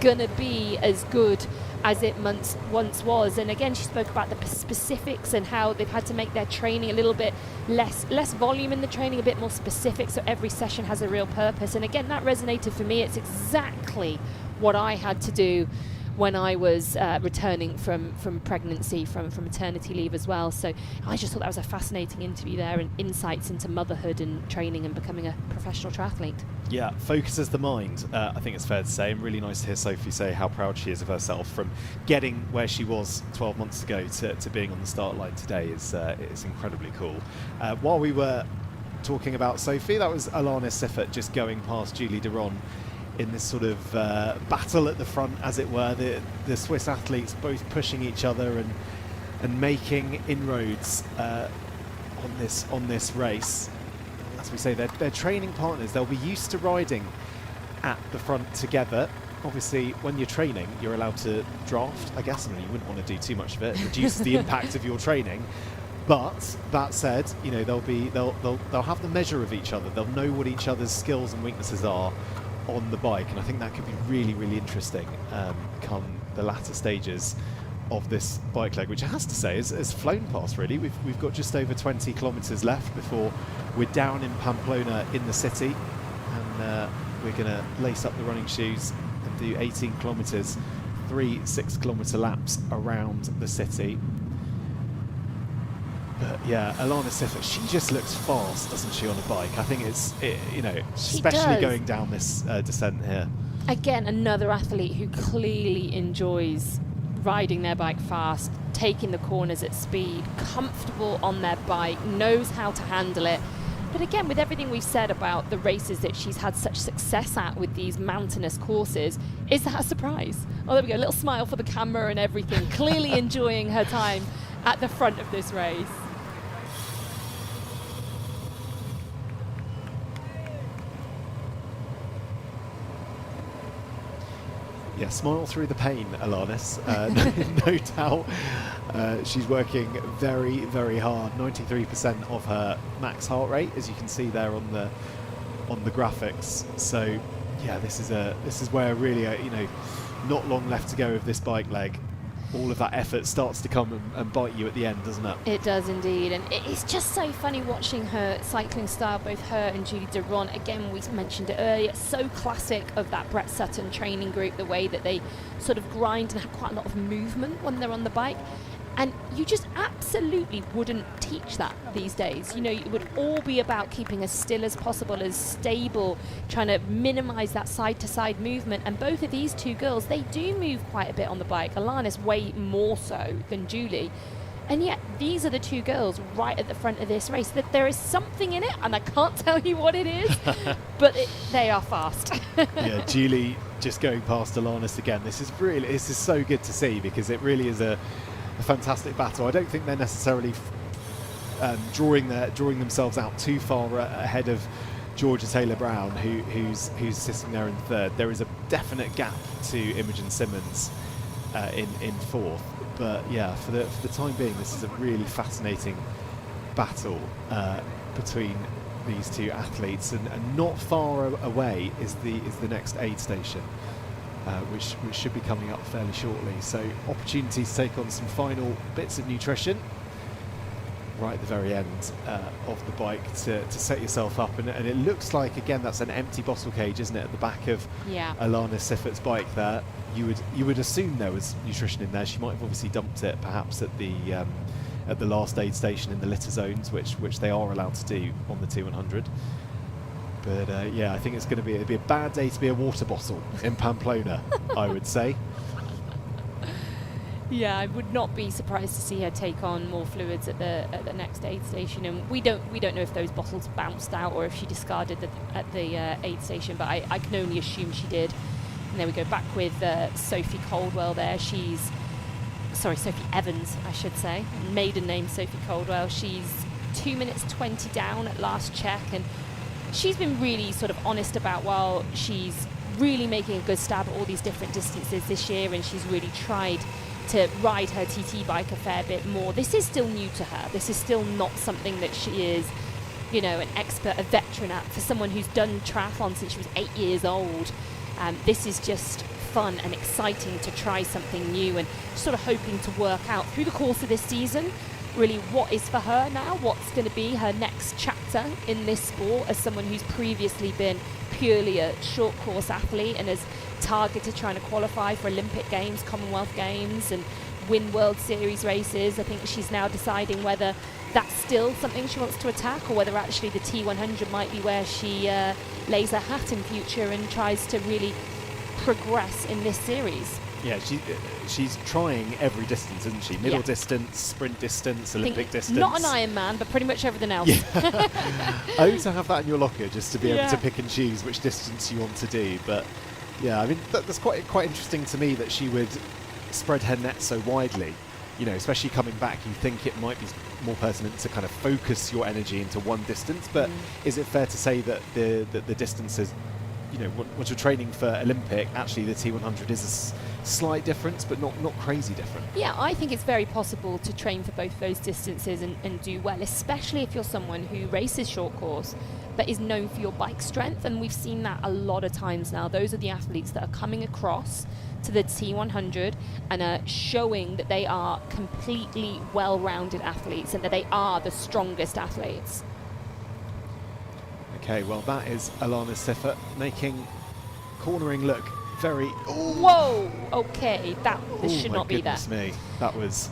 gonna be as good as it once was. And again, she spoke about the specifics and how they've had to make their training a little bit less volume in the training, a bit more specific, so every session has a real purpose. And again, that resonated for me. It's exactly what I had to do when I was returning from pregnancy, from maternity leave as well. So I just thought that was a fascinating interview there, and insights into motherhood and training and becoming a professional triathlete. Yeah, focuses the mind, I think it's fair to say, and really nice to hear Sophie say how proud she is of herself from getting where she was 12 months ago to being on the start line today. Is incredibly cool. While we were talking about Sophie, that was Alana Siffert just going past Julie Deron in this sort of battle at the front, as it were. The Swiss athletes both pushing each other and making inroads on this race. As we say, they're training partners. They'll be used to riding at the front together. Obviously, when you're training, you're allowed to draft, I guess. I mean, you wouldn't want to do too much of it. It reduces the impact of your training. But that said, you know, they'll have the measure of each other. They'll know what each other's skills and weaknesses are on the bike, and I think that could be really, really interesting come the latter stages of this bike leg, which I have to say has flown past really. We've got just over 20 kilometres left before we're down in Pamplona in the city, and we're going to lace up the running shoes and do 18 kilometres, 3 6-kilometre laps around the city. But yeah, Alana Siffert, she just looks fast, doesn't she, on a bike? I think especially going down this descent here. Again, another athlete who clearly enjoys riding their bike fast, taking the corners at speed, comfortable on their bike, knows how to handle it. But again, with everything we've said about the races that she's had such success at with these mountainous courses, is that a surprise? Oh, there we go, a little smile for the camera and everything. Clearly enjoying her time at the front of this race. Yeah, smile through the pain, Alanis. No doubt she's working very, very hard. 93% of her max heart rate, as you can see there on the graphics. So yeah, this is where really not long left to go of this bike leg. All of that effort starts to come and bite you at the end, doesn't it? It does indeed, and it's just so funny watching her cycling style, both her and Julie Deron. Again, we mentioned it earlier, so classic of that Brett Sutton training group, the way that they sort of grind and have quite a lot of movement when they're on the bike. And you just absolutely wouldn't teach that these days. You know, it would all be about keeping as still as possible, as stable, trying to minimize that side-to-side movement. And both of these two girls, they do move quite a bit on the bike. Alana's way more so than Julie. And yet, these are the two girls right at the front of this race. That there is something in it, and I can't tell you what it is, but they are fast. Yeah, Julie just going past Alanis again. This is so good to see, because it really is a fantastic battle. I don't think they're necessarily drawing themselves out too far ahead of Georgia Taylor-Brown, who's sitting there in third. There is a definite gap to Imogen Simmons in fourth. But yeah, for the time being, this is a really fascinating battle between these two athletes, and not far away is the next aid station. Which should be coming up fairly shortly. So opportunity to take on some final bits of nutrition right at the very end of the bike to set yourself up. And it looks like, again, that's an empty bottle cage, isn't it, at the back of Alana Siffert's bike there. You would assume there was nutrition in there. She might have obviously dumped it perhaps at the last aid station in the litter zones, which they are allowed to do on the T100. But yeah, I think it'd be a bad day to be a water bottle in Pamplona, I would say. Yeah, I would not be surprised to see her take on more fluids at the next aid station, and we don't know if those bottles bounced out or if she discarded at the aid station, but I can only assume she did. And there we go, back with Sophie Caldwell there. Sophie Evans, I should say. Maiden name Sophie Caldwell. She's 2 minutes 20 down at last check, and she's been really sort of honest about, while she's really making a good stab at all these different distances this year, and she's really tried to ride her TT bike a fair bit more. This is still new to her. This is still not something that she is, an expert, a veteran at. For someone who's done triathlon since she was 8 years old, this is just fun and exciting to try something new, and sort of hoping to work out through the course of this season really what is for her now, what's going to be her next chapter in this sport, as someone who's previously been purely a short course athlete and has targeted trying to qualify for Olympic Games, Commonwealth Games, and win World Series races. I think she's now deciding whether that's still something she wants to attack, or whether actually the T100 might be where she lays her hat in future and tries to really progress in this series. Yeah, she's trying every distance, isn't she? Middle distance, sprint distance, Olympic distance. Not an Ironman, but pretty much everything else. Yeah. Oh, to have that in your locker, just to be able to pick and choose which distance you want to do. But yeah, I mean, that's quite interesting to me that she would spread her net so widely. You know, especially coming back, you think it might be more pertinent to kind of focus your energy into one distance. But is it fair to say that the distances, you know, once you're training for Olympic, actually the T100 is a slight difference, but not crazy different? Yeah, I think it's very possible to train for both those distances and do well, especially if you're someone who races short course but is known for your bike strength. And we've seen that a lot of times now. Those are the athletes that are coming across to the T100 and are showing that they are completely well-rounded athletes and that they are the strongest athletes. Okay, well, that is Alana Siffert making cornering look very... Ooh. Whoa! Okay, this should not be there. Oh, my goodness me. That was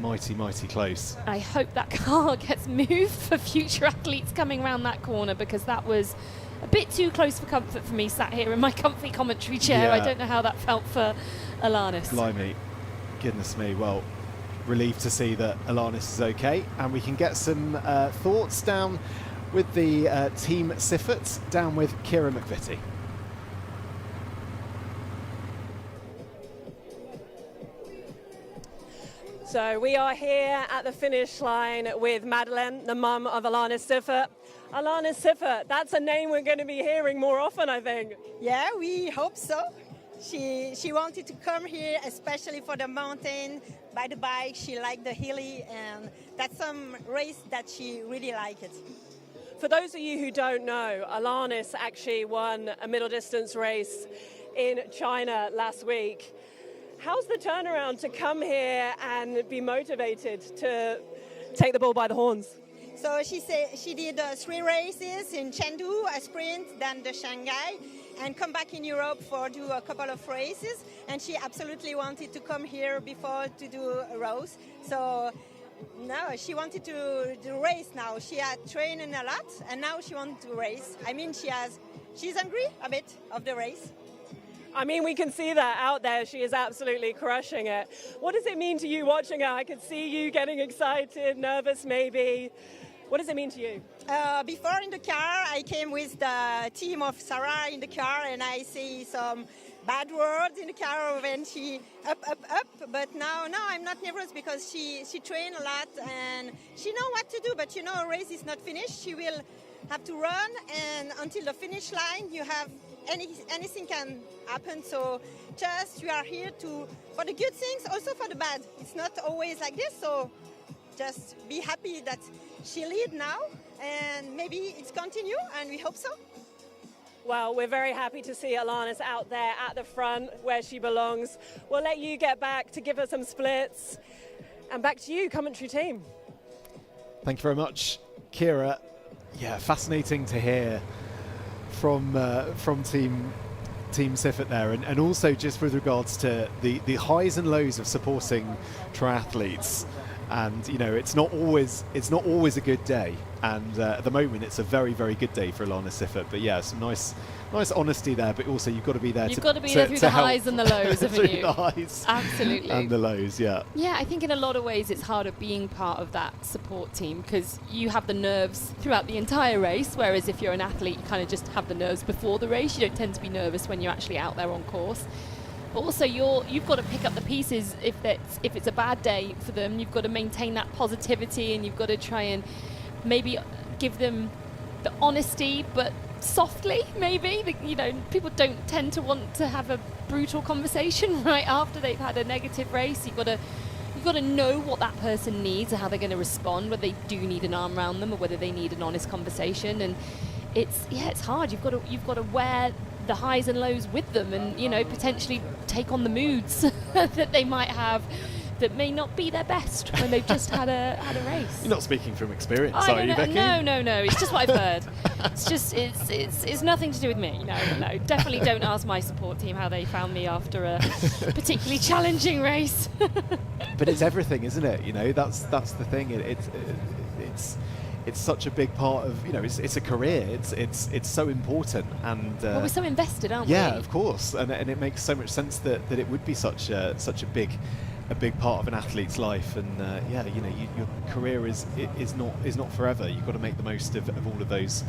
mighty, mighty close. I hope that car gets moved for future athletes coming around that corner, because that was a bit too close for comfort for me, sat here in my comfy commentary chair. Yeah. I don't know how that felt for Alanis. Blimey. Goodness me. Well, relieved to see that Alanis is okay. And we can get some thoughts down with the Team Siffert, down with Kira McVitie. So we are here at the finish line with Madeleine, the mum of Alana Siffert. Alana Siffert, that's a name we're going to be hearing more often, I think. Yeah, we hope so. She wanted to come here especially for the mountain, by the bike. She liked the hilly, and that's some race that she really liked. For those of you who don't know, Alanis actually won a middle distance race in China last week. How's the turnaround to come here and be motivated to take the bull by the horns? So she did 3 races in Chengdu, a sprint, then the Shanghai, and come back in Europe for do a couple of races. And she absolutely wanted to come here before to do a race. So no, she wanted to race now. She had trained a lot, and now she wanted to race. I mean, she's hungry a bit of the race. I mean, we can see that out there. She is absolutely crushing it. What does it mean to you watching her? I could see you getting excited, nervous maybe. What does it mean to you? Before in the car, I came with the team of Sarah in the car, and I see some bad words in the car when she up. But now I'm not nervous, because she trained a lot and she know what to do. But a race is not finished. She will have to run, and until the finish line, you have anything can happen. So just we are here for the good things, also for the bad. It's not always like this. So just be happy that she lead now, and maybe it's continue, and we hope so. Well, we're very happy to see Alanis out there at the front where she belongs. We'll let you get back to give her some splits. And back to you, commentary team. Thank you very much, Kira. Yeah, fascinating to hear from Team Siffert there, and also just with regards to the highs and lows of supporting triathletes. And it's not always a good day, and at the moment it's a very, very good day for Alana Siffert. But yeah, some nice honesty there, but also you've got to be there. You've got to be there through the highs and the lows, haven't you? The highs, absolutely, and the lows. Yeah. Yeah, I think in a lot of ways it's harder being part of that support team, because you have the nerves throughout the entire race, whereas if you're an athlete, you kind of just have the nerves before the race. You don't tend to be nervous when you're actually out there on course. But also you've got to pick up the pieces if it's a bad day for them. You've got to maintain that positivity, and you've got to try and maybe give them the honesty, but softly, maybe. People don't tend to want to have a brutal conversation right after they've had a negative race. You've got to know what that person needs and how they're going to respond, whether they do need an arm around them or whether they need an honest conversation. And it's hard. You've got to wear the highs and lows with them, and you know, potentially take on the moods that they might have that may not be their best when they've just had a race. You're not speaking from experience, are you, Becky? No. It's just what I've heard. It's just it's nothing to do with me. No. Definitely don't ask my support team how they found me after a particularly challenging race. But it's everything, isn't it? You know, that's the thing. It's such a big part of, you know, it's a career. It's so important, and well, we're so invested, aren't we? Yeah, of course, and it makes so much sense that it would be such a big part of an athlete's life. And yeah, you know, your career is not forever. You've got to make the most of all of those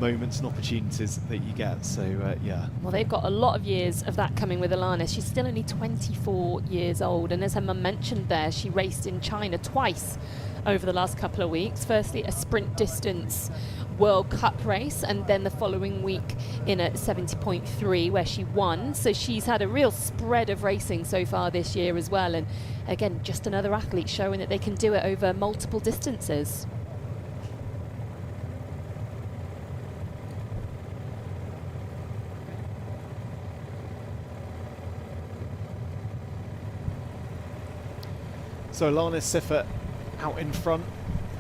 moments and opportunities that you get. So yeah. Well, they've got a lot of years of that coming with Alana. She's still only 24 years old, and as her mum mentioned there, she raced in China twice over the last couple of weeks. Firstly, a sprint distance World Cup race, and then the following week in a 70.3 where she won. So she's had a real spread of racing so far this year as well, and again, just another athlete showing that they can do it over multiple distances. So Alana Siffert out in front.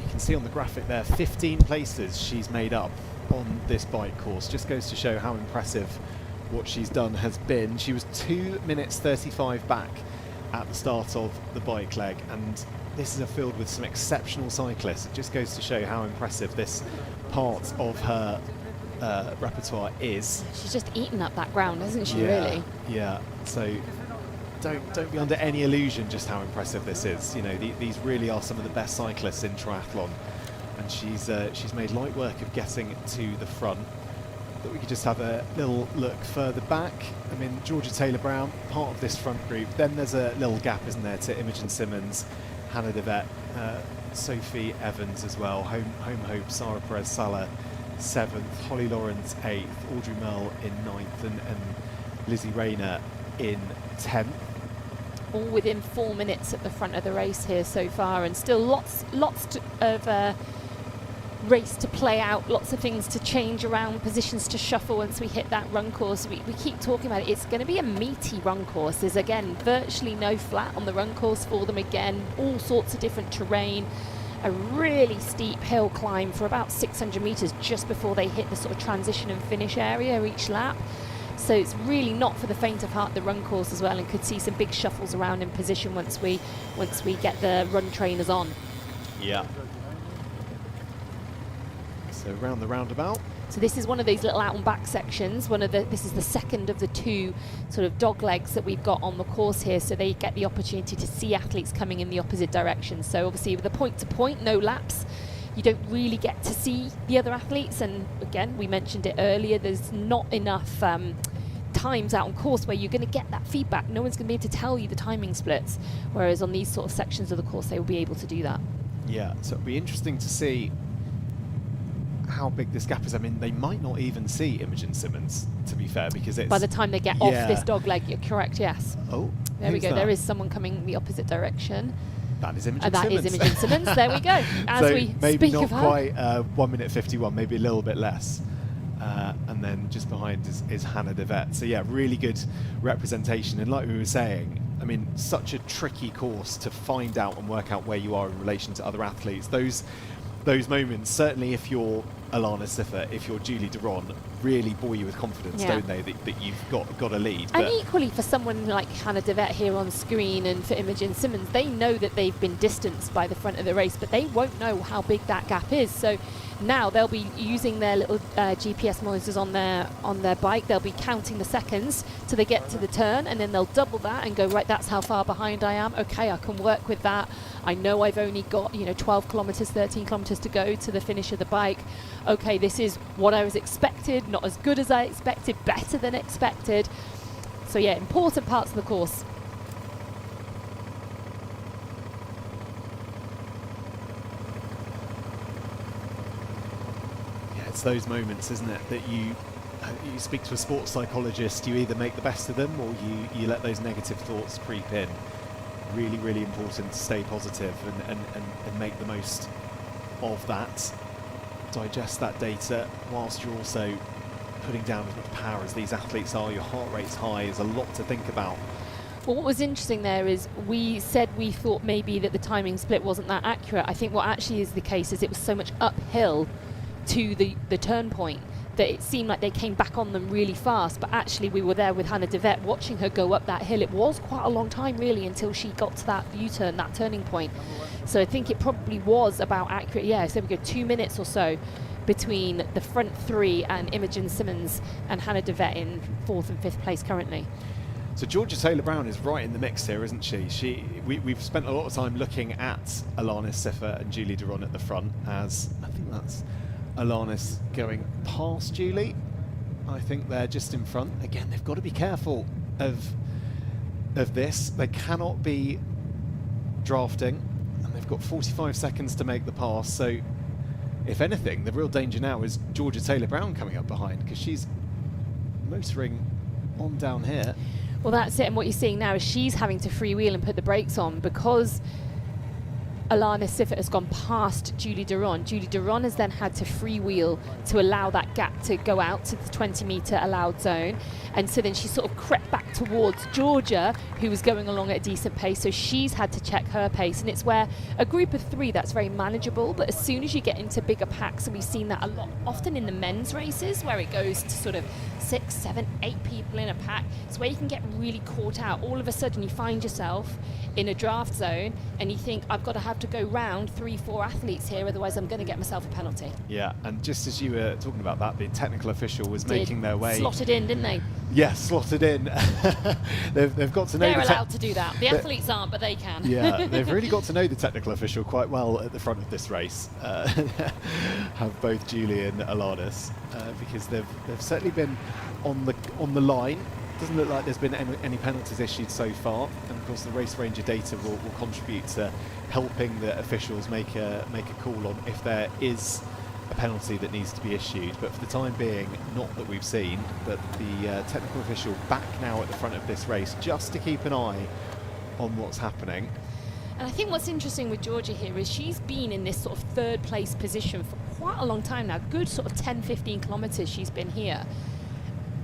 You can see on the graphic there, 15 places she's made up on this bike course. Just goes to show how impressive what she's done has been. She was 2 minutes 35 back at the start of the bike leg, and this is a field with some exceptional cyclists. It just goes to show how impressive this part of her repertoire is. She's just eaten up that ground, hasn't she, yeah, really? Yeah, so don't be under any illusion just how impressive this is. You know, these really are some of the best cyclists in triathlon, and she's made light work of getting to the front. But we could just have a little look further back. I mean, Georgia Taylor-Brown, part of this front group. Then there's a little gap, isn't there, to Imogen Simmons, Hannah DeVette, Sophie Evans as well, Home Hope, Sarah Perez-Sala 7th, Holly Lawrence 8th, Audrey Merle in 9th, and Lizzie Rayner in 10th. All within 4 minutes at the front of the race here so far, and still lots of race to play out, lots of things to change around, positions to shuffle once we hit that run course. We keep talking about it. It's going to be a meaty run course. There's again virtually no flat on the run course for them. Again, all sorts of different terrain. A really steep hill climb for about 600 meters just before they hit the sort of transition and finish area each lap. So it's really not for the faint of heart, the run course as well, and could see some big shuffles around in position once we get the run trainers on. Yeah. So round the roundabout. So this is one of these little out and back sections. This is the second of the two sort of dog legs that we've got on the course here, so they get the opportunity to see athletes coming in the opposite direction. So obviously with the point to point, no laps, you don't really get to see the other athletes, and again, we mentioned it earlier, there's not enough times out on course where you're going to get that feedback. No one's going to be able to tell you the timing splits, whereas on these sort of sections of the course they will be able to do that. Yeah, so it'll be interesting to see how big this gap is. I mean, they might not even see Imogen Simmons, to be fair, because it's... By the time they get off this dog leg, you're correct, yes. Oh, there we go. There is someone coming the opposite direction. That is Imogen Simmons. That is Imogen Simmons. There we go. As so we maybe speak not of her. quite 1 minute 51, maybe a little bit less. And then just behind is Hannah DeVette. So yeah, really good representation. And like we were saying, I mean, such a tricky course to find out and work out where you are in relation to other athletes. Those moments, certainly if you're Alana Siffert, if you're Julie Duron, really buoy you with confidence, don't they, that you've got a lead. And equally for someone like Hannah DeVette here on screen, and for Imogen Simmons, they know that they've been distanced by the front of the race, but they won't know how big that gap is. So now they'll be using their little GPS monitors on their bike. They'll be counting the seconds till they get to the turn, and then they'll double that and go, right, that's how far behind I am. Okay, I can work with that. I know I've only got 12 kilometers, 13 kilometers to go to the finish of the bike. Okay, this is what I was expected, not as good as I expected, better than expected. So yeah, important parts of the course. Yeah, it's those moments, isn't it, that you speak to a sports psychologist, you either make the best of them or you let those negative thoughts creep in. Really, really important to stay positive and make the most of that. Digest that data whilst you're also putting down as much power as these athletes are, your heart rate's high, there's a lot to think about. Well, what was interesting there is we said we thought maybe that the timing split wasn't that accurate. I think what actually is the case is it was so much uphill to the turn point that it seemed like they came back on them really fast, but actually we were there with Hannah de Vet watching her go up that hill. It was quite a long time really until she got to that U-turn, that turning point. So I think it probably was about accurate. Yeah, so we go 2 minutes or so between the front three and Imogen Simmons and Hannah de Vet in 4th and 5th place currently. So Georgia Taylor-Brown is right in the mix here, isn't she? We've spent a lot of time looking at Alanis Siffer and Julie Duron at the front, as I think that's Alanis going past Julie. I think they're just in front. Again, they've got to be careful of this. They cannot be drafting, and they've got 45 seconds to make the pass. So if anything, the real danger now is Georgia Taylor-Brown coming up behind, because she's motoring on down here. Well, that's it, and what you're seeing now is she's having to freewheel and put the brakes on because Alanis Siffer has gone past Julie Duron. Julie Duron has then had to freewheel to allow that gap to go out to the 20-metre allowed zone. And so then she sort of crept back towards Georgia, who was going along at a decent pace. So she's had to check her pace. And it's where a group of 3, that's very manageable. But as soon as you get into bigger packs, and we've seen that a lot, often in the men's races, where it goes to sort of 6, 7, 8 people in a pack, it's where you can get really caught out. All of a sudden you find yourself in a draft zone and you think, I've got to have to go round 3, 4 athletes here, otherwise I'm going to get myself a penalty. Yeah, and just as you were talking about that, the technical official was making their way. Slotted in, didn't they? Yes, slotted in. they've got to know. They're allowed to do that. The athletes aren't, but they can. Yeah, they've really got to know the technical official quite well at the front of this race. Have both Julie and Alanis, because they've certainly been on the line. Doesn't look like there's been any penalties issued so far, and of course the race ranger data will contribute to helping the officials make a call on if there is a penalty that needs to be issued. But for the time being, not that we've seen, but the technical official back now at the front of this race just to keep an eye on what's happening. And I think what's interesting with Georgia here is she's been in this sort of 3rd place position for quite a long time now, good sort of 10-15 kilometres she's been here.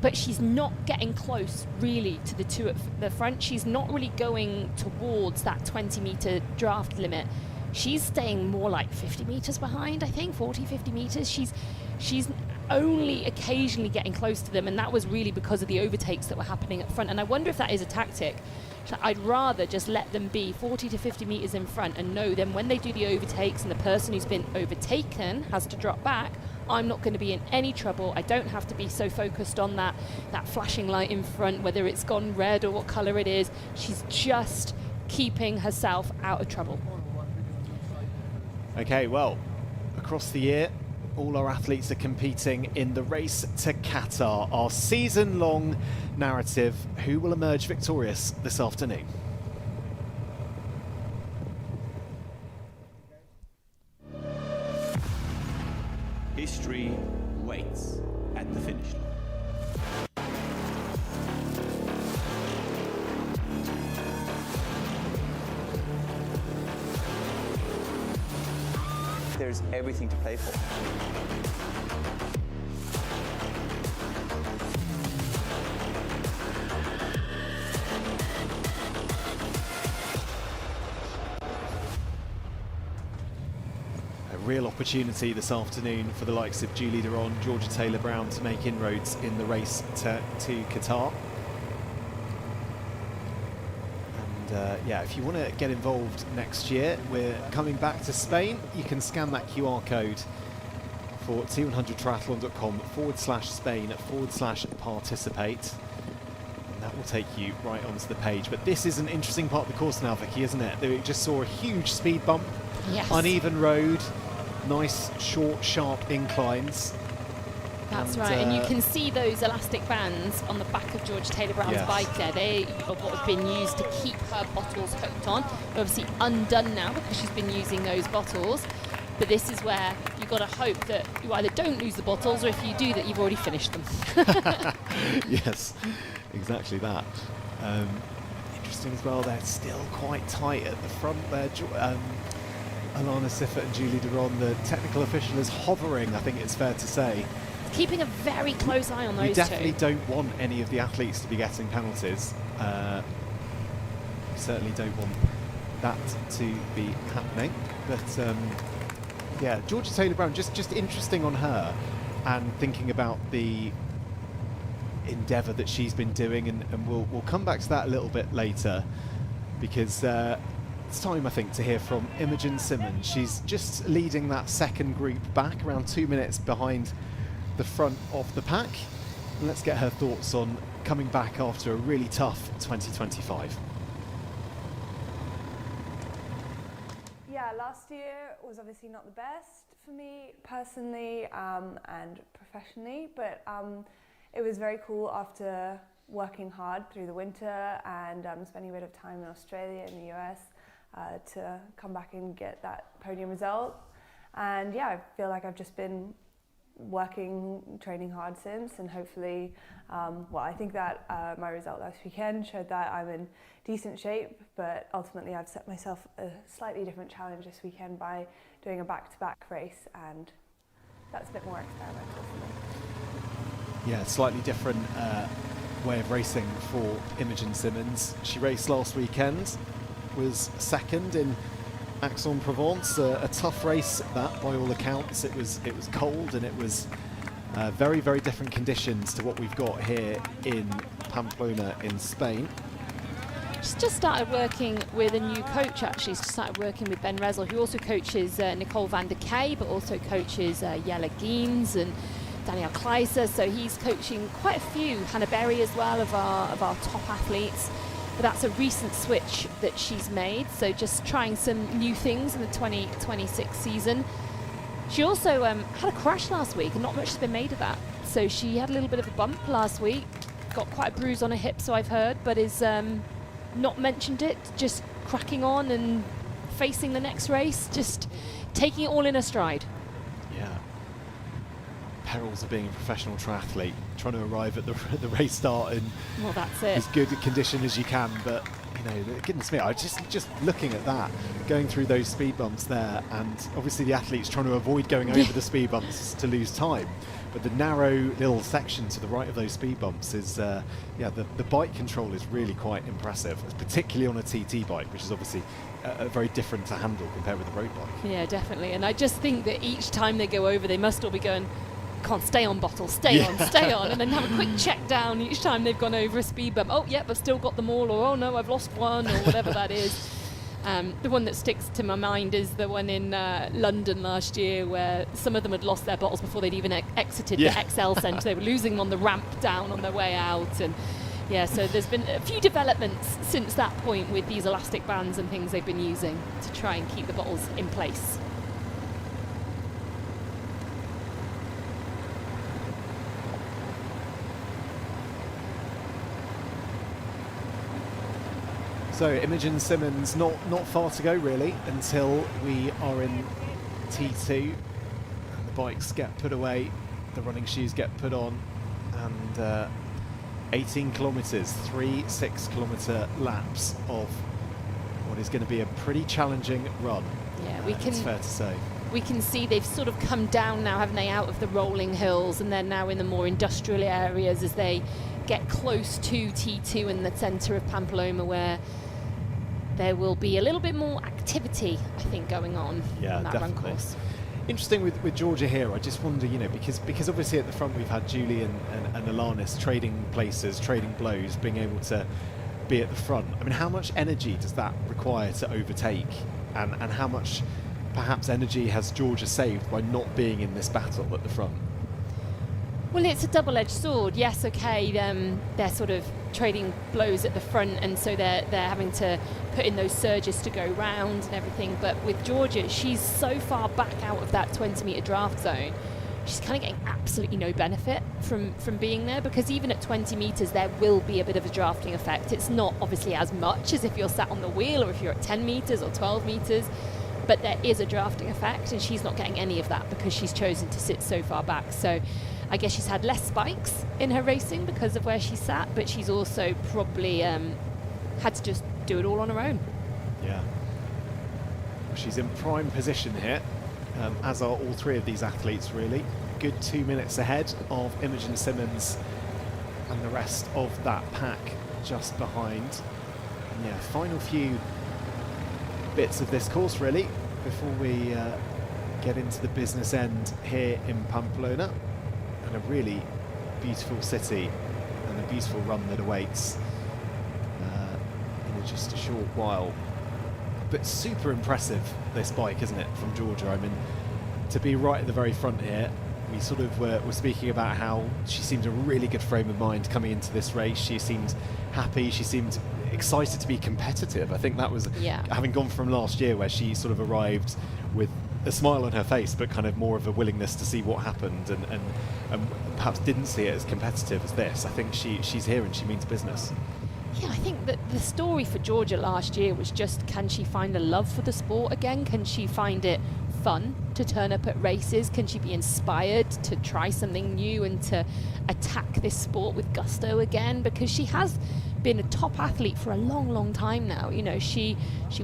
But she's not getting close really to the 2 at the front. She's not really going towards that 20-metre draft limit. She's staying more like 50 metres behind, I think, 40, 50 metres. She's only occasionally getting close to them, and that was really because of the overtakes that were happening up front. And I wonder if that is a tactic. I'd rather just let them be 40 to 50 metres in front and know then when they do the overtakes and the person who's been overtaken has to drop back, I'm not going to be in any trouble. I don't have to be so focused on that flashing light in front, whether it's gone red or what colour it is. She's just keeping herself out of trouble. Okay, well, across the year, all our athletes are competing in the race to Qatar, our season-long narrative. Who will emerge victorious this afternoon? History waits at the finish line. There's everything to play for. Real opportunity this afternoon for the likes of Julie Duron, Georgia Taylor-Brown to make inroads in the race to Qatar. And yeah, if you want to get involved next year, we're coming back to Spain. You can scan that QR code for T100triathlon.com/Spain/participate. And that will take you right onto the page. But this is an interesting part of the course now, Vicky, isn't it? We just saw a huge speed bump, yes. Uneven road, nice, short, sharp inclines. That's right, and you can see those elastic bands on the back of Georgia Taylor-Brown's bike there. They are what have been used to keep her bottles hooked on. They're obviously undone now because she's been using those bottles. But this is where you've got to hope that you either don't lose the bottles, or if you do, that you've already finished them. Yes, exactly that. Interesting as well, they're still quite tight at the front there. Alanis Siffer and Julie Duron, the technical official is hovering, I think it's fair to say. keeping a very close eye on those You definitely two. don't want any of the athletes to be getting penalties. You certainly don't want that to be happening. But yeah, Georgia Taylor-Brown, just interesting on her, and thinking about the endeavour that she's been doing, and we'll come back to that a little bit later, because it's time, I think, to hear from Imogen Simmons. She's just leading that second group back, around 2 minutes behind the front of the pack. And let's get her thoughts on coming back after a really tough 2025. Yeah, last year was obviously not the best for me personally and professionally, but it was very cool after working hard through the winter and spending a bit of time in Australia and the US to come back and get that podium result. And yeah, I feel like I've just been training hard since, and hopefully, well, I think that my result last weekend showed that I'm in decent shape, but ultimately I've set myself a slightly different challenge this weekend by doing a back-to-back race, and that's a bit more experimental for me. Yeah, slightly different way of racing for Imogen Simmons. She raced last weekend, was second in Aix-en-Provence, a tough race that by all accounts. It was cold, and it was very, very different conditions to what we've got here in Pamplona in Spain. She's just started working with a new coach, actually. She's started working with Ben Rezel, who also coaches Nicole van der Kay, but also coaches Jelle Geens and Danielle Kleiser. So he's coaching quite a few, Hannah Berry as well, of our top athletes. But that's a recent switch that she's made, so just trying some new things in the 2026 season. She also had a crash last week, and not much has been made of that. So she had a little bit of a bump last week, got quite a bruise on her hip, so I've heard, but is not mentioned it, just cracking on and facing the next race, just taking it all in her stride. Yeah. Perils of being a professional triathlete, trying to arrive at the race start in well, that's it. as good a condition as you can, but you know, goodness me, I just looking at that, going through those speed bumps there, and obviously the athletes trying to avoid going over the speed bumps to lose time, but the narrow little section to the right of those speed bumps is, yeah, the bike control is really quite impressive, particularly on a TT bike, which is obviously very different to handle compared with the road bike. Yeah, definitely, and I just think that each time they go over, they must all be going, can't stay on, Bottle, stay on, and then have a quick check down each time they've gone over a speed bump. Oh, yep, I've still got them all, or oh no, I've lost one, or whatever that is. The one that sticks to my mind is the one in London last year, where some of them had lost their bottles before they'd even exited the XL Centre. They were losing them on the ramp down on their way out, and yeah, so there's been a few developments since that point with these elastic bands and things they've been using to try and keep the bottles in place. So Imogen Simmons, not far to go really until we are in T2. The bikes get put away, the running shoes get put on, and 18 kilometres, 3 6-kilometre laps of what is going to be a pretty challenging run. Yeah, it's fair to say. We can see they've sort of come down now, haven't they, out of the rolling hills, and they're now in the more industrial areas as they get close to T2 in the centre of Pamplona, where there will be a little bit more activity, I think, going on that definitely. run course. Interesting with Georgia here, I just wonder, you know, because obviously at the front we've had Julie and Alanis trading places, trading blows, being able to be at the front. I mean, how much energy does that require to overtake, and how much perhaps energy has Georgia saved by not being in this battle at the front? Well, it's a double-edged sword. Yes, okay, they're sort of trading blows at the front, and so they're having to put in those surges to go round and everything. But with Georgia, she's so far back out of that 20-metre draft zone, she's kind of getting absolutely no benefit from being there, because even at 20 metres, there will be a bit of a drafting effect. It's not obviously as much as if you're sat on the wheel or if you're at 10 metres or 12 metres, but there is a drafting effect, and she's not getting any of that because she's chosen to sit so far back. So I guess she's had less spikes in her racing because of where she sat, but she's also probably had to just do it all on her own. Yeah. Well, she's in prime position here, as are all three of these athletes, really. good 2 minutes ahead of Imogen Simmons and the rest of that pack just behind. And yeah, final few bits of this course really before we get into the business end here in Pamplona, and a really beautiful city and a beautiful run that awaits in just a short while. But super impressive, this bike, isn't it, from Georgia? I mean, to be right at the very front here, we sort of were speaking about how she seemed a really good frame of mind coming into this race. She seemed happy, she seemed excited to be competitive. I think that was, having gone from last year where she sort of arrived with a smile on her face, but kind of more of a willingness to see what happened and perhaps didn't see it as competitive as this. I think she's here and she means business. Yeah, I think that the story for Georgia last year was just, can she find a love for the sport again? Can she find it fun to turn up at races? Can she be inspired to try something new and to attack this sport with gusto again? Because she has been a top athlete for a long time now. You know, she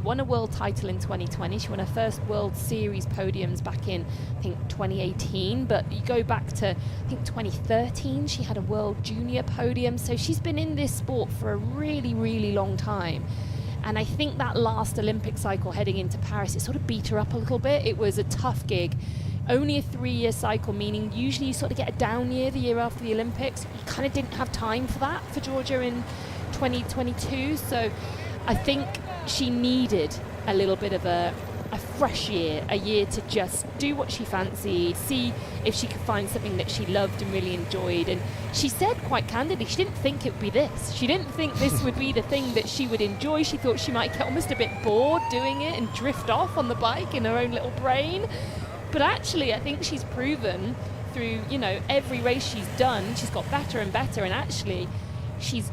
won a world title in 2020. She won her first World Series podiums back in, I think, 2018. But you go back to, I think, 2013, she had a World Junior podium. So she's been in this sport for a really long time. And I think that last Olympic cycle heading into Paris, it sort of beat her up a little bit. It was a tough gig. Only a 3-year cycle, meaning usually you sort of get a down year the year after the Olympics. You kind of didn't have time for that for Georgia in 2022. So I think she needed a little bit of a fresh year, a year to just do what she fancied, see if she could find something that she loved and really enjoyed. And she said quite candidly, she didn't think it would be this. She didn't think this would be the thing that she would enjoy. She thought she might get almost a bit bored doing it and drift off on the bike in her own little brain. But actually, I think she's proven through, you know, every race she's done, she's got better and better. And actually, she's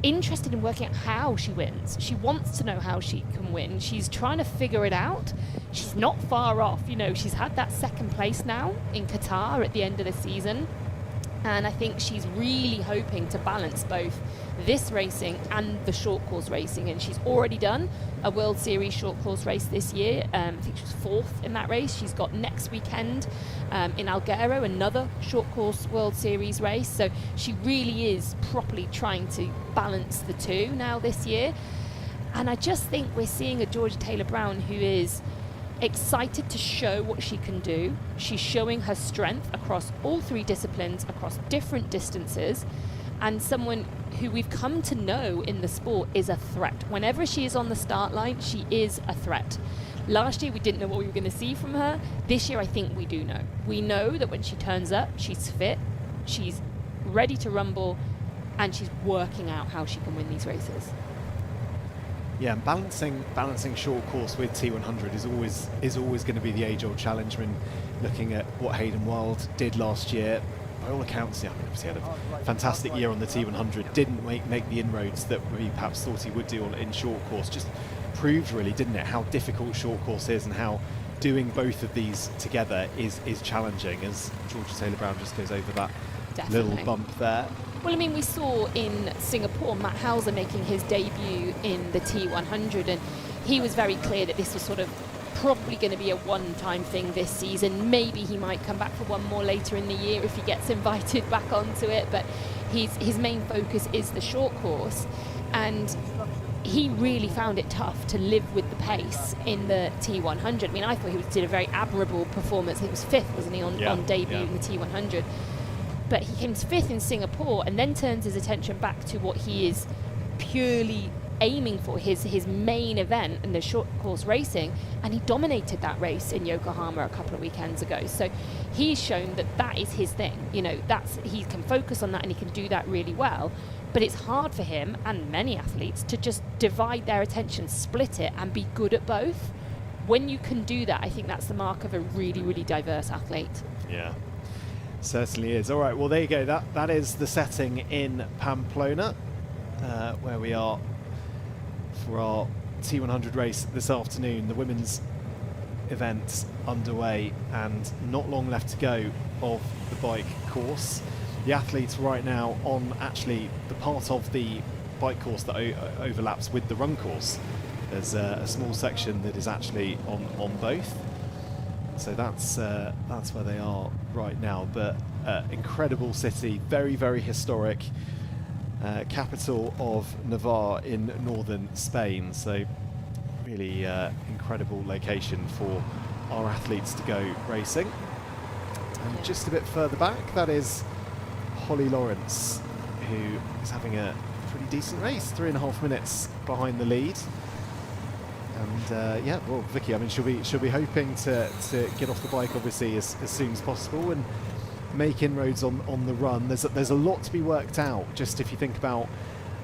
interested in working out how she wins. She wants to know how she can win. She's trying to figure it out. She's not far off. You know, she's had that second place now in Qatar at the end of the season. And I think she's really hoping to balance both this racing and the short course racing. And she's already done a World Series short course race this year. I think she was 4th in that race. She's got next weekend in Alghero, another short course World Series race. So she really is properly trying to balance the two now this year. And I just think we're seeing a Georgia Taylor-Brown who is excited to show what she can do. She's showing her strength across all 3 disciplines, across different distances, and someone who we've come to know in the sport is a threat. Whenever she is on the start line, she is a threat. Last year we didn't know what we were going to see from her. This year I think we do know. We know that when she turns up, she's fit, she's ready to rumble, and she's working out how she can win these races. Yeah, and balancing short course with T100 is always going to be the age-old challenge. When looking at what Hayden Wild did last year, by all accounts, obviously had a fantastic year on the T100. Didn't make the inroads that we perhaps thought he would do in short course. Just proved, really, didn't it, how difficult short course is and how doing both of these together is challenging. As Georgia Taylor-Brown just goes over that little bump there. Well, I mean, we saw in Singapore Matt Hauser making his debut in the T100, and he was very clear that this was sort of probably going to be a one-time thing this season. Maybe he might come back for one more later in the year if he gets invited back onto it, but his main focus is the short course, and he really found it tough to live with the pace in the T100. I mean, I thought he did a very admirable performance. He was 5th, wasn't he, on debut in the T100? But he came 5th in Singapore and then turns his attention back to what he is purely aiming for, his main event in the short course racing, and he dominated that race in Yokohama a couple of weekends ago. So he's shown that is his thing. You know, he can focus on that and he can do that really well. But it's hard for him and many athletes to just divide their attention, split it, and be good at both. When you can do that, I think that's the mark of a really diverse athlete. Yeah. Certainly is. All right, well, there you go. That is the setting in Pamplona, where we are for our T100 race this afternoon. The women's event underway and not long left to go of the bike course. The athletes right now on actually the part of the bike course that overlaps with the run course. There's a small section that is actually on both. So that's where they are right now. But incredible city, very, very historic. Capital of Navarra in northern Spain. So really incredible location for our athletes to go racing. And just a bit further back, that is Holly Lawrence, who is having a pretty decent race, 3.5 minutes behind the lead. And yeah, well, Vicky, I mean, she'll be hoping to get off the bike obviously as soon as possible and make inroads on the run. There's a lot to be worked out. Just if you think about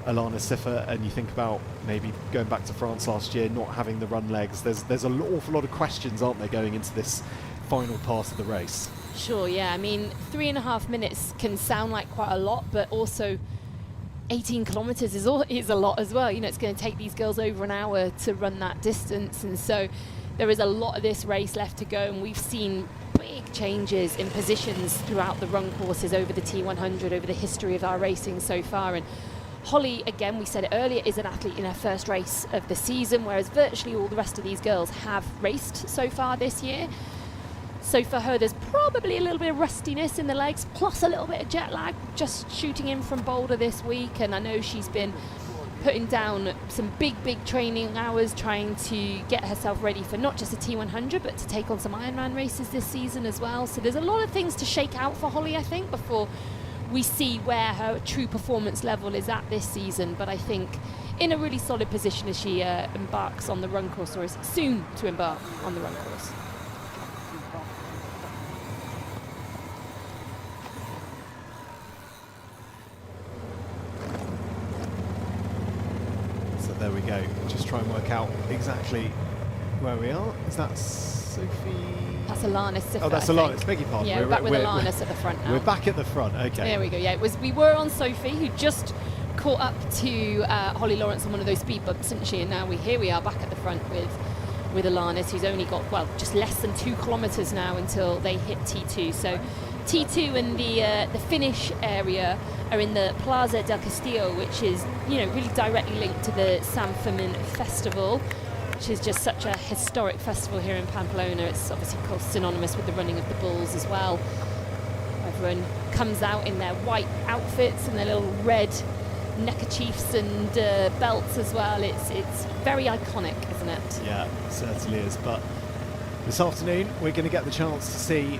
Alana Siffer and you think about maybe going back to France last year, not having the run legs. There's an awful lot of questions, aren't there, going into this final part of the race? Sure, yeah. I mean, 3.5 minutes can sound like quite a lot, but also 18 kilometres is a lot as well. You know, it's going to take these girls over an hour to run that distance, and so there is a lot of this race left to go, and we've seen big changes in positions throughout the run courses over the T100, over the history of our racing so far. And Holly, again, we said it earlier, is an athlete in her first race of the season, whereas virtually all the rest of these girls have raced so far this year. So for her, there's probably a little bit of rustiness in the legs, plus a little bit of jet lag, just shooting in from Boulder this week. And I know she's been putting down some big training hours trying to get herself ready for not just the T100, but to take on some Ironman races this season as well. So there's a lot of things to shake out for Holly, I think, before we see where her true performance level is at this season. But I think in a really solid position as she embarks on the run course, or is soon to embark on the run course. There we go. Just try and work out exactly where we are. Is that Sophie? That's Alana Siffer. Oh, that's Alana. Beg your pardon. Yeah, we're back with Alana at the front now. We're back at the front. Okay. There we go. Yeah, we were on Sophie, who just caught up to Holly Lawrence on one of those speed bumps, didn't she? And now here we are back at the front with Alana, who's only got, well, just less than 2 kilometres now until they hit T2. So T2 and the finish area are in the Plaza del Castillo, which is, you know, really directly linked to the San Fermin Festival, which is just such a historic festival here in Pamplona. It's obviously, of course, synonymous with the running of the bulls as well. Everyone comes out in their white outfits and their little red neckerchiefs and belts as well. It's very iconic, isn't it? Yeah, it certainly is. But this afternoon, we're going to get the chance to see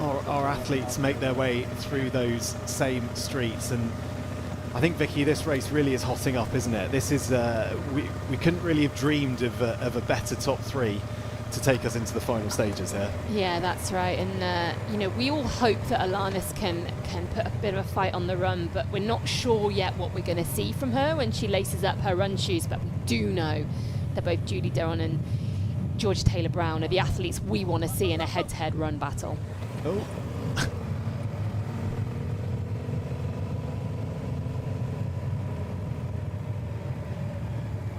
our athletes make their way through those same streets. And I think, Vicky, this race really is hotting up, isn't it? This is we couldn't really have dreamed of a better top 3 to take us into the final stages here. Yeah, that's right. And you know, we all hope that Alanis can put a bit of a fight on the run, but we're not sure yet what we're going to see from her when she laces up her run shoes. But we do know that both Julie Deron and Georgia Taylor-Brown are the athletes we want to see in a head-to-head run battle. Oh.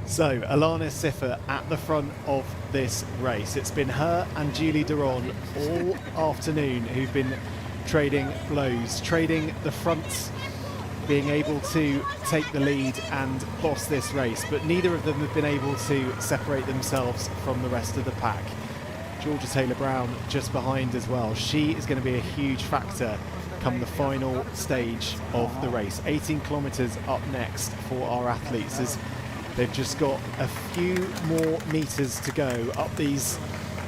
So, Alana Siffer at the front of this race. It's been her and Julie Deron all afternoon who've been trading blows, trading the front, being able to take the lead and boss this race, but neither of them have been able to separate themselves from the rest of the pack. Georgia Taylor-Brown just behind as well. She is going to be a huge factor come the final stage of the race. 18 kilometres up next for our athletes as they've just got a few more metres to go up these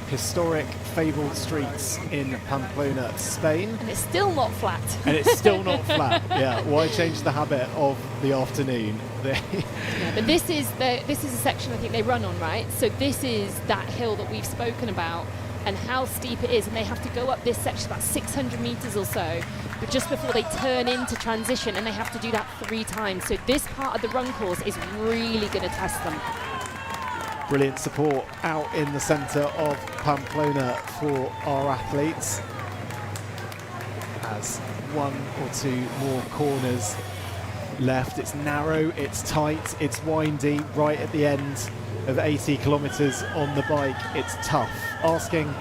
historic, fabled streets in Pamplona, Spain. And it's still not flat. And it's still not flat. Yeah, why change the habit of the afternoon? Yeah, but this is a section I think they run on, right? So this is that hill that we've spoken about and how steep it is, and they have to go up this section about 600 metres or so, but just before they turn into transition, and they have to do that 3 times. So this part of the run course is really going to test them. Brilliant support out in the centre of Pamplona for our athletes. As 1 or 2 more corners left. It's narrow, it's tight, it's windy, right at the end of 80 kilometres on the bike. It's tough. Asking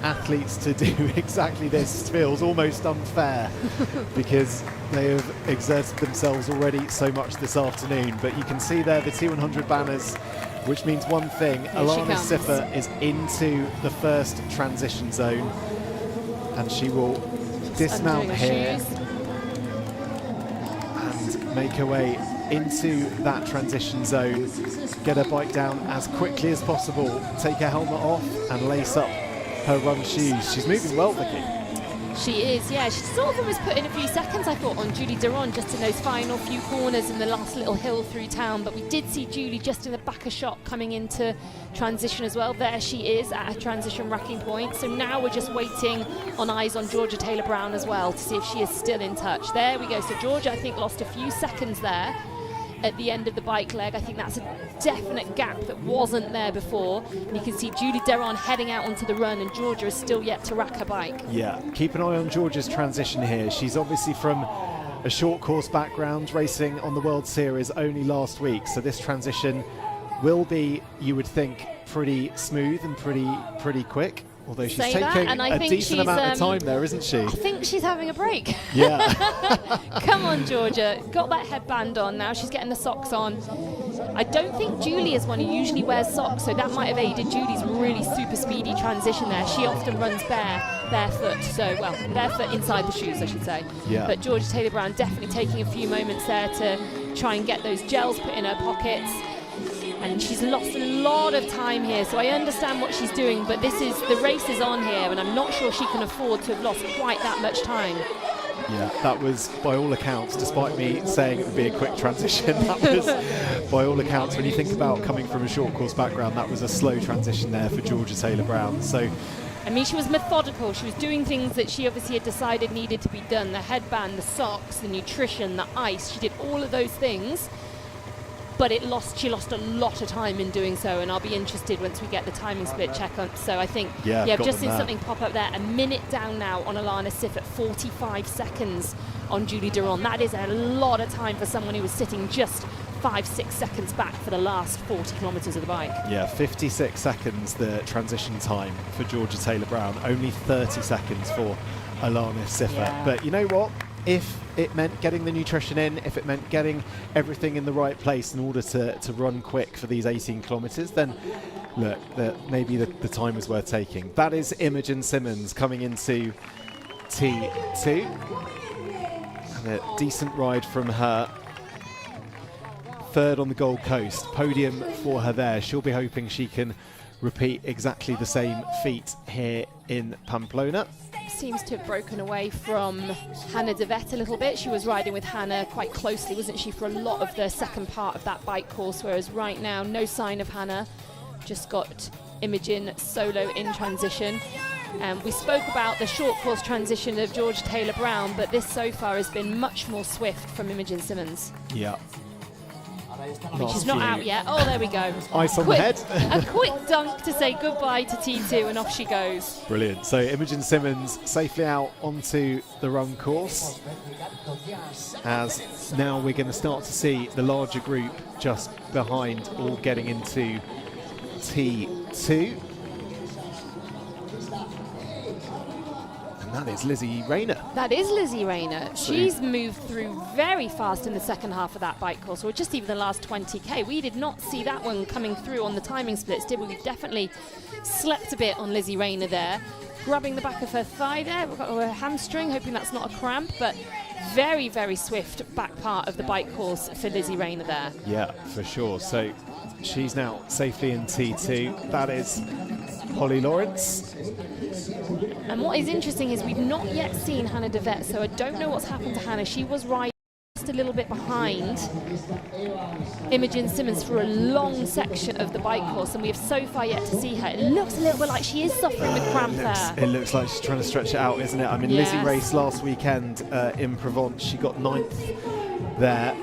athletes to do exactly this feels almost unfair because they have exerted themselves already so much this afternoon. But you can see there the T100 banners which means one thing. Alana Siffer is into the first transition zone, and she will dismount here and make her way into that transition zone, get her bike down as quickly as possible, take her helmet off and lace up her run shoes. She's moving well, Vicky. She is, yeah. She sort of almost put in a few seconds, I thought, on Julie Duron just in those final few corners in the last little hill through town. But we did see Julie just in the back of shot coming into transition as well. There she is at her transition racking point. So now we're just waiting on eyes on Georgia Taylor-Brown as well to see if she is still in touch. There we go. So Georgia, I think, lost a few seconds there at the end of the bike leg. I think that's a definite gap that wasn't there before. And you can see Julie Duron heading out onto the run, and Georgia is still yet to rack her bike. Yeah, keep an eye on Georgia's transition here. She's obviously from a short course background, racing on the World Series only last week. So this transition will be, you would think, pretty smooth and pretty quick. Although she's taking a decent amount of time there, isn't she? I think she's having a break. Yeah. Come on, Georgia. Got that headband on now. She's getting the socks on. I don't think Julie is one who usually wears socks, so that might have aided Julie's really super speedy transition there. She often runs barefoot, so, well, barefoot inside the shoes, I should say. Yeah. But Georgia Taylor-Brown definitely taking a few moments there to try and get those gels put in her pockets. And she's lost a lot of time here, so I understand what she's doing, but the race is on here, and I'm not sure she can afford to have lost quite that much time. Yeah, that was, by all accounts, despite me saying it would be a quick transition, that was, by all accounts, when you think about coming from a short course background, that was a slow transition there for Georgia Taylor-Brown. So, I mean, she was methodical. She was doing things that she obviously had decided needed to be done. The headband, the socks, the nutrition, the ice. She did all of those things. But she lost a lot of time in doing so, and I'll be interested once we get the timing split check up. So I think, I've just seen something pop up there. A minute down now on Alana Siffer at 45 seconds on Julie Duron. That is a lot of time for someone who was sitting just 5-6 seconds back for the last 40 kilometres of the bike. Yeah, 56 seconds the transition time for Georgia Taylor-Brown. Only 30 seconds for Alana Siffer. Yeah. But you know what? If it meant getting the nutrition in, if it meant getting everything in the right place in order to run quick for these 18 kilometres, then look, maybe the time was worth taking. That is Imogen Simmons coming into T2. And a decent ride from her. Third on the Gold Coast. Podium for her there. She'll be hoping she can repeat exactly the same feat here in Pamplona. Seems to have broken away from Hannah de Vet a little bit. She was riding with Hannah quite closely, wasn't she, for a lot of the second part of that bike course, whereas right now, no sign of Hannah. Just got Imogen solo in transition. We spoke about the short course transition of Georgia Taylor-Brown, but this so far has been much more swift from Imogen Simmons. Yeah. She's not out yet. Oh, there we go. Ice on the head. A quick dunk to say goodbye to T2, and off she goes. Brilliant. So Imogen Simmons safely out onto the run course. As now we're going to start to see the larger group just behind all getting into T2. And that is Lizzie Rayner. That is Lizzie Rayner. She's moved through very fast in the second half of that bike course, or just even the last 20k. We did not see that one coming through on the timing splits, did we? We definitely slept a bit on Lizzie Rayner there. Grabbing the back of her thigh there. We've got her hamstring, hoping that's not a cramp, but very, very swift back part of the bike course for Lizzie Rayner there. Yeah, for sure. So she's now safely in T2. That is Holly Lawrence. And what is interesting is we've not yet seen Hannah de Vet, so I don't know what's happened to Hannah. She was riding just a little bit behind Imogen Simmons for a long section of the bike course, and we have so far yet to see her. It looks a little bit like she is suffering with cramp there. It looks like she's trying to stretch it out, isn't it? I mean, yes. Lizzie raced last weekend in Provence. She got 9th there.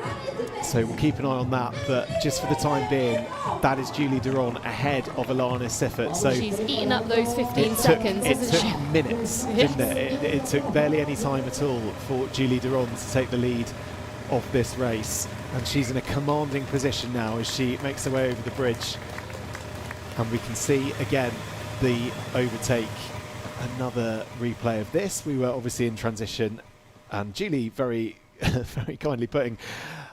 So we'll keep an eye on that, but just for the time being, that is Julie Duron ahead of Alana Siffert. So she's eaten up those 15 seconds, isn't she? It took minutes, yes. didn't it? It took barely any time at all for Julie Duron to take the lead of this race, and she's in a commanding position now as she makes her way over the bridge. And we can see again the overtake. Another replay of this. We were obviously in transition, and Julie very very kindly putting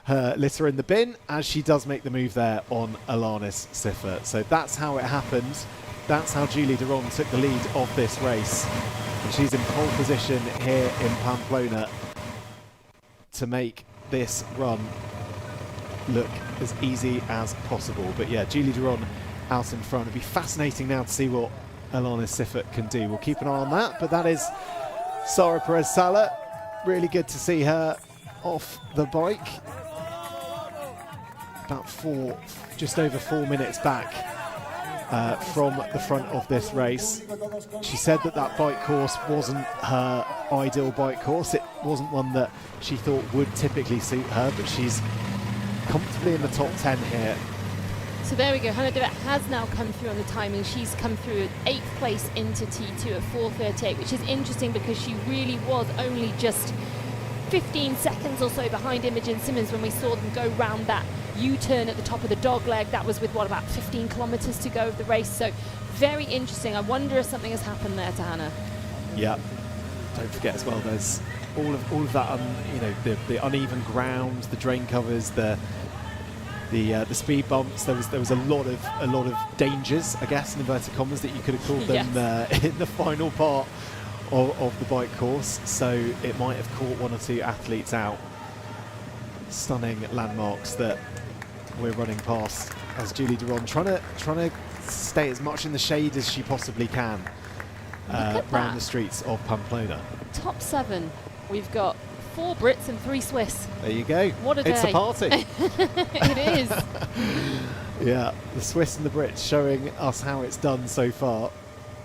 her litter in the bin as she does make the move there on Alanis Siffer. So that's how it happened. That's how Julie Duron took the lead of this race. And she's in pole position here in Pamplona to make this run look as easy as possible. But yeah, Julie Duron out in front. It'll be fascinating now to see what Alanis Siffer can do. We'll keep an eye on that. But that is Sara Perez-Sala. Really good to see her off the bike. About just over 4 minutes back from the front of this race. She said that bike course wasn't her ideal bike course. It wasn't one that she thought would typically suit her, but she's comfortably in the top 10 here. So there we go. Hannah Devitt has now come through on the timing. She's come through at 8th place into T2 at 4:38, which is interesting because she really was only just 15 seconds or so behind Imogen Simmons when we saw them go round that U-turn at the top of the dog leg. That was with about 15 kilometres to go of the race. So very interesting. I wonder if something has happened there to Hannah. Yeah. Don't forget as well, there's all of that, the uneven ground, the drain covers, the speed bumps. There was a lot of dangers, I guess, in inverted commas, that you could have called them in the final part of the bike course. So it might have caught one or two athletes out. Stunning landmarks that we're running past as Julie Duron trying to stay as much in the shade as she possibly can around the streets of Pamplona. Top 7. We've got 4 Brits and 3 Swiss. There you go. What a day. It's a party. It is. Yeah, the Swiss and the Brits showing us how it's done so far.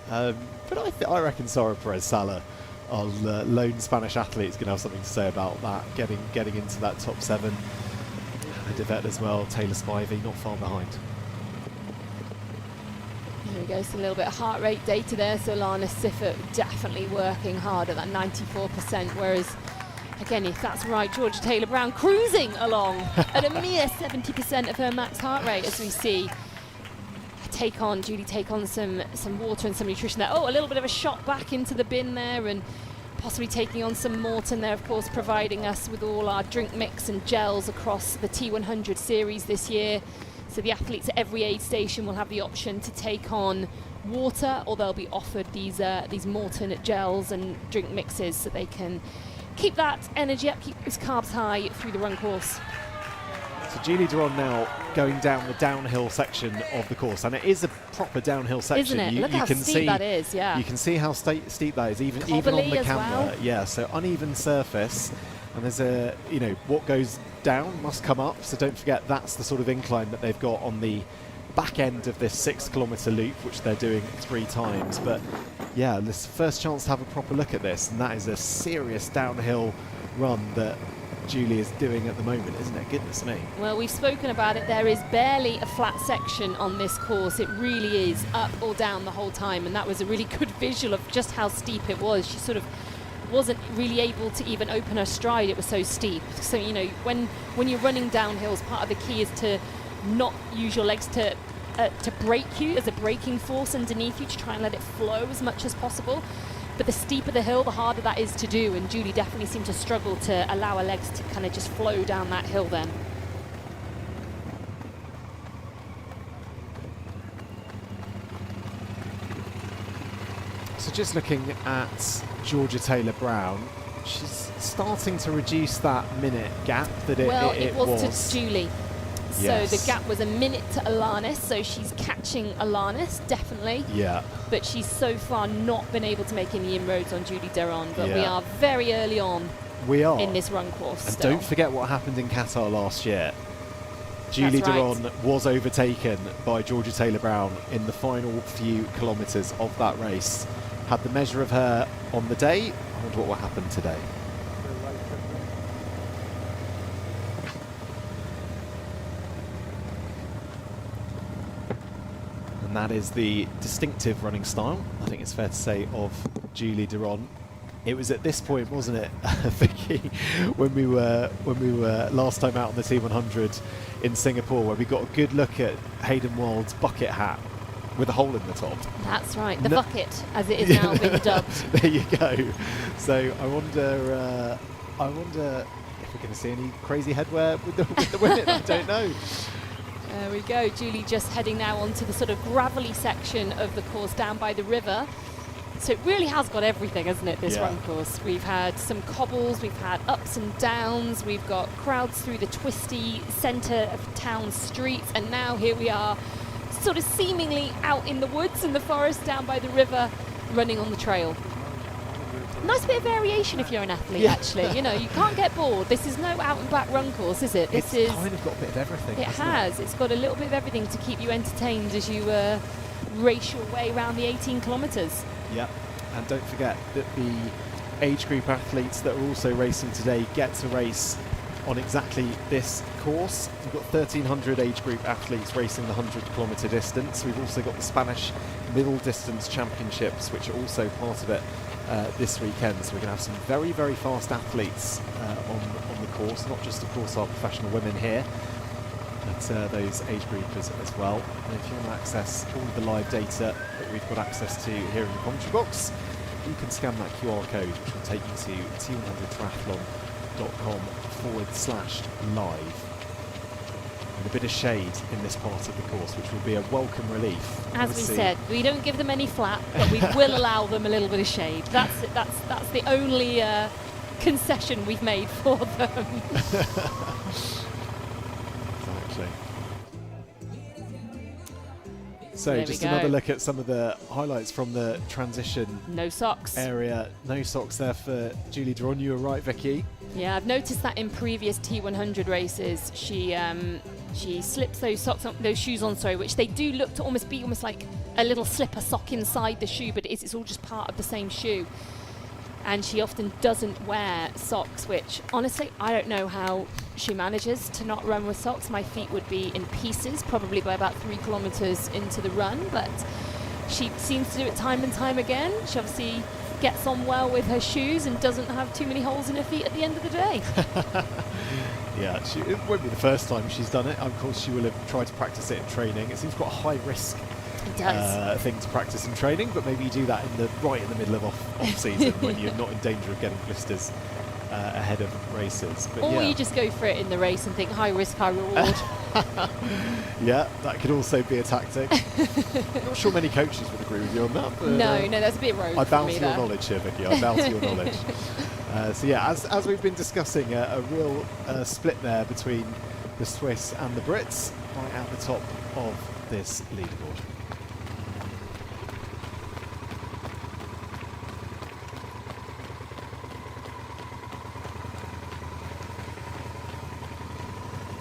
But I reckon Sara Perez-Sala, our lone Spanish athlete, is going to have something to say about that, getting into that top 7. Devet as well, Taylor Spivey not far behind. There we go, so a little bit of heart rate data there. So Alanis Siffer definitely working hard at that 94%, whereas again, if that's right, Georgia Taylor Brown cruising along at a mere 70% of her max heart rate, as we see. Julie take on some water and some nutrition there. Oh, a little bit of a shot back into the bin there, and possibly taking on some Morton there, of course, providing us with all our drink mix and gels across the T100 series this year. So the athletes at every aid station will have the option to take on water, or they'll be offered these Morton gels and drink mixes so they can keep that energy up, keep those carbs high through the run course. So Julie Duron now going down the downhill section of the course, and it is a proper downhill section. Isn't it? Look how steep that is, yeah. You can see how steep that is, even on the camera. Well. Yeah, so uneven surface, and there's what goes down must come up, so don't forget that's the sort of incline that they've got on the back end of this 6-kilometre loop, which they're doing 3 times. But yeah, this first chance to have a proper look at this, and that is a serious downhill run that Julie is doing at the moment, isn't it? Goodness me. Well, we've spoken about it. There is barely a flat section on this course. It really is up or down the whole time, and that was a really good visual of just how steep it was. She sort of wasn't really able to even open her stride. It was so steep. So, when you're running downhills, part of the key is to not use your legs to brake you as a braking force underneath you, to try and let it flow as much as possible. But the steeper the hill, the harder that is to do, and Julie definitely seemed to struggle to allow her legs to kind of just flow down that hill then. So just looking at Georgia Taylor Brown, she's starting to reduce that minute gap that it was to Julie. Yes. So the gap was a minute to Alanis, so she's catching Alanis, definitely. Yeah. But she's so far not been able to make any inroads on Julie Duron, but we are very early on in this run course. And still. Don't forget what happened in Qatar last year. Julie Duron was overtaken by Georgia Taylor Brown in the final few kilometres of that race. Had the measure of her on the day. I wonder what will happen today. And that is the distinctive running style, I think it's fair to say, of Julie Duron. It was at this point, wasn't it, Vicky, when we were last time out on the T100 in Singapore, where we got a good look at Hayden Wild's bucket hat with a hole in the top. That's right, the bucket, as it is now been dubbed. There you go. So I wonder if we're going to see any crazy headwear with the women. I don't know. There we go. Julie just heading now onto the sort of gravelly section of the course down by the river. So it really has got everything, hasn't it, this run course? We've had some cobbles, we've had ups and downs, we've got crowds through the twisty centre of town streets, and now here we are sort of seemingly out in the woods and the forest down by the river, running on the trail. Nice bit of variation if you're an athlete, actually. You know, you can't get bored. This is no out and back run course, is it? This is kind of got a bit of everything. It has. It's got a little bit of everything to keep you entertained as you race your way around the 18 kilometres. Yep, and don't forget that the age group athletes that are also racing today get to race on exactly this course. We've got 1,300 age group athletes racing the 100-kilometre distance. We've also got the Spanish Middle Distance Championships, which are also part of it this weekend. So we're going to have some very, very fast athletes on the course, not just, of course, our professional women here, but those age groupers as well. And if you want to access all of the live data that we've got access to here in the commentary box, you can scan that QR code, which will take you to t100triathlon.com/live. And a bit of shade in this part of the course, which will be a welcome relief. As we said, we don't give them any flap, but we will allow them a little bit of shade. That's the only concession we've made for them. Exactly. So just another look at some of the highlights from the transition. No socks area. No socks there for Julie Duron. You were right, Vicky. Yeah, I've noticed that in previous T100 races, she slips those shoes on, which they do look to almost be like a little slipper sock inside the shoe, but it's all just part of the same shoe. And she often doesn't wear socks, which honestly, I don't know how she manages to not run with socks. My feet would be in pieces, probably by about 3 kilometers into the run, but she seems to do it time and time again. She obviously gets on well with her shoes and doesn't have too many holes in her feet at the end of the day. Yeah, it won't be the first time she's done it. Of course, she will have tried to practice it in training. It seems quite a high risk thing to practice in training, but maybe you do that right in the middle of off season when you're not in danger of getting blisters ahead of races. But or you just go for it in the race and think high risk, high reward. Yeah, that could also be a tactic. Not sure many coaches would agree with you on that. But, no, that's a bit rogue. I bow to your knowledge here, Vicky. I bow to your knowledge. So yeah, as we've been discussing, a real split there between the Swiss and the Brits, right at the top of this leaderboard.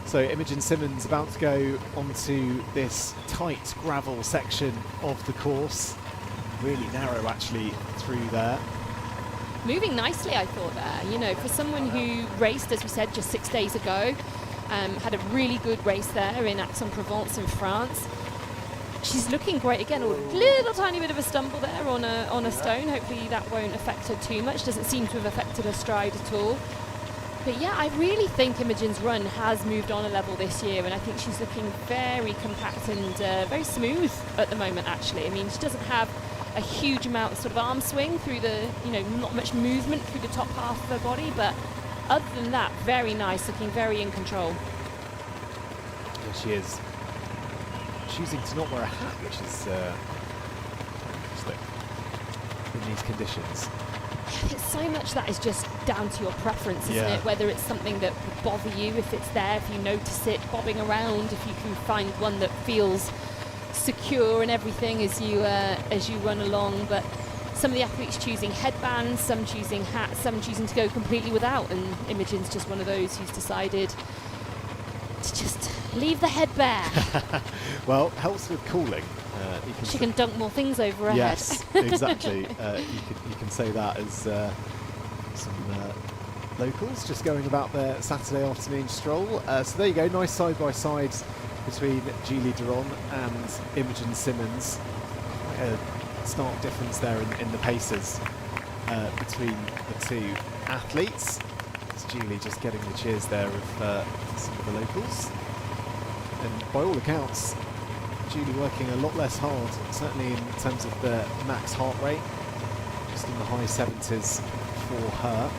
So Imogen Simmons about to go onto this tight gravel section of the course. Really narrow actually through there. Moving nicely, I thought there. You know, for someone who raced, as we said, just 6 days ago, had a really good race there in Aix-en-Provence in France. She's looking great again. A little tiny bit of a stumble there on a stone. Hopefully that won't affect her too much. Doesn't seem to have affected her stride at all. But yeah, I really think Imogen's run has moved on a level this year, and I think she's looking very compact and very smooth at the moment, actually. I mean, she doesn't have a huge amount of sort of arm swing through the, not much movement through the top half of her body, but other than that, very nice, looking very in control. Yeah, she is. Choosing to not wear a hat, which is interesting in these conditions. It's so much that is just down to your preference, isn't it? Whether it's something that would bother you, if it's there, if you notice it bobbing around, if you can find one that feels secure and everything as you run along. But some of the athletes choosing headbands, some choosing hats, some choosing to go completely without, and Imogen's just one of those who's decided to just leave the head bare. Well, helps with cooling. She can dunk more things over her head. Yes, exactly. You can say that as some locals just going about their Saturday afternoon stroll. So there you go, nice side-by-side between Julie Duron and Imogen Simmons. Quite a stark difference there in the paces between the two athletes. It's Julie just getting the cheers there of some of the locals. And by all accounts, Julie working a lot less hard, certainly in terms of the max heart rate, just in the high 70s for her.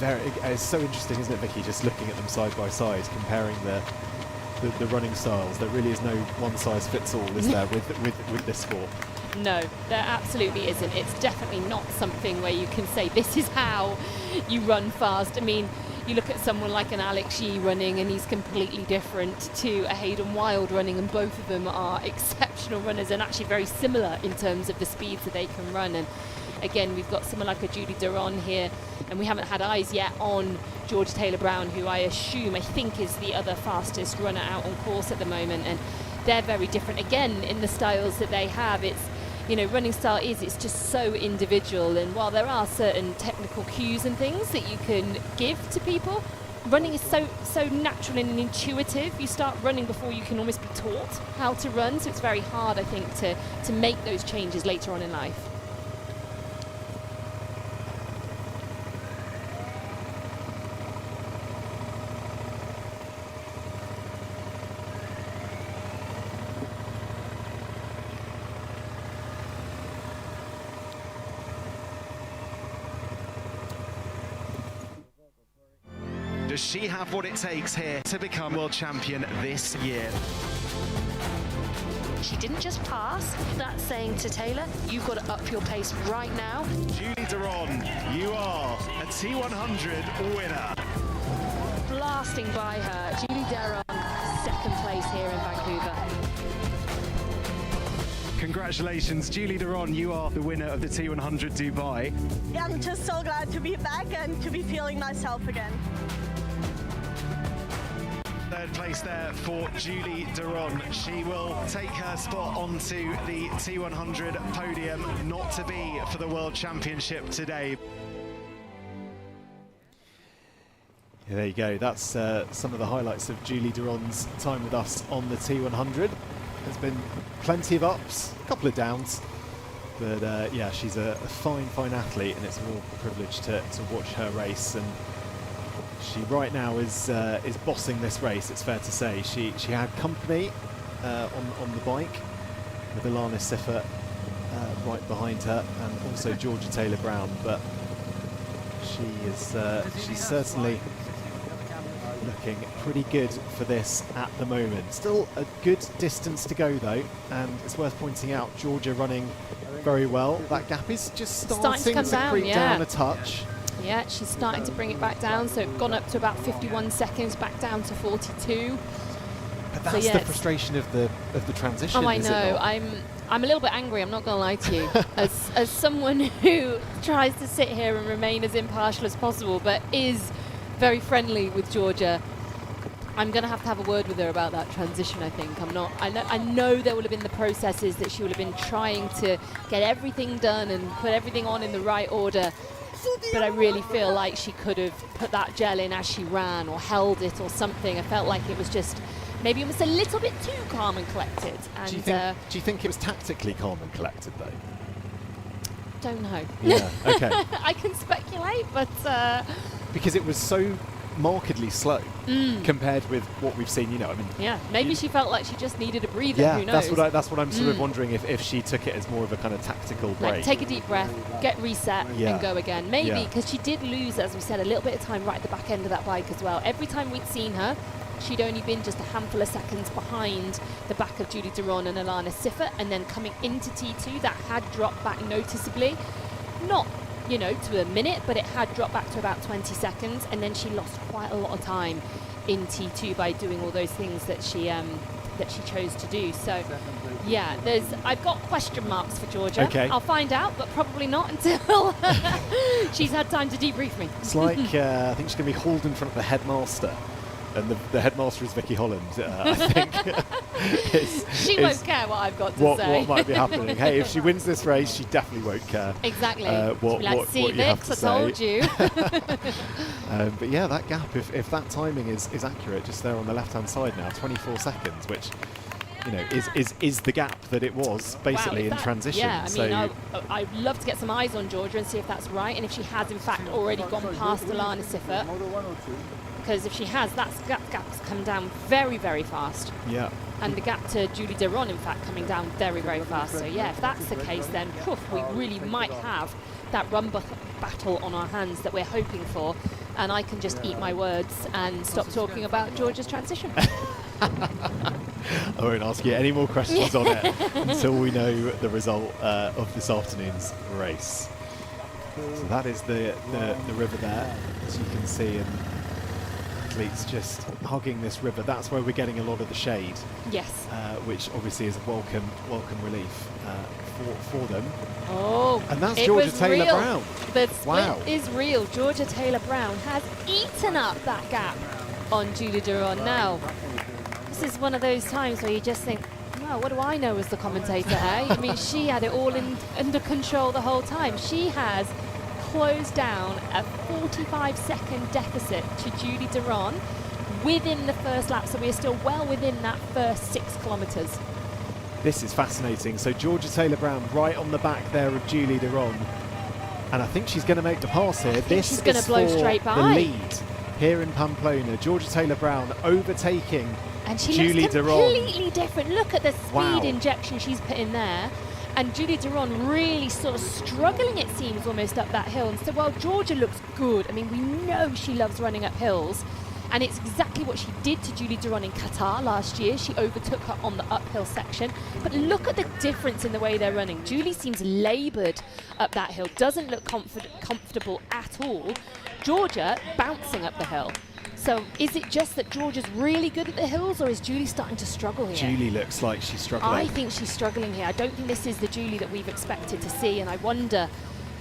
It's so interesting, isn't it, Vicky, just looking at them side by side, comparing the running styles. There really is no one size fits all, is there, with this sport? No, there absolutely isn't. It's definitely not something where you can say this is how you run fast. I mean, you look at someone like an Alex Yee running and he's completely different to a Hayden Wild running, and both of them are exceptional runners and actually very similar in terms of the speeds that they can run. And again, we've got someone like a Julie Duron here, and we haven't had eyes yet on Georgia Taylor-Brown, who I think is the other fastest runner out on course at the moment. And they're very different again in the styles that they have. It's, you know, running style it's just so individual, and while there are certain technical cues and things that you can give to people, running is so natural and intuitive. You start running before you can almost be taught how to run, so it's very hard, I think, to make those changes later on in life. Does she have what it takes here to become world champion this year? She didn't just pass. That's saying to Taylor, you've got to up your pace right now. Julie Duron, you are a T100 winner. Blasting by her. Julie Duron, second place here in Vancouver. Congratulations, Julie Duron, you are the winner of the T100 Dubai. Yeah, I'm just so glad to be back and to be feeling myself again. Third place there for Julie Duron. She will take her spot onto the T100 podium, not to be for the World Championship today. Yeah, there you go. That's some of the highlights of Julie Duron's time with us on the T100. There's been plenty of ups, a couple of downs, but yeah, she's a fine athlete, and it's a real privilege to watch her race. And she right now is bossing this race, it's fair to say. She had company on the bike with Alana Siffert right behind her, and also Georgia Taylor-Brown, but she's certainly looking pretty good for this at the moment. Still a good distance to go though, and it's worth pointing out Georgia running very well. That gap is just starting to come down, creep down a touch. Yeah, she's starting to bring it back down, so it's gone up to about 51 seconds, back down to 42. But that's the frustration of the transition. Oh, I is it know. not? I'm a little bit angry, I'm not going to lie to you, as someone who tries to sit here and remain as impartial as possible, but is very friendly with Georgia. I'm going to have a word with her about that transition, I think. I know there will have been the processes that she will have been trying to get everything done and put everything on in the right order, but I really feel like she could have put that gel in as she ran, or held it or something. I felt like it was just maybe almost a little bit too calm and collected. And do you think it was tactically calm and collected though? Don't know. Yeah, okay. I can speculate, but because it was so markedly slow compared with what we've seen, you know. I mean, yeah, maybe she felt like she just needed a breather. Yeah, who knows? that's what I'm sort of wondering, if she took it as more of a kind of tactical break. Like, take a deep breath, get reset, and go again. Maybe, because she did lose, as we said, a little bit of time right at the back end of that bike as well. Every time we'd seen her, she'd only been just a handful of seconds behind the back of Julie Duron and Alana Siffert, and then coming into T2, that had dropped back noticeably. Not, you know, to a minute, but it had dropped back to about 20 seconds, and then she lost quite a lot of time in T2 by doing all those things that she chose to do. So yeah, I've got question marks for Georgia. Okay. I'll find out, but probably not until she's had time to debrief me. It's like I think she's going to be hauled in front of the headmaster, and the headmaster is Vicky Holland. I think she won't care what I've got to say. What might be happening? Hey, if she wins this race, she definitely won't care. Exactly. What See, you have Vix, to say. I told you. But yeah, that gap, if that timing is accurate, just there on the left-hand side now, 24 seconds, which, you know, is the gap that it was basically in transition. Yeah, I mean, I'd love to get some eyes on Georgia and see if that's right, and if she has in fact already gone past Alana Siffert. Because if she has, that gap's come down very, very fast. Yeah. And the gap to Julie Duron, in fact, coming down very, very fast. So yeah, if that's the case, then we really might have that run battle on our hands that we're hoping for. and I can just eat my words and stop talking about Georgia's transition. I won't ask you any more questions on it until we know the result of this afternoon's race. So that is the river there, as you can see, and athletes just hugging this river. That's where we're getting a lot of the shade. Yes. Which obviously is a welcome relief for them. Oh, and that's Georgia Taylor Brown. The sprint is real. Georgia Taylor Brown has eaten up that gap on Julie Duron. Now, this is one of those times where you just think, well, what do I know as the commentator, eh? I mean, she had it all under control the whole time. She has closed down a 45-second deficit to Julie Duron within the first lap, so we are still well within that first 6 kilometres. This is fascinating. So Georgia Taylor Brown right on the back there of Julie Duron, and I think she's going to make the pass here. This she's going to blow straight by. The lead here in Pamplona. Georgia Taylor Brown overtaking and she Julie looks Duron. Completely different. Look at the speed injection she's put in there. And Julie Duron really sort of struggling, it seems, almost up that hill. And so while Georgia looks good, I mean, we know she loves running up hills. And it's exactly what she did to Julie Duron in Qatar last year. She overtook her on the uphill section. But look at the difference in the way they're running. Julie seems laboured up that hill, doesn't look comfortable at all. Georgia bouncing up the hill. So is it just that Georgia's really good at the hills, or is Julie starting to struggle here? Julie looks like she's struggling. I think she's struggling here. I don't think this is the Julie that we've expected to see, and I wonder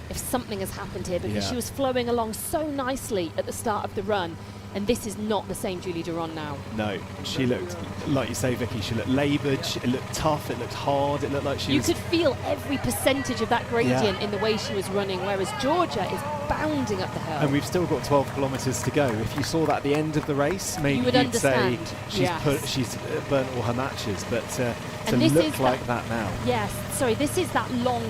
if something has happened here, because she was flowing along so nicely at the start of the run, and this is not the same Julie Duron now. No, she looked, like you say, Vicky, she looked laboured, it looked tough, it looked hard, it looked like she was... You could feel every percentage of that gradient in the way she was running, whereas Georgia is bounding up the hill. And we've still got 12 kilometres to go. If you saw that at the end of the race, maybe you'd say she's burnt all her matches, but to look like that now. Yes, sorry, this is that long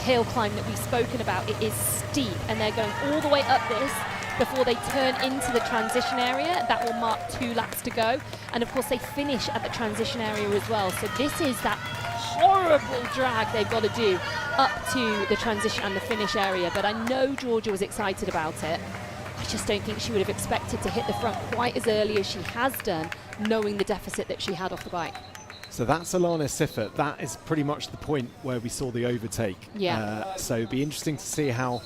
hill climb that we've spoken about. It is steep, and they're going all the way up this before they turn into the transition area. That will mark 2 laps to go, and of course they finish at the transition area as well. So this is that horrible drag they've got to do up to the transition and the finish area. But I know Georgia was excited about it. I just don't think she would have expected to hit the front quite as early as she has done, knowing the deficit that she had off the bike. So that's Alana Siffert. That is pretty much the point where we saw the overtake. Yeah. So it'd be interesting to see how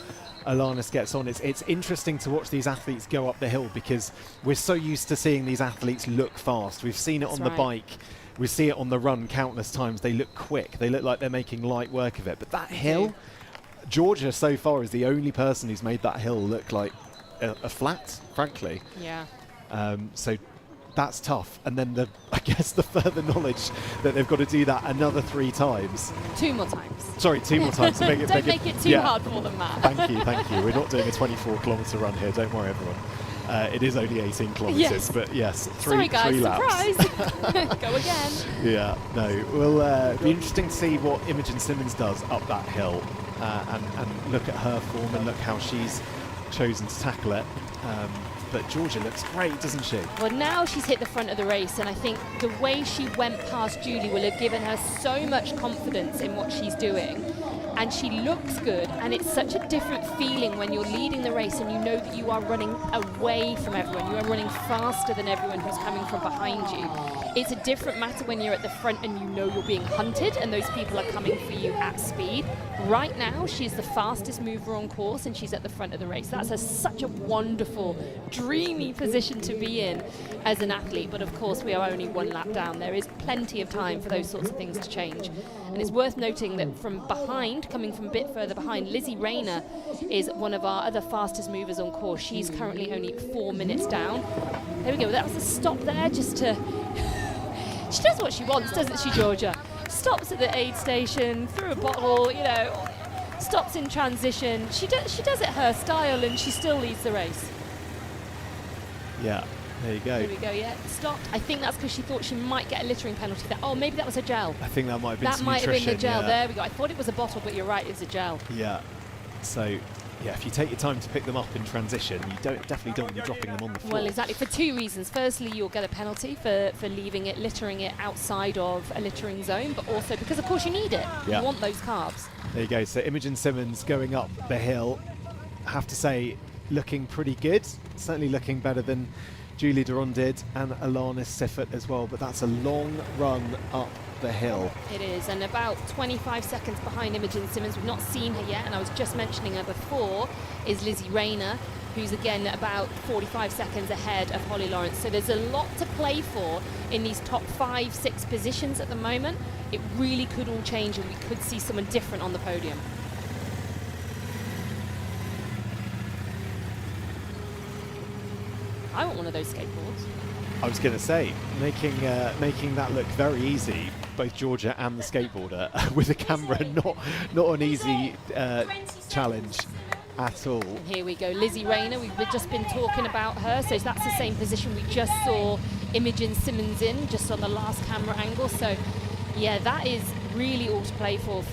Alanis gets on. It's interesting to watch these athletes go up the hill, because we're so used to seeing these athletes look fast. We've seen it on the bike. We see it on the run countless times. They look quick. They look like they're making light work of it. But that hill, Georgia so far is the only person who's made that hill look like a flat, frankly. Yeah. So that's tough. And then I guess the further knowledge that they've got to do that another 3 times. 2 more times. Sorry, 2 more times. Don't make it too hard for them, Matt. Thank you. We're not doing a 24-kilometre run here. Don't worry, everyone. It is only 18 kilometres, but yes, 3 laps. Surprise. Go again. Yeah, no. We'll be interesting to see what Imogen Simmons does up that hill, and look at her form and look how she's chosen to tackle it. But Georgia looks great, doesn't she? Well, now she's hit the front of the race, and I think the way she went past Julie will have given her so much confidence in what she's doing. And she looks good, and it's such a different feeling when you're leading the race and you know that you are running away from everyone. You are running faster than everyone who's coming from behind you. It's a different matter when you're at the front and you know you're being hunted and those people are coming for you at speed. Right now, she's the fastest mover on course, and she's at the front of the race. That's such a wonderful, dreamy position to be in as an athlete. But of course, we are only 1 lap down. There is plenty of time for those sorts of things to change. And it's worth noting that from behind, coming from a bit further behind, Lizzie Rayner is one of our other fastest movers on course. She's currently only 4 minutes down. There we go. That was a stop there just to... She does what she wants, doesn't she, Georgia? Stops at the aid station, through a bottle, you know, stops in transition. She does it her style, and she still leads the race. Yeah, there you go. Here we go, yeah, stopped. I think that's because she thought she might get a littering penalty there. Oh, maybe that was a gel. I think that might have been That might have been the gel. Yeah. There we go. I thought it was a bottle, but you're right, it's a gel. Yeah. So, yeah, if you take your time to pick them up in transition, you definitely don't want to be dropping them on the floor. Well, exactly, for 2 reasons. Firstly, you'll get a penalty for leaving it, littering it outside of a littering zone, but also because, of course, you need it. Yeah. You want those carbs. There you go. So Imogen Simmons going up the hill. I have to say, looking pretty good, certainly looking better than Julie Duron did, and Alana Siffert as well, but that's a long run up the hill. It is, and about 25 seconds behind Imogen Simmons. We've not seen her yet, and I was just mentioning her before, is Lizzie Rayner, who's again about 45 seconds ahead of Holly Lawrence. So there's a lot to play for in these top 5-6 positions at the moment. It really could all change, and we could see someone different on the podium. I want one of those skateboards. I was going to say, making that look very easy, both Georgia and the skateboarder, with a camera, not an easy challenge at all. And here we go, Lizzie Rayner. We've just been talking about her, so that's the same position we just saw Imogen Simmons in, just on the last camera angle. So, yeah, that is really all to play for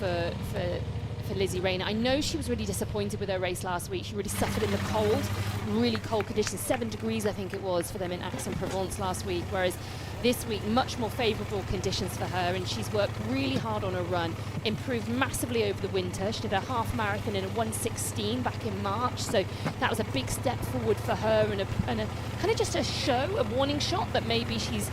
Lizzie Rayner. I know she was really disappointed with her race last week. She really suffered in the cold, really cold conditions, 7 degrees I think it was for them in Aix-en-Provence last week, whereas this week much more favourable conditions for her, and she's worked really hard on her run, improved massively over the winter. She did a half marathon in a 1:16 back in March, so that was a big step forward for her, and a kind of just a show, a warning shot that maybe she's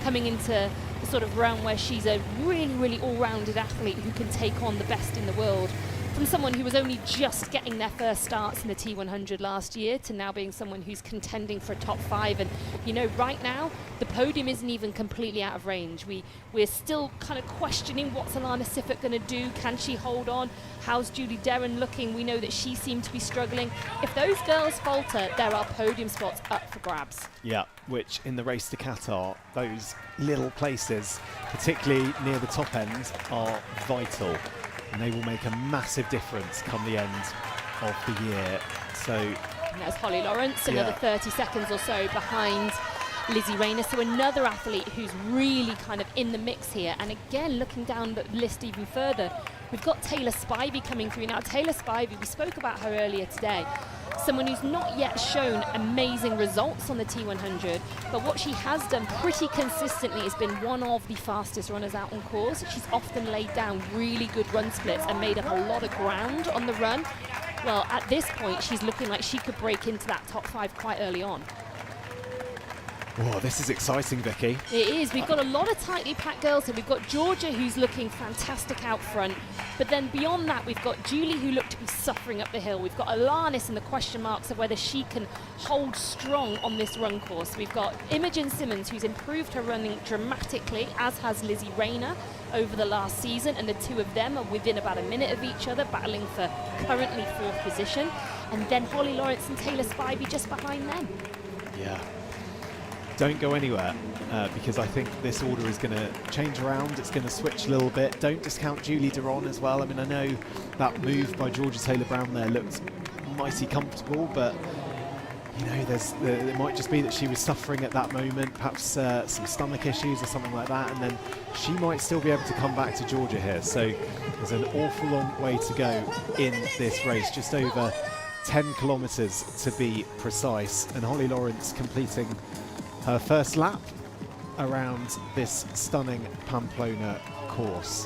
coming into the sort of realm where she's a really, really all-rounded athlete who can take on the best in the world. From someone who was only just getting their first starts in the T100 last year to now being someone who's contending for a top 5. And, you know, right now, the podium isn't even completely out of range. We're still kind of questioning what's Alana Siffert going to do. Can she hold on? How's Julie Derron looking? We know that she seemed to be struggling. If those girls falter, there are podium spots up for grabs. Yeah, which in the race to Qatar, those little places, particularly near the top end, are vital. And they will make a massive difference come the end of the year. So, and there's Holly Lawrence, another 30 seconds or so behind Lizzie Rayner. So another athlete who's really kind of in the mix here. And again, looking down the list even further, we've got Taylor Spivey coming through. Now, Taylor Spivey, we spoke about her earlier today. Someone who's not yet shown amazing results on the T100, but what she has done pretty consistently has been one of the fastest runners out on course. She's often laid down really good run splits and made up a lot of ground on the run. Well, at this point, she's looking like she could break into that top 5 quite early on. oh, this is exciting, Vicky. It is. We've got a lot of tightly packed girls here. We've got Georgia, who's looking fantastic out front. But then beyond that, we've got Julie, who looked to be suffering up the hill. We've got Alanis and the question marks of whether she can hold strong on this run course. We've got Imogen Simmons, who's improved her running dramatically, as has Lizzie Rayner over the last season. And the two of them are within about a minute of each other, battling for currently 4th position. And then Holly Lawrence and Taylor Spivey just behind them. Yeah. Don't go anywhere, because I think this order is going to change around. It's going to switch a little bit. Don't discount Julie Duron as well. I mean, I know that move by Georgia Taylor-Brown there looked mighty comfortable, but, you know, it might just be that she was suffering at that moment, perhaps some stomach issues or something like that, and then she might still be able to come back to Georgia here. So there's an awful long way to go in this race, just over 10 kilometres to be precise, and Holly Lawrence completing her first lap around this stunning Pamplona course.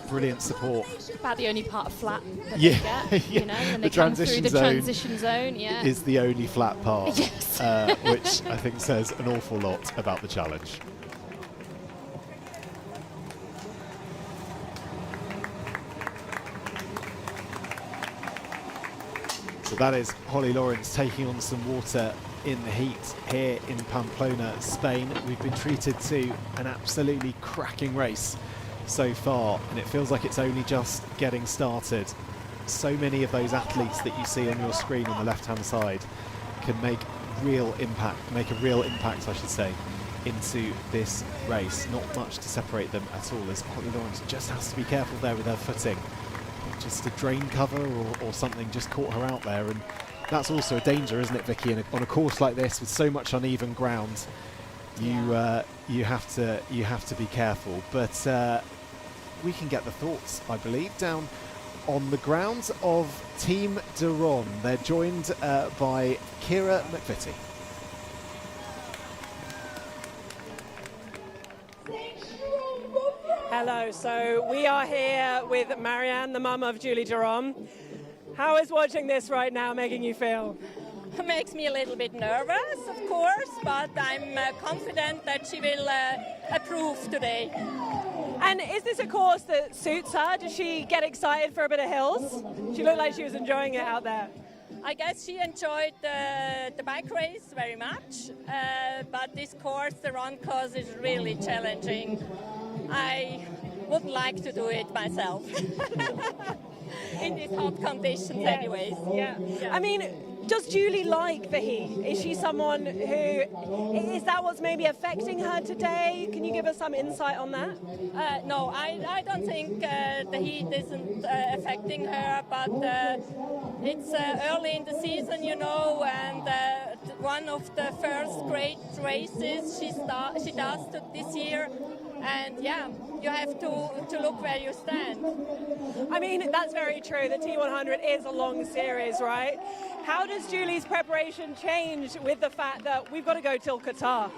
Brilliant support. About the only part of flat that yeah, they get, you know, and they come through the transition zone. Yeah, is the only flat part, yes. Which I think says an awful lot about the challenge. So that is Holly Lawrence taking on some water in the heat here in Pamplona, Spain. We've been treated to an absolutely cracking race so far, and it feels like it's only just getting started. So many of those athletes that you see on your screen on the left-hand side can make a real impact, I should say, into this race. Not much to separate them at all, as Holly Lawrence just has to be careful there with her footing. Just a drain cover or something just caught her out there, and that's also a danger, isn't it, Vicky? On a course like this with so much uneven ground, you have to be careful. But we can get the thoughts, I believe, down on the grounds of Team Duron. They're joined by Kira McVitie. Hello, so we are here with Marianne, the mum of Julie Duron. How is watching this right now making you feel? It makes me a little bit nervous, of course, but I'm confident that she will approve today. And is this a course that suits her? Does she get excited for a bit of hills? She looked like she was enjoying it out there. I guess she enjoyed the bike race very much, but this course, the run course, is really challenging. I wouldn't like to do it myself. In these hot conditions anyways. Yeah. I mean, does Julie like the heat? Is she someone who, is that what's maybe affecting her today? Can you give us some insight on that? No, I don't think the heat isn't affecting her, but it's early in the season, you know, and one of the first great races she does this year. And yeah, you have to look where you stand. I mean, that's very true. The T100 is a long series, right? How does Julie's preparation change with the fact that we've got to go till Qatar?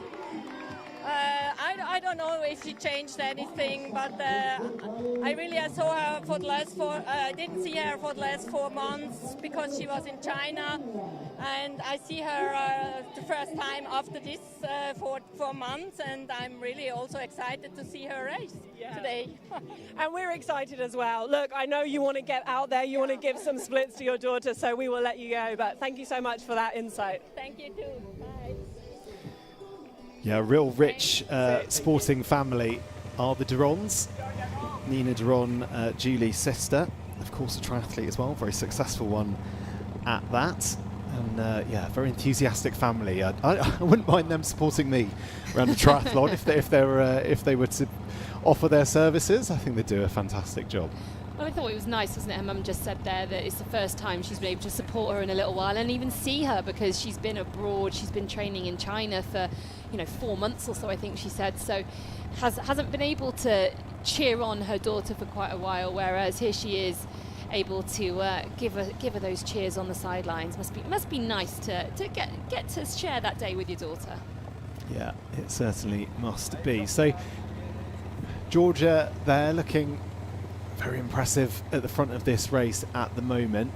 I don't know if she changed anything, but I saw her for the last I didn't see her for the last 4 months because she was in China, and I see her the first time after this 4 months, and I'm really also excited to see her race today. And we're excited as well. Look, I know you want to get out there, you want to give some splits to your daughter, so we will let you go, but thank you so much for that insight. Thank you too. Bye. Yeah, real rich sporting family are the Durons. Nina Duron, Julie's sister, of course a triathlete as well, very successful one at that. And yeah, very enthusiastic family. I wouldn't mind them supporting me around the triathlon if they were to offer their services. I think they do a fantastic job. Well, I thought it was nice, wasn't it? Her mum just said there that it's the first time she's been able to support her in a little while and even see her, because she's been abroad. She's been training in China for, 4 months or so, I think she said. So hasn't been able to cheer on her daughter for quite a while, whereas here she is able to give her those cheers on the sidelines. Must be nice to get to share that day with your daughter. Yeah, it certainly must be. So Georgia there looking very impressive at the front of this race at the moment.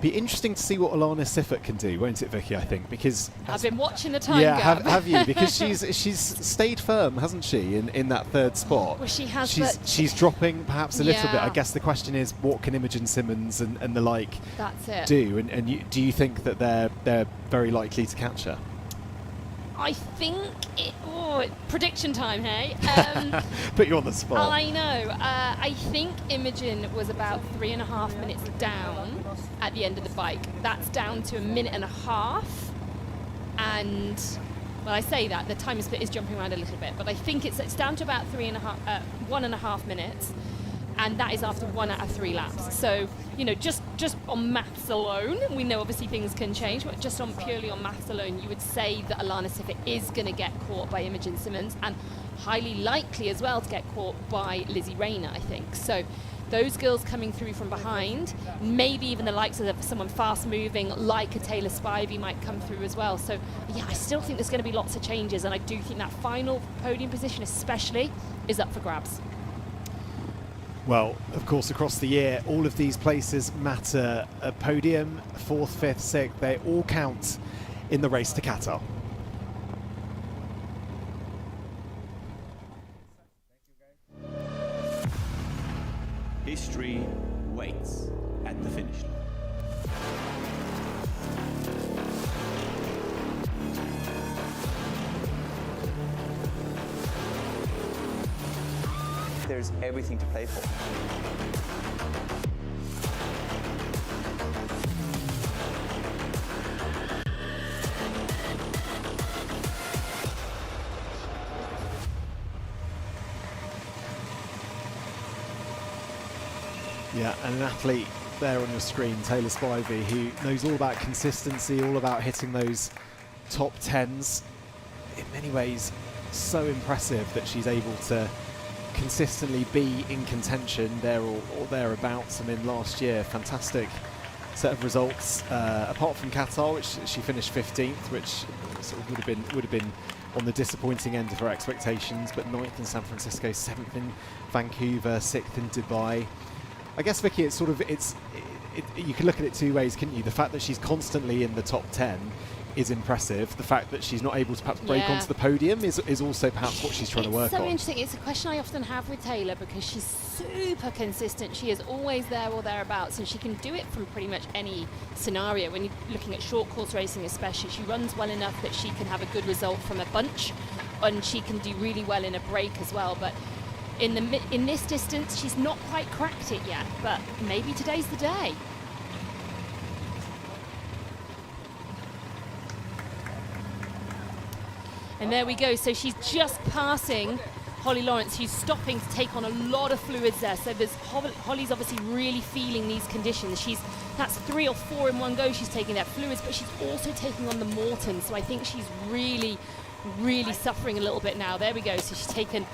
Be interesting to see what Alana Siffert can do, won't it, Vicky? I think, because I've been watching the time gap. gap. Have you? Because she's stayed firm, hasn't she, in that third spot? Well, she has. She's dropping perhaps a little bit. I guess the question is, what can Imogen Simmons and the like do? And do you think that they're very likely to catch her? I think prediction time, hey? Put you on the spot. I know. I think Imogen was about 3.5 minutes down at the end of the bike. That's down to 1.5 minutes. And, well, I say that, the time split is jumping around a little bit, but I think it's down to about 1.5 minutes. And that is after 1 out of 3 laps. So, just on maths alone, we know obviously things can change, but just purely on maths alone, you would say that Alana Siffert is going to get caught by Imogen Simmons, and highly likely as well to get caught by Lizzie Rayner, I think. So those girls coming through from behind, maybe even the likes of someone fast moving like a Taylor Spivey might come through as well. So yeah, I still think there's going to be lots of changes, and I do think that final podium position especially is up for grabs. Well, of course, across the year, all of these places matter. A podium, 4th, 5th, 6th, they all count in the race to Qatar. History waits at the finish line. There's everything to play for. Yeah, and an athlete there on your screen, Taylor Spivey, who knows all about consistency, all about hitting those top 10s. In many ways, so impressive that she's able to consistently be in contention there or thereabouts. I mean, last year, fantastic set of results, apart from Qatar, which she finished 15th, which sort of would have been on the disappointing end of her expectations, but 9th in San Francisco, 7th in Vancouver, 6th in Dubai. I guess, Vicky, it's you can look at it two ways, couldn't you? The fact that she's constantly in the top 10 is impressive. The fact that she's not able to perhaps break onto the podium is also perhaps what she's trying to work on. It's so interesting. It's a question I often have with Taylor because she's super consistent. She is always there or thereabouts, and she can do it from pretty much any scenario. When you're looking at short course racing especially, she runs well enough that she can have a good result from a bunch, and she can do really well in a break as well. But in this distance, she's not quite cracked it yet, but maybe today's the day. And there we go. So she's just passing Holly Lawrence, who's stopping to take on a lot of fluids there. So Holly's obviously really feeling these conditions. That's 3 or 4 in one go she's taking that fluids, but she's also taking on the Morton. So I think she's really suffering a little bit now. There we go. So she's taken,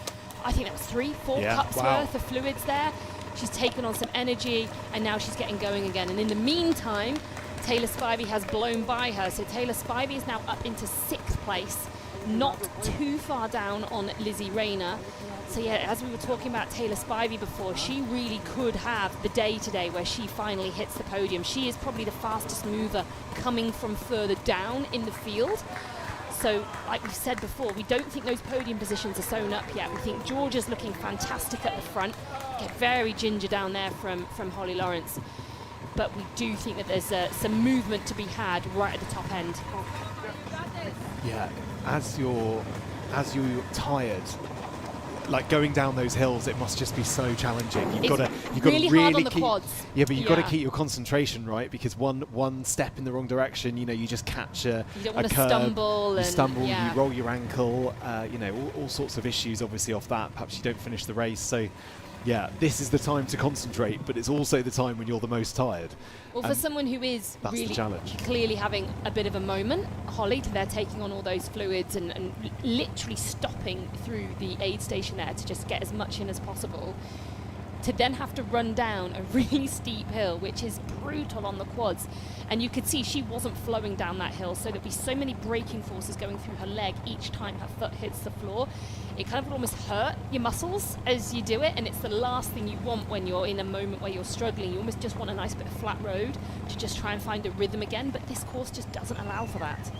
I think that was 3-4 cups worth of fluids there. She's taken on some energy, and now she's getting going again. And in the meantime, Taylor Spivey has blown by her. So Taylor Spivey is now up into 6th place. Not too far down on Lizzie Rayner. So yeah, as we were talking about Taylor Spivey before, she really could have the day today where she finally hits the podium. She is probably the fastest mover coming from further down in the field. So like we've said before, we don't think those podium positions are sewn up yet. We think Georgia's looking fantastic at the front. Get very ginger down there from Holly Lawrence. But we do think that there's some movement to be had right at the top end. Yeah, as you're tired, like going down those hills, it must just be so challenging. You've got to really hard on the keep, quads. Yeah, but you've got to keep your concentration, right? Because one step in the wrong direction, you just catch a You don't want to curb, stumble. you roll your ankle, all sorts of issues obviously off that. Perhaps you don't finish the race. So yeah, this is the time to concentrate, but it's also the time when you're the most tired. Well, for someone who is really clearly having a bit of a moment, Holly, they're taking on all those fluids and literally stopping through the aid station there to just get as much in as possible, to then have to run down a really steep hill, which is brutal on the quads. And you could see she wasn't flowing down that hill, so there'd be so many braking forces going through her leg each time her foot hits the floor. It kind of would almost hurt your muscles as you do it, and it's the last thing you want when you're in a moment where you're struggling. You almost just want a nice bit of flat road to just try and find a rhythm again, but this course just doesn't allow for that.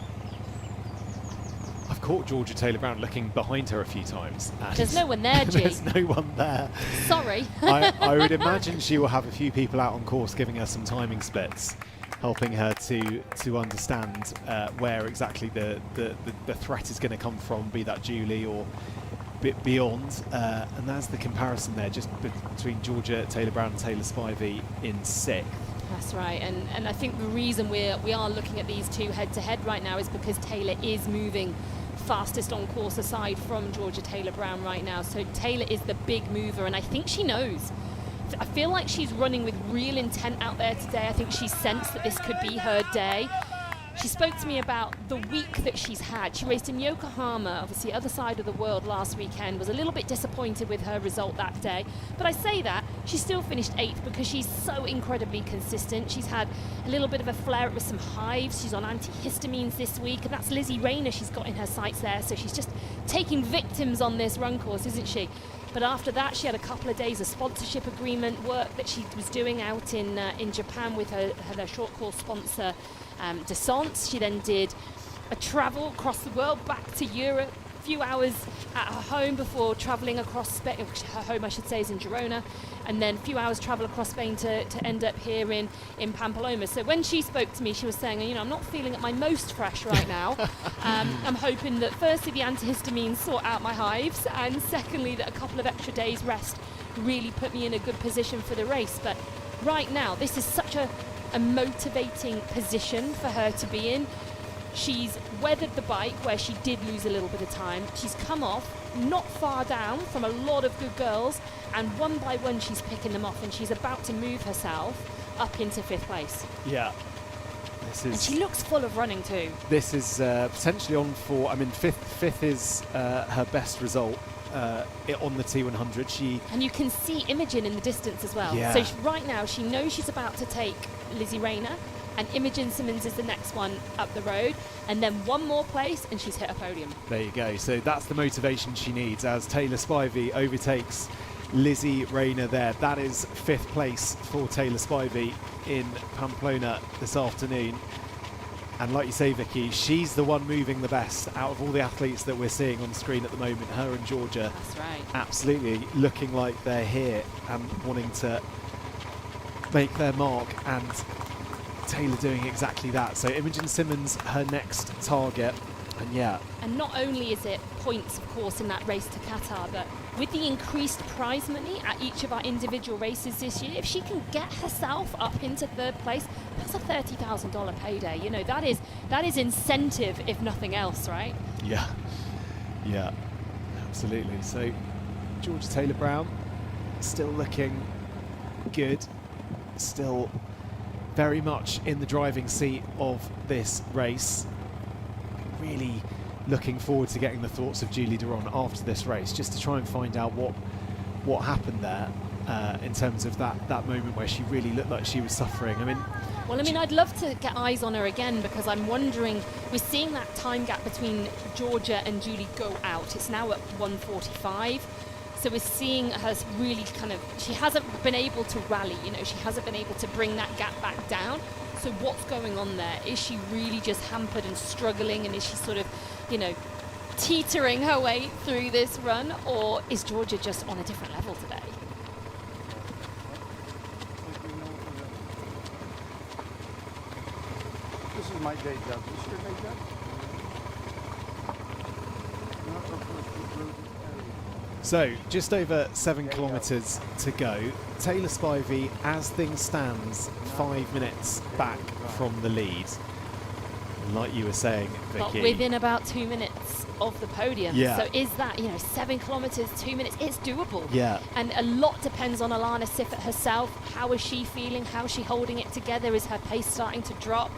I've caught Georgia Taylor-Brown looking behind her a few times. There's no one there, G. There's no one there. Sorry. I would imagine she will have a few people out on course giving her some timing splits, helping her to understand where exactly the threat is going to come from, be that Julie or bit beyond. And that's the comparison there, just between Georgia Taylor-Brown and Taylor Spivey in 6th. That's right, and I think the reason we are looking at these two head-to-head right now is because Taylor is moving fastest on course aside from Georgia Taylor-Brown right now. So Taylor is the big mover, and I think she knows. I feel like she's running with real intent out there today. I think she sensed that this could be her day. She spoke to me about the week that she's had. She raced in Yokohama, obviously other side of the world last weekend, was a little bit disappointed with her result that day. But I say that, she still finished 8th because she's so incredibly consistent. She's had a little bit of a flare-up with some hives. She's on antihistamines this week, and that's Lizzie Rayner she's got in her sights there. So she's just taking victims on this run course, isn't she? But after that, she had a couple of days of sponsorship agreement work that she was doing out in Japan with her short course sponsor, Descente. She then did a travel across the world back to Europe, a few hours at her home before travelling across Spain. Her home, I should say, is in Girona, and then a few hours travel across Spain to end up here in Pamplona. So when she spoke to me, she was saying, I'm not feeling at my most fresh right now. I'm hoping that firstly the antihistamines sort out my hives, and secondly that a couple of extra days rest really put me in a good position for the race. But right now, this is such a motivating position for her to be in. She's weathered the bike where she did lose a little bit of time. She's come off not far down from a lot of good girls, and one by one she's picking them off, and she's about to move herself up into 5th place. Yeah. And she looks full of running too. This is potentially on for, 5th is her best result on the T100. And you can see Imogen in the distance as well. Yeah. So right now she knows she's about to take Lizzie Rayner, and Imogen Simmons is the next one up the road, and then one more place and she's hit a podium. There you go. So that's the motivation she needs as Taylor Spivey overtakes Lizzie Rayner there. That is 5th place for Taylor Spivey in Pamplona this afternoon. And like you say, Vicky, she's the one moving the best out of all the athletes that we're seeing on screen at the moment. Her and Georgia. That's right. Absolutely looking like they're here and wanting to make their mark, and Taylor doing exactly that. So Imogen Simmons, her next target. And yeah. And not only is it points, of course, in that race to Qatar, but with the increased prize money at each of our individual races this year, if she can get herself up into 3rd place, that's a $30,000 payday. You know, that is incentive, if nothing else, right? Yeah, yeah, absolutely. So Georgia Taylor-Brown still looking good, still very much in the driving seat of this race. Really looking forward to getting the thoughts of Julie Duron after this race, just to try and find out what happened there in terms of that moment where she really looked like she was suffering. Well, I'd love to get eyes on her again, because I'm wondering, we're seeing that time gap between Georgia and Julie go out. It's now at 1:45. So we're seeing her really she hasn't been able to rally, you know, she hasn't been able to bring that gap back down. So what's going on there? Is she really just hampered and struggling, and is she sort of, you know, teetering her way through this run, or is Georgia just on a different level today? This is my day job. This is your day job? So just over 7 kilometres to go. Taylor Spivey, as things stands, 5 minutes back from the lead. Like you were saying, Vicky. But within about 2 minutes of the podium. Yeah. So is that, 7 kilometres, 2 minutes, it's doable. Yeah. And a lot depends on Alana Siffert herself. How is she feeling? How is she holding it together? Is her pace starting to drop?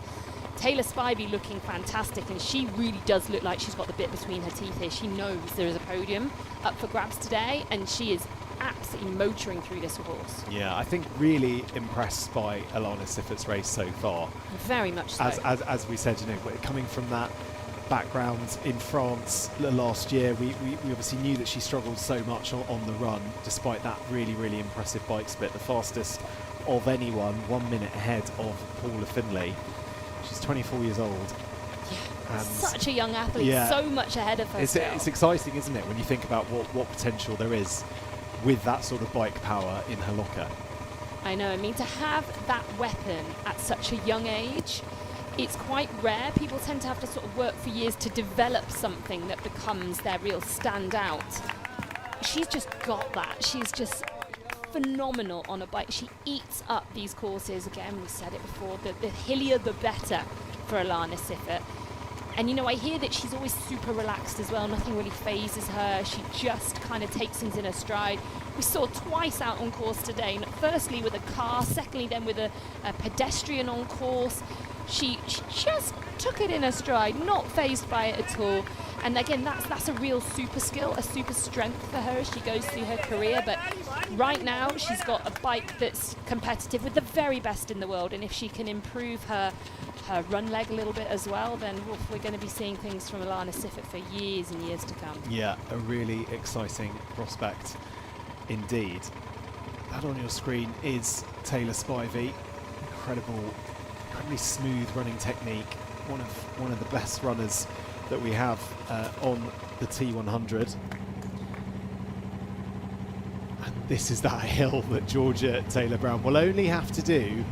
Taylor Spivey looking fantastic, and she really does look like she's got the bit between her teeth here. She knows there is a podium up for grabs today, and she is absolutely motoring through this horse. Yeah, I think really impressed by Alana Siffert's race so far. Very much so. As we said, coming from that background in France last year, we obviously knew that she struggled so much on the run, despite that really, really impressive bike split. The fastest of anyone, 1 minute ahead of Paula Finlay. She's 24 years old. Yeah, such a young athlete, so much ahead of herself. It's exciting, isn't it, when you think about what potential there is with that sort of bike power in her locker. I know, to have that weapon at such a young age, it's quite rare. People tend to have to sort of work for years to develop something that becomes their real standout. She's just got that. She's just phenomenal on a bike. She eats up these courses. Again, we said it before, the hillier the better for Alana Siffert. And I hear that she's always super relaxed as well. Nothing really phases her. She just kind of takes things in her stride. We saw twice out on course today. Firstly with a car, secondly then with a pedestrian on course. She just took it in her stride, not phased by it at all. And again, that's a real super skill, a super strength for her as she goes through her career. But right now, she's got a bike that's competitive with the very best in the world. And if she can improve her run leg a little bit as well, then we're going to be seeing things from Alana Siffert for years and years to come. Yeah, a really exciting prospect indeed. That on your screen is Taylor Spivey. Incredibly smooth running technique. One of the best runners that we have on the T100. And this is that hill that Georgia Taylor-Brown will only have to do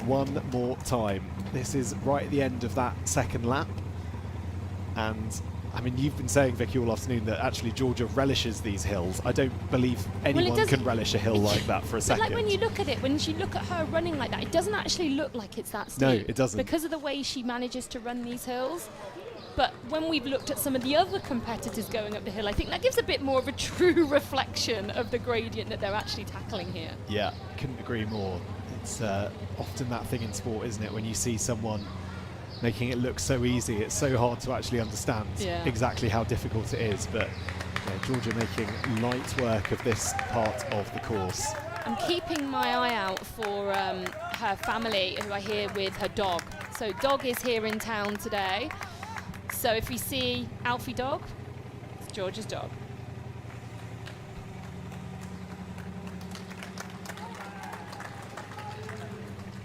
one more time. This is right at the end of that second lap. And you've been saying, Vicky, all afternoon that actually Georgia relishes these hills. I don't believe anyone can relish a hill like that for a second. Like when you look at it, when you look at her running like that, it doesn't actually look like it's that steep. No, it doesn't. Because of the way she manages to run these hills. But when we've looked at some of the other competitors going up the hill, I think that gives a bit more of a true reflection of the gradient that they're actually tackling here. Yeah, couldn't agree more. It's often that thing in sport, isn't it? When you see someone making it look so easy, it's so hard to actually understand exactly how difficult it is. But Georgia making light work of this part of the course. I'm keeping my eye out for her family, who I hear with her dog. So dog is here in town today. So if we see Alfie dog, it's Georgia's dog.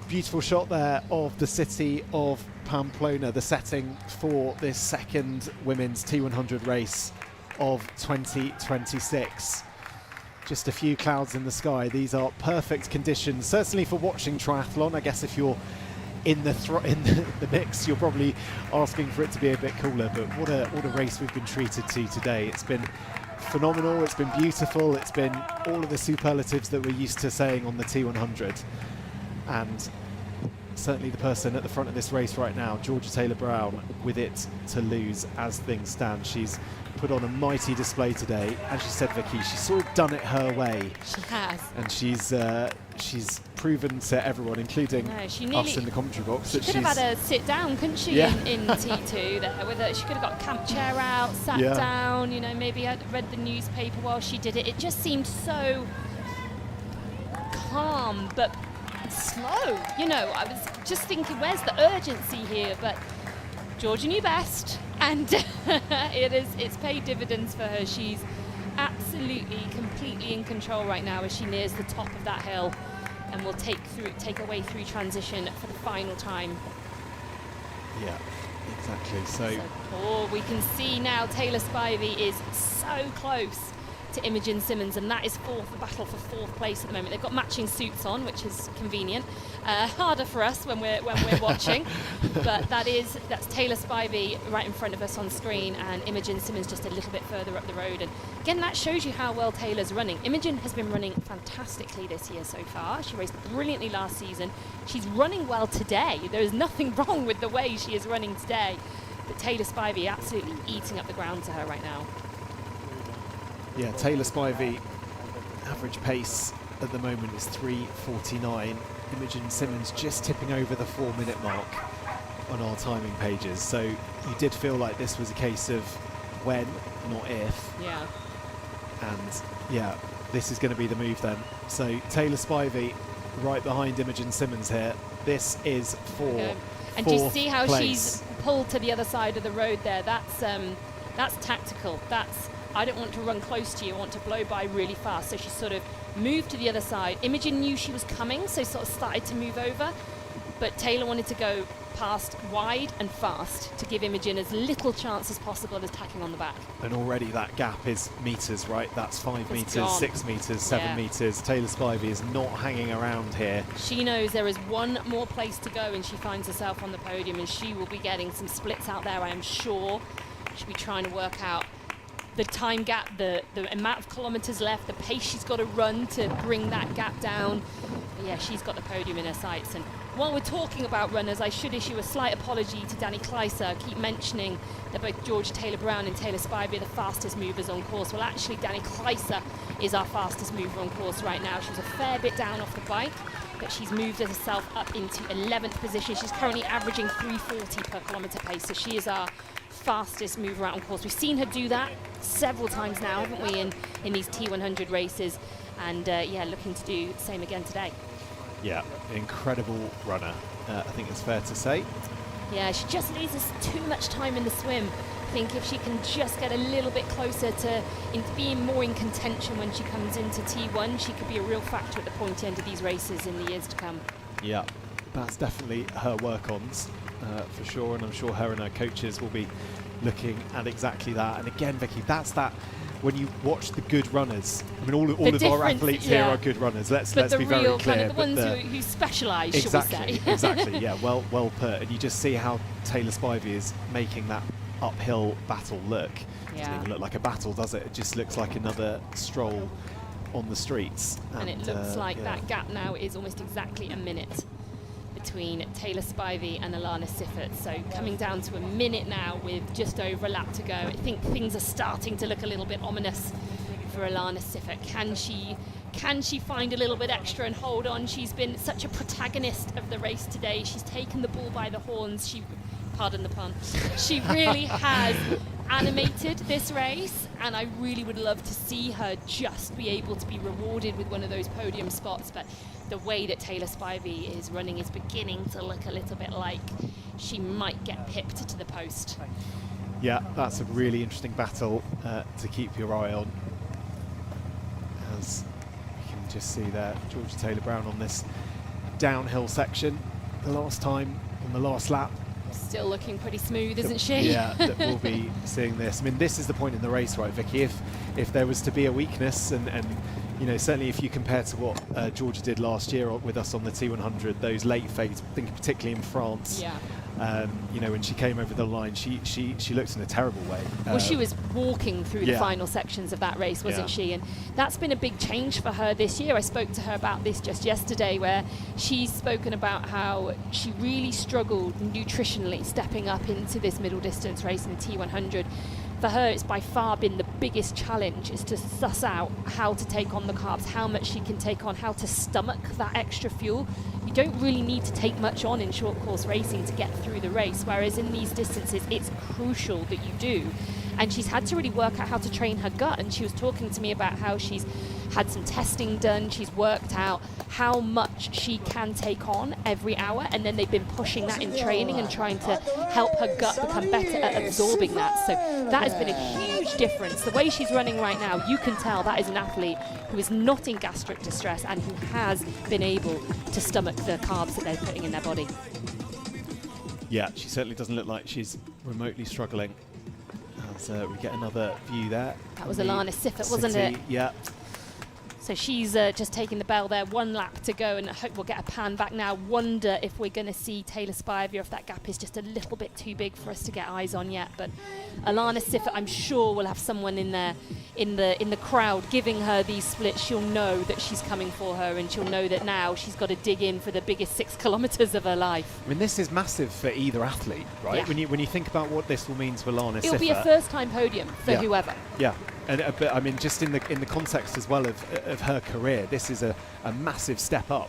Beautiful shot there of the city of Pamplona, the setting for this second women's T100 race of 2026. Just a few clouds in the sky. A are perfect conditions, certainly for watching triathlon. I guess if you're in the mix, you're probably asking for it to be a bit cooler, but what a race we've been treated to today. It's been phenomenal, it's been beautiful, it's been all of the superlatives that we're used to saying on the T100. And certainly the person at the front of this race right now, Georgia Taylor-Brown, with it to lose as things stand. She's put on a mighty display today. As she said, Vicky, she's sort of done it her way. She has. And she's proven to everyone, including us in the commentary box, that she could have had a sit down, couldn't she, in T2 there, with her. She could have got a camp chair out, sat down, you know, maybe had read the newspaper while she did it. It just seemed so calm, but slow. You know, I was just thinking, where's the urgency here? But Georgia knew best, and it's paid dividends for her. She's absolutely, completely in control right now as she nears the top of that hill, and will take her way through transition for the final time. Yeah, exactly. So we can see now Taylor Spivey is so close to Imogen Simmons, and that is the battle for fourth place at the moment. They've got matching suits on, which is convenient. Harder for us when we're watching, but that's Taylor Spivey right in front of us on screen, and Imogen Simmons just a little bit further up the road. And again, that shows you how well Taylor's running. Imogen has been running fantastically this year so far. She raced brilliantly last season. She's running well today. There is nothing wrong with the way she is running today, but Taylor Spivey absolutely eating up the ground to her right now. Yeah, Taylor Spivey, average pace at the moment is 3:49. Imogen Simmons just tipping over the 4-minute mark on our timing pages. So you did feel like this was a case of when, not if. Yeah. And yeah, this is going to be the move then. So Taylor Spivey right behind Imogen Simmons here. This is for And do you see how place. she's pulled to the other side of the road there? That's tactical. I don't want to run close to you, I want to blow by really fast. So she sort of moved to the other side. Imogen knew she was coming, so sort of started to move over. But Taylor wanted to go past wide and fast to give Imogen as little chance as possible of tacking on the back. And already that gap is meters, right? That's 5 meters, gone. 6 meters, 7 meters. Taylor Spivey is not hanging around here. She knows there is one more place to go, and she finds herself on the podium, and she will be getting some splits out there, I am sure. She'll be trying to work out the time gap, the amount of kilometers left, the pace she's got to run to bring that gap down. But yeah, she's got the podium in her sights. And while we're talking about runners, I should issue a slight apology to Danny Kleiser. I keep mentioning that both Georgia Taylor-Brown and Taylor Spivey are the fastest movers on course. Well, actually, Danny Kleiser is our fastest mover on course right now. She's a fair bit down off the bike, but she's moved herself up into 11th position. She's currently averaging 3:40 per kilometre pace, so she is our fastest mover out on course. We've seen her do that several times now, haven't we, in these T100 races, and yeah, looking to do the same again today. Yeah, incredible runner, I think it's fair to say. Yeah, she just needs us too much time in the swim. I think if she can just get a little bit closer to being more in contention when she comes into T1, she could be a real factor at the pointy end of these races in the years to come. Yeah, that's definitely her work-ons for sure, and I'm sure her and her coaches will be looking at exactly that. And again, Vicky, that's that when you watch the good runners. I mean, all of our athletes here are good runners. Let's be very clear. Kind of the ones who specialise, exactly, shall we say? Exactly. Yeah, well put. And you just see how Taylor Spivey is making that uphill battle look. It doesn't even look like a battle, does it? It just looks like another stroll on the streets. And it looks like that gap now is almost exactly a minute between Taylor Spivey and Alana Siffert. So coming down to a minute now with just over a lap to go. I think things are starting to look a little bit ominous for Alana Siffert. Can she find a little bit extra and hold on? She's been such a protagonist of the race today. She's taken the bull by the horns. Pardon the pun. She really has animated this race, and I really would love to see her just be able to be rewarded with one of those podium spots. But the way that Taylor Spivey is running is beginning to look a little bit like she might get pipped to the post. Yeah, that's a really interesting battle to keep your eye on. As you can just see there, Georgia Taylor-Brown on this downhill section the last time on the last lap. Still looking pretty smooth, isn't she? Yeah, that we'll be seeing this. I mean, this is the point in the race, right, Vicky? If there was to be a weakness, and you know, certainly if you compare to what Georgia did last year with us on the T100, those late phases, I think particularly in France. Yeah. You know, when she came over the line, she looked in a terrible way. Well, she was walking through the final sections of that race, wasn't she? And that's been a big change for her this year. I spoke to her about this just yesterday, where she's spoken about how she really struggled nutritionally stepping up into this middle distance race in the T100. For her, it's by far been the biggest challenge, is to suss out how to take on the carbs, how much she can take on, how to stomach that extra fuel. You don't really need to take much on in short course racing to get through the race, whereas in these distances, it's crucial that you do. And she's had to really work out how to train her gut, and she was talking to me about how she's had some testing done, she's worked out how much she can take on every hour, and then they've been pushing that in training and trying to help her gut become better at absorbing that. So that has been a huge difference. The way she's running right now, you can tell that is an athlete who is not in gastric distress and who has been able to stomach the carbs that they're putting in their body. Yeah, she certainly doesn't look like she's remotely struggling. As we get another view there. That was Alana Siffert, wasn't it? Yeah. So she's just taking the bell there, 1 lap to go, and I hope we'll get a pan back now. Wonder if we're going to see Taylor Spivey, or if that gap is just a little bit too big for us to get eyes on yet. But Alana Siffert, I'm sure, will have someone in there in the crowd giving her these splits. She'll know that she's coming for her, and she'll know that now she's got to dig in for the biggest 6 kilometres of her life. I mean, this is massive for either athlete, right? Yeah. When you think about what this will mean to Alana Siffert. It'll be a first-time podium for whoever. Yeah. And, but I mean, just in the context as well of her career, this is a massive step up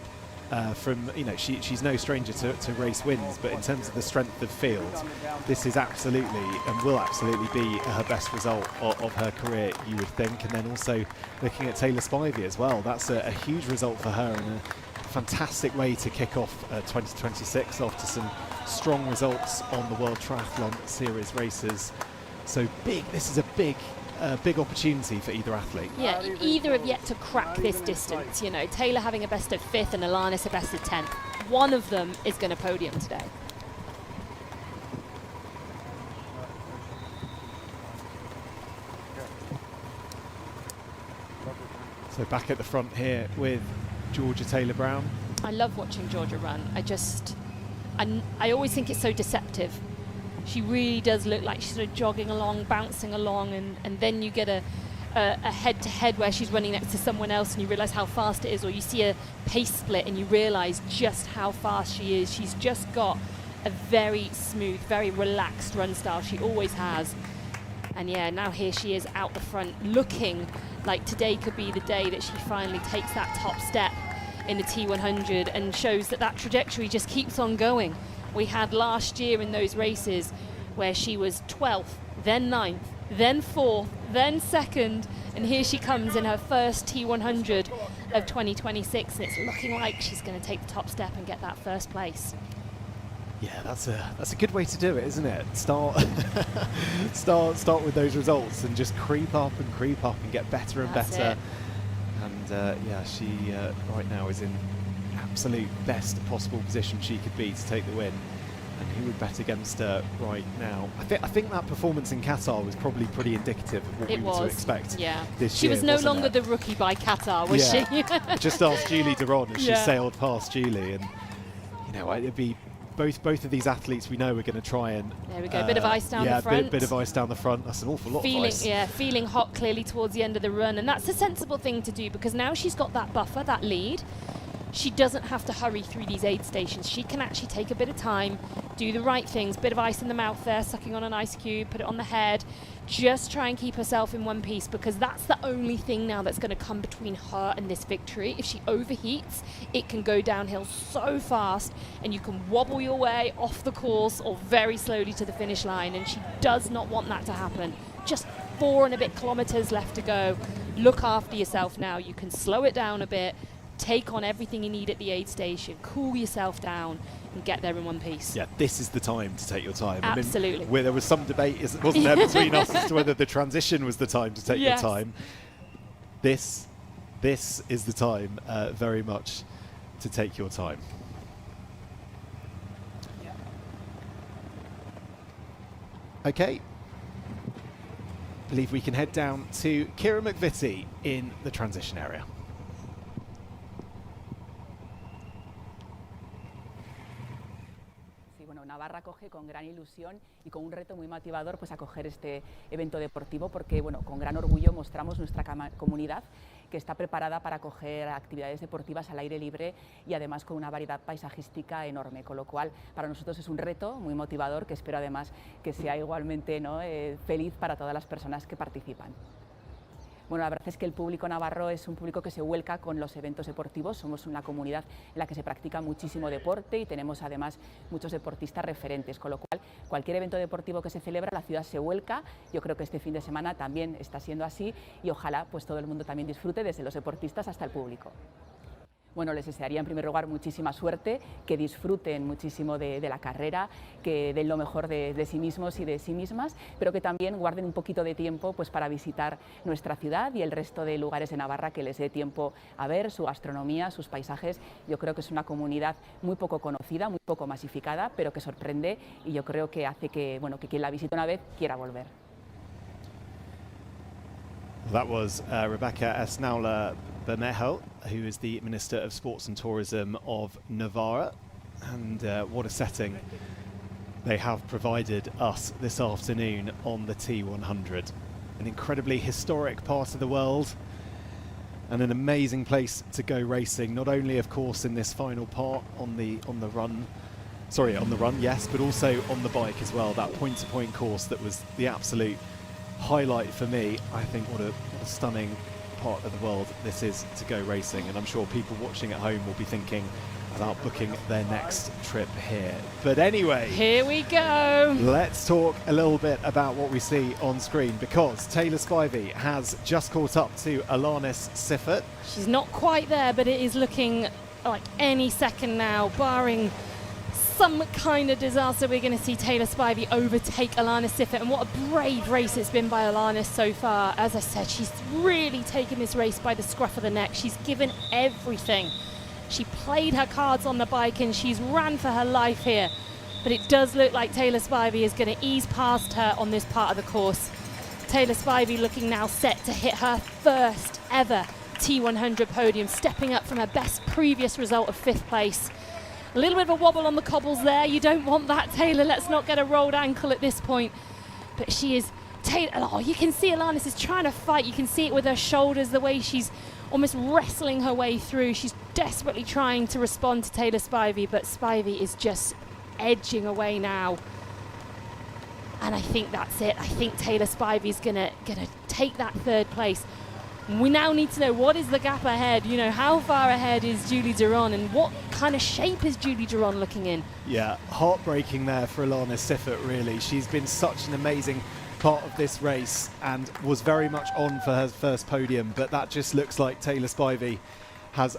from, you know, she's no stranger to race wins, but in terms of the strength of field, this is absolutely and will absolutely be her best result of her career, you would think. And then also looking at Taylor Spivey as well, that's a huge result for her, and a fantastic way to kick off 2026 after some strong results on the World Triathlon Series races. So this is a big opportunity for either athlete. Yeah, either have yet to crack this distance. You know, Taylor having a best of 5th and Alanis a best of 10th. One of them is going to podium today. So back at the front here with Georgia Taylor-Brown. I love watching Georgia run. I always think it's so deceptive. She really does look like she's sort of jogging along, bouncing along, and then you get a head-to-head where she's running next to someone else and you realise how fast it is, or you see a pace split and you realise just how fast she is. She's just got a very smooth, very relaxed run style. She always has. And yeah, now here she is out the front, looking like today could be the day that she finally takes that top step in the T100 and shows that trajectory just keeps on going. We had last year in those races where she was 12th, then 9th, then 4th, then 2nd, and here she comes in her first T100 of 2026, and it's looking like she's going to take the top step and get that first place. Yeah, that's a good way to do it, isn't it? Start with those results and just creep up and get better and That's better. it. And yeah, she right now is in absolute best possible position she could be to take the win. And who would bet against her right now? I think that performance in Qatar was probably pretty indicative of what we were to expect. Yeah. This She year, was no wasn't longer it? the rookie by Qatar, was she? Just ask Julie Duron as she Yeah. sailed past Julie, and you know, it'd be both of these athletes we know are going to try and There we go, a bit of ice down the front. bit of ice down the front. That's an awful lot of ice. Feeling hot clearly towards the end of the run, and that's a sensible thing to do because now she's got that buffer, that lead. She doesn't have to hurry through these aid stations. She can actually take a bit of time, do the right things, bit of ice in the mouth there, sucking on an ice cube, put it on the head, just try and keep herself in one piece, because that's the only thing now that's going to come between her and this victory. If she overheats, it can go downhill so fast and you can wobble your way off the course or very slowly to the finish line, and she does not want that to happen. Just 4 and a bit kilometers left to go. Look after yourself now. You can slow it down a bit, take on everything you need at the aid station, cool yourself down and get there in one piece. Yeah, this is the time to take your time. Absolutely. I mean, where there was some debate, wasn't there, between us as to whether the transition was the time to take your time. This is the time, very much. to take your time. Okay. Believe we can head down to Kira McVitie in the transition area. Navarra acoge con gran ilusión y con un reto muy motivador pues acoger este evento deportivo porque bueno, con gran orgullo mostramos nuestra comunidad que está preparada para acoger actividades deportivas al aire libre y además con una variedad paisajística enorme, con lo cual para nosotros es un reto muy motivador que espero además que sea igualmente feliz para todas las personas que participan. Bueno, la verdad es que el público navarro es un público que se vuelca con los eventos deportivos. Somos una comunidad en la que se practica muchísimo deporte y tenemos además muchos deportistas referentes, con lo cual cualquier evento deportivo que se celebra, la ciudad se vuelca. Yo creo que este fin de semana también está siendo así y ojalá pues todo el mundo también disfrute, desde los deportistas hasta el público. Bueno, les desearía en primer lugar muchísima suerte, que disfruten muchísimo de la carrera, que den lo mejor de sí mismos y de sí mismas, pero que también guarden un poquito de tiempo pues, para visitar nuestra ciudad y el resto de lugares de Navarra, que les dé tiempo a ver su gastronomía, sus paisajes. Yo creo que es una comunidad muy poco conocida, muy poco masificada, pero que sorprende y yo creo que hace que, bueno, que quien la visite una vez quiera volver. That was Rebecca Esnaula Bermejo, who is the Minister of Sports and Tourism of Navarra. And what a setting they have provided us this afternoon on the T100. An incredibly historic part of the world and an amazing place to go racing, not only of course in this final part on the run, yes, but also on the bike as well. That point-to-point course that was the absolute highlight for me. I think what a stunning part of the world this is to go racing, and I'm sure people watching at home will be thinking about booking their next trip here. But anyway, here we go. Let's talk a little bit about what we see on screen, because Taylor Spivey has just caught up to Alanis Siffert. She's not quite there, but it is looking like any second now, barring some kind of disaster, we're going to see Taylor Spivey overtake Alanis Siffert. And what a brave race it's been by Alanis so far. As I said, she's really taken this race by the scruff of the neck. She's given everything. She played her cards on the bike and she's ran for her life here. But it does look like Taylor Spivey is going to ease past her on this part of the course. Taylor Spivey looking now set to hit her first ever T100 podium, stepping up from her best previous result of 5th place. A little bit of a wobble on the cobbles there. You don't want that, Taylor. Let's not get a rolled ankle at this point. But she is... Oh, you can see Alanis is trying to fight. You can see it with her shoulders, the way she's almost wrestling her way through. She's desperately trying to respond to Taylor Spivey, but Spivey is just edging away now. And I think that's it. I think Taylor Spivey's gonna take that 3rd place. We now need to know, what is the gap ahead? You know, how far ahead is Julie Duron and what kind of shape is Julie Duron looking in? Yeah, heartbreaking there for Alanis Siffert, really. She's been such an amazing part of this race and was very much on for her first podium, but that just looks like Taylor Spivey has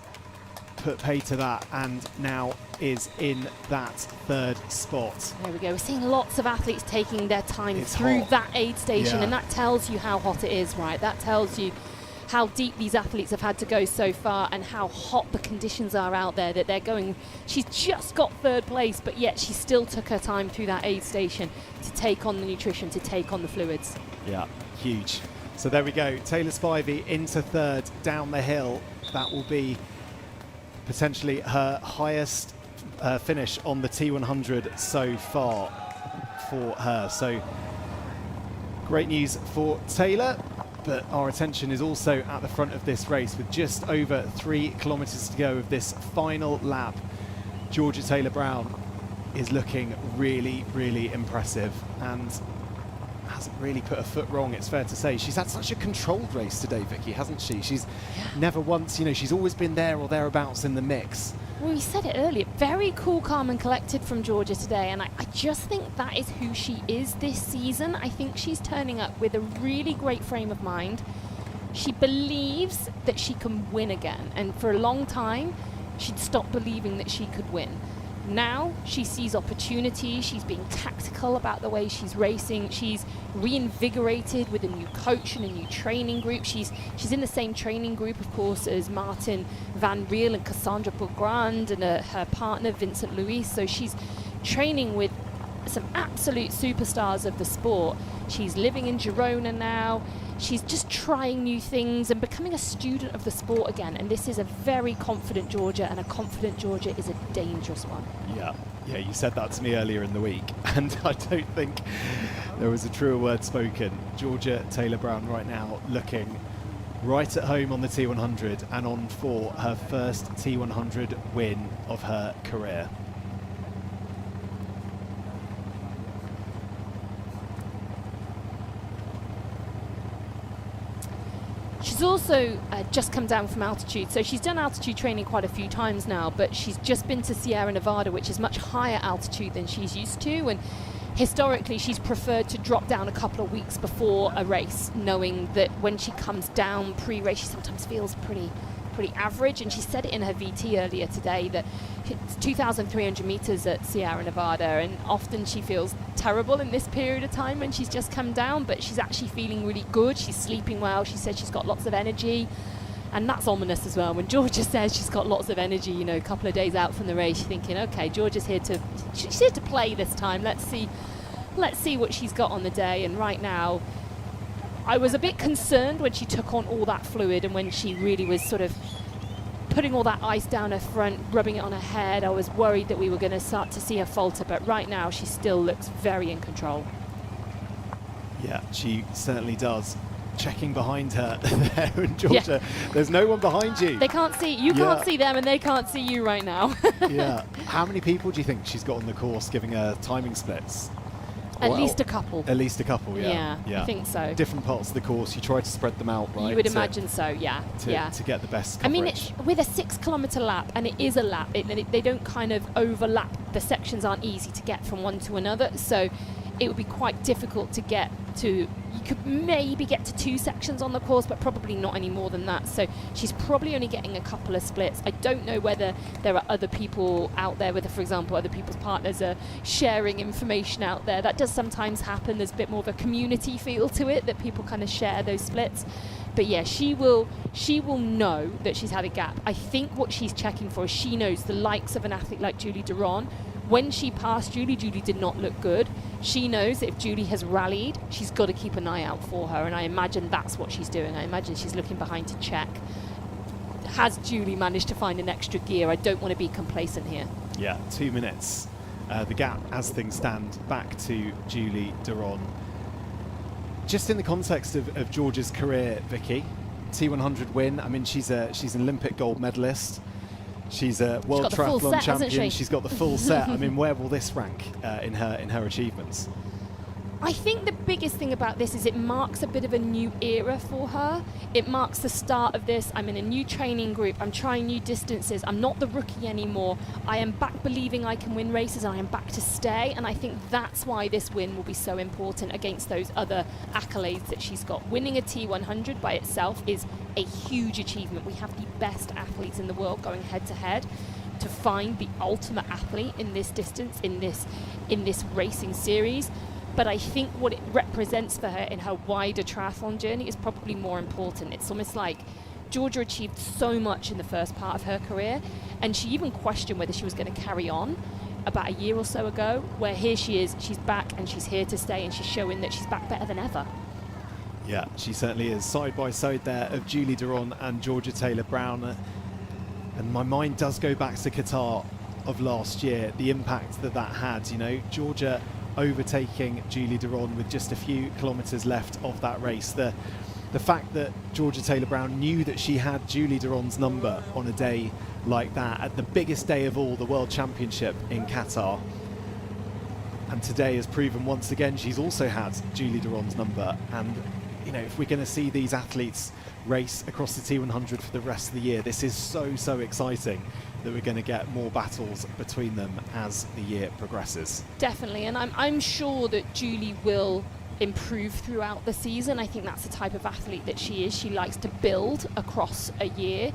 put pay to that and now is in that 3rd spot. There we go. We're seeing lots of athletes taking their time It's through hot. that aid station, Yeah. and that tells you how hot it is, right? That tells you how deep these athletes have had to go so far and how hot the conditions are out there that they're going. She's just got 3rd place, but yet she still took her time through that aid station to take on the nutrition, to take on the fluids. Yeah, huge. So there we go. Taylor Spivey into 3rd down the hill. That will be potentially her highest finish on the T100 so far for her. So great news for Taylor. But our attention is also at the front of this race with just over 3 kilometres to go of this final lap. Georgia Taylor-Brown is looking really, really impressive and hasn't really put a foot wrong, it's fair to say. She's had such a controlled race today, Vicky, hasn't she? She's never once, you know, she's always been there or thereabouts in the mix. Well, we said it earlier, very cool, calm and collected from Georgia today, and I just think that is who she is this season. I think she's turning up with a really great frame of mind. She believes that she can win again, and for a long time she'd stopped believing that she could win. Now she sees opportunity, she's being tactical about the way she's racing, she's reinvigorated with a new coach and a new training group. She's in the same training group, of course, as Martin Van Riel and Cassandra Beaugrand and her partner Vincent Luis. So she's training with some absolute superstars of the sport. She's living in Girona now. She's just trying new things and becoming a student of the sport again. And this is a very confident Georgia, and a confident Georgia is a dangerous one. Yeah, you said that to me earlier in the week, and I don't think there was a truer word spoken. Georgia Taylor-Brown right now looking right at home on the T100 and on for her first T100 win of her career. She's also just come down from altitude, so she's done altitude training quite a few times now, but she's just been to Sierra Nevada, which is much higher altitude than she's used to, and historically she's preferred to drop down a couple of weeks before a race, knowing that when she comes down pre-race she sometimes feels pretty average. And she said it in her VT earlier today that it's 2,300 meters at Sierra Nevada, and often she feels terrible in this period of time when she's just come down, but she's actually feeling really good. She's sleeping well. She said she's got lots of energy, and that's ominous as well. When Georgia says she's got lots of energy, you know, a couple of days out from the race, you're thinking, okay, Georgia's she's here to play this time. Let's see what she's got on the day. And right now, I was a bit concerned when she took on all that fluid and when she really was sort of putting all that ice down her front, rubbing it on her head. I was worried that we were going to start to see her falter, but right now she still looks very in control. Yeah, she certainly does. Checking behind her there in Georgia. Yeah. There's no one behind you. They can't see you. Can't see them, and they can't see you right now. Yeah. How many people do you think she's got on the course giving her timing splits? At least a couple. At least a couple, yeah. I think so. Different parts of the course, you try to spread them out, right? You would imagine so, yeah. To get the best coverage. I mean, with a 6 kilometre lap, and it is a lap, they don't kind of overlap. The sections aren't easy to get from one to another, so it would be quite difficult to get to. You could maybe get to 2 sections on the course, but probably not any more than that. So she's probably only getting a couple of splits. I don't know whether there are other people out there, whether, for example, other people's partners are sharing information out there. That does sometimes happen. There's a bit more of a community feel to it, that people kind of share those splits. But yeah, she will know that she's had a gap. I think what she's checking for is she knows the likes of an athlete like Julie Duron. When she passed Julie did not look good. She knows that if Julie has rallied, she's got to keep an eye out for her, and I imagine that's what she's doing. I imagine she's looking behind to check. Has Julie managed to find an extra gear? I don't want to be complacent here. Yeah, 2 minutes. The gap, as things stand, back to Julie Duron. Just in the context of Georgia's career, Vicky, T100 win. I mean, she's an Olympic gold medalist. She's a world triathlon champion. She's got the full set. I mean, where will this rank in her achievements? I think the biggest thing about this is it marks a bit of a new era for her. It marks the start of this. I'm in a new training group. I'm trying new distances. I'm not the rookie anymore. I am back believing I can win races, and I am back to stay. And I think that's why this win will be so important against those other accolades that she's got. Winning a T100 by itself is a huge achievement. We have the best athletes in the world going head to head. To find the ultimate athlete in this distance, in this racing series. But I think what it represents for her in her wider triathlon journey is probably more important. It's almost like Georgia achieved so much in the first part of her career, and she even questioned whether she was going to carry on about a year or so ago, where here she is, she's back and she's here to stay, and she's showing that she's back better than ever. Yeah, she certainly is. Side by side there of Julie Duron and Georgia Taylor-Brown. And my mind does go back to Qatar of last year, the impact that had, you know, Georgia overtaking Julie Duron with just a few kilometres left of that race. The fact that Georgia Taylor-Brown knew that she had Julie Duron's number on a day like that, at the biggest day of all, the World Championship in Qatar. And today has proven once again she's also had Julie Duron's number. And, you know, if we're going to see these athletes race across the T100 for the rest of the year, this is so exciting that we're going to get more battles between them as the year progresses. Definitely, and I'm sure that Julie will improve throughout the season. I think that's the type of athlete that she is. She likes to build across a year.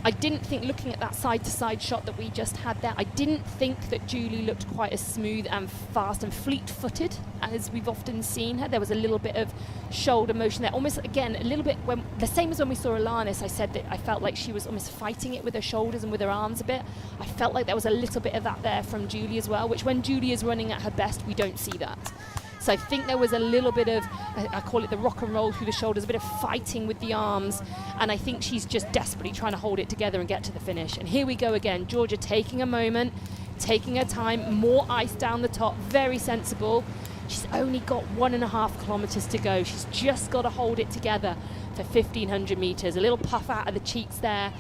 I didn't think, looking at that side-to-side shot that we just had there, I didn't think that Julie looked quite as smooth and fast and fleet-footed as we've often seen her. There was a little bit of shoulder motion there, almost, again, a little bit, the same as when we saw Alanis. I said that I felt like she was almost fighting it with her shoulders and with her arms a bit. I felt like there was a little bit of that there from Julie as well, which when Julie is running at her best, we don't see that. So I think there was a little bit of, I call it the rock and roll through the shoulders, a bit of fighting with the arms, and I think she's just desperately trying to hold it together and get to the finish. And here we go again, Georgia taking a moment, taking her time, more ice down the top, very sensible. She's only got 1.5 kilometers to go. She's just got to hold it together for 1,500 meters. A little puff out of the cheeks there,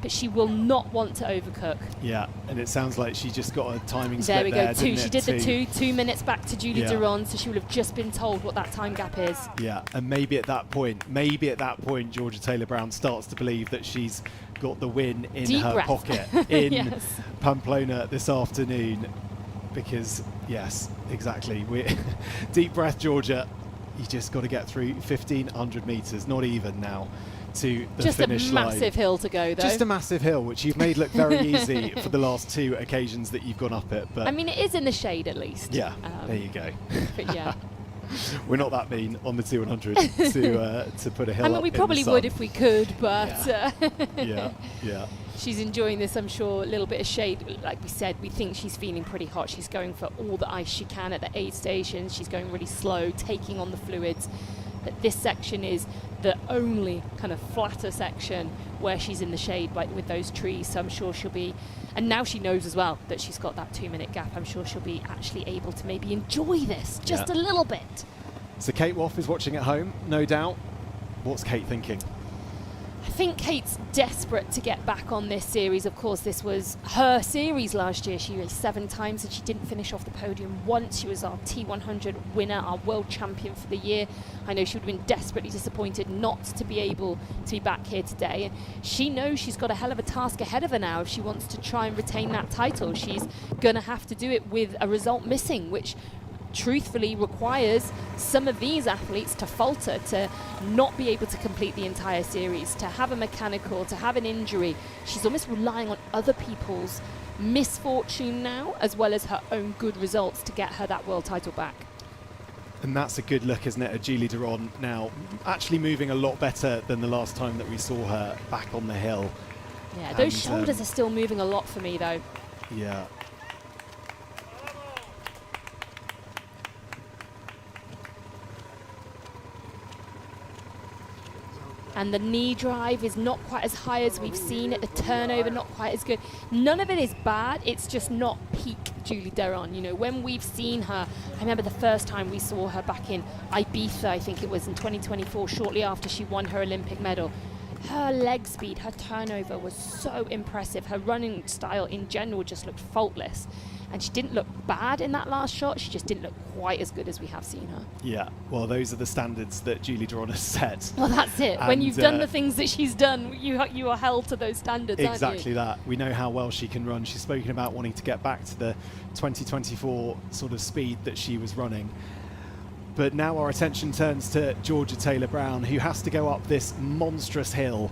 but she will not want to overcook. Yeah, and it sounds like she just got a timing there split we go, there, two. She did the 2 minutes back to Julie Yeah. Duron, so she would have just been told what that time gap is. Yeah, and maybe at that point, Georgia Taylor-Brown starts to believe that she's got the win in Deep her breath. pocket in Yes. Pamplona this afternoon. Because, yes, exactly. Deep breath, Georgia. You just got to get through 1,500 metres, not even now, to the Just finish a line. massive hill to go, though. Just a massive hill, which you've made look very easy for the last 2 occasions that you've gone up it. But I mean, it is in the shade at least. yeah, there you go. But yeah. We're not that mean on the T100 to put a hill I mean, up we in the probably sun. would if we could, but Yeah. she's enjoying this, I'm sure. A little bit of shade. Like we said, we think she's feeling pretty hot. She's going for all the ice she can at the aid stations. She's going really slow, taking on the fluids. But this section is the only kind of flatter section where she's in the shade with those trees. So I'm sure she'll be, and now she knows as well that she's got that 2 minute gap. I'm sure she'll be actually able to maybe enjoy this just a little bit. So Kate Woff is watching at home, no doubt. What's Kate thinking? I think Kate's desperate to get back on this series. Of course, this was her series last year. She raced 7 times and she didn't finish off the podium once. She was our T100 winner, our world champion for the year. I know she would have been desperately disappointed not to be able to be back here today. And she knows she's got a hell of a task ahead of her now if she wants to try and retain that title. She's going to have to do it with a result missing, which truthfully requires some of these athletes to falter, to not be able to complete the entire series, to have a mechanical, to have an injury. She's almost relying on other people's misfortune now, as well as her own good results to get her that world title back. And that's a good look, isn't it, at Julie Duron now, actually moving a lot better than the last time that we saw her back on the hill. Yeah, those shoulders are still moving a lot for me, though. Yeah. And the knee drive is not quite as high as we've seen it. The turnover not quite as good. None of it is bad. It's just not peak Julie Duron. You know, when we've seen her, I remember the first time we saw her back in Ibiza, I think it was in 2024, shortly after she won her Olympic medal. Her leg speed, her turnover was so impressive. Her running style in general just looked faultless. And she didn't look bad in that last shot. She just didn't look quite as good as we have seen her. Yeah, well, those are the standards that Julie Duron has set. Well, that's it. When you've done the things that she's done, you are held to those standards, aren't you? Exactly that. We know how well she can run. She's spoken about wanting to get back to the 2024 sort of speed that she was running. But now our attention turns to Georgia Taylor-Brown, who has to go up this monstrous hill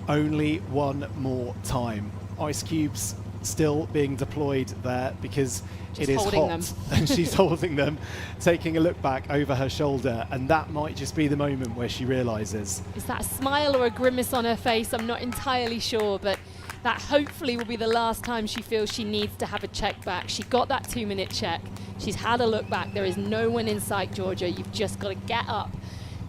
only one more time. Ice cubes still being deployed there because it is hot and she's holding them, taking a look back over her shoulder, and that might just be the moment where she realizes. Is that a smile or a grimace on her face? I'm not entirely sure, but that hopefully will be the last time she feels she needs to have a check back. She got that 2 minute check. She's had a look back. There is no one in sight, Georgia. You've just got to get up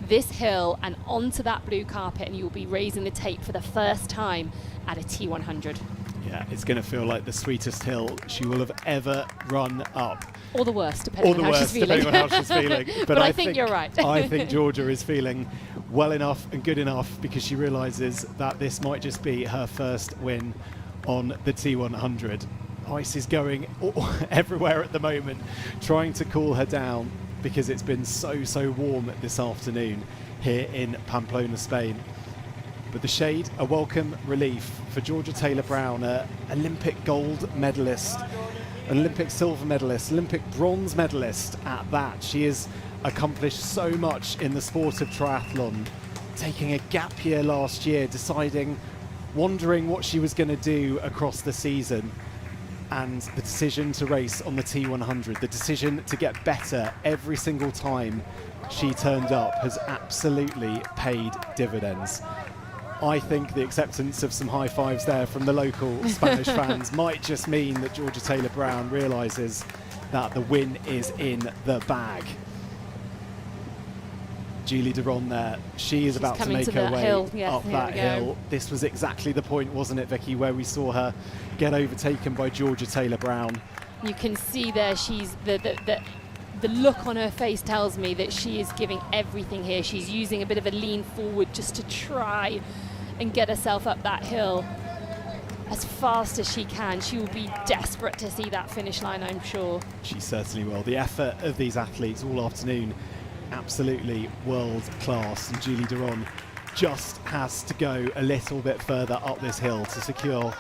this hill and onto that blue carpet, and you'll be raising the tape for the first time at a T100. Yeah, it's going to feel like the sweetest hill she will have ever run up. Or the worst, depending on how she's feeling. But I think you're right. I think Georgia is feeling well enough and good enough because she realises that this might just be her first win on the T100. Ice is going everywhere at the moment, trying to cool her down because it's been so warm this afternoon here in Pamplona, Spain. But the shade, a welcome relief for Georgia Taylor-Brown, Olympic gold medalist, Olympic silver medalist, Olympic bronze medalist at that. She has accomplished so much in the sport of triathlon, taking a gap year last year, deciding wondering what she was going to do across the season. And the decision to race on the T100, the decision to get better every single time she turned up, has absolutely paid dividends. I think the acceptance of some high fives there from the local Spanish fans might just mean that Georgia Taylor-Brown realises that the win is in the bag. Julie Duron there, she's about to make her way up that hill. This was exactly the point, wasn't it, Vicky, where we saw her get overtaken by Georgia Taylor-Brown. You can see there she's the look on her face tells me that she is giving everything here. She's using a bit of a lean forward just to try and get herself up that hill as fast as she can. She will be desperate to see that finish line, I'm sure. She certainly will. The effort of these athletes all afternoon, absolutely world class, and Julie Duron just has to go a little bit further up this hill to secure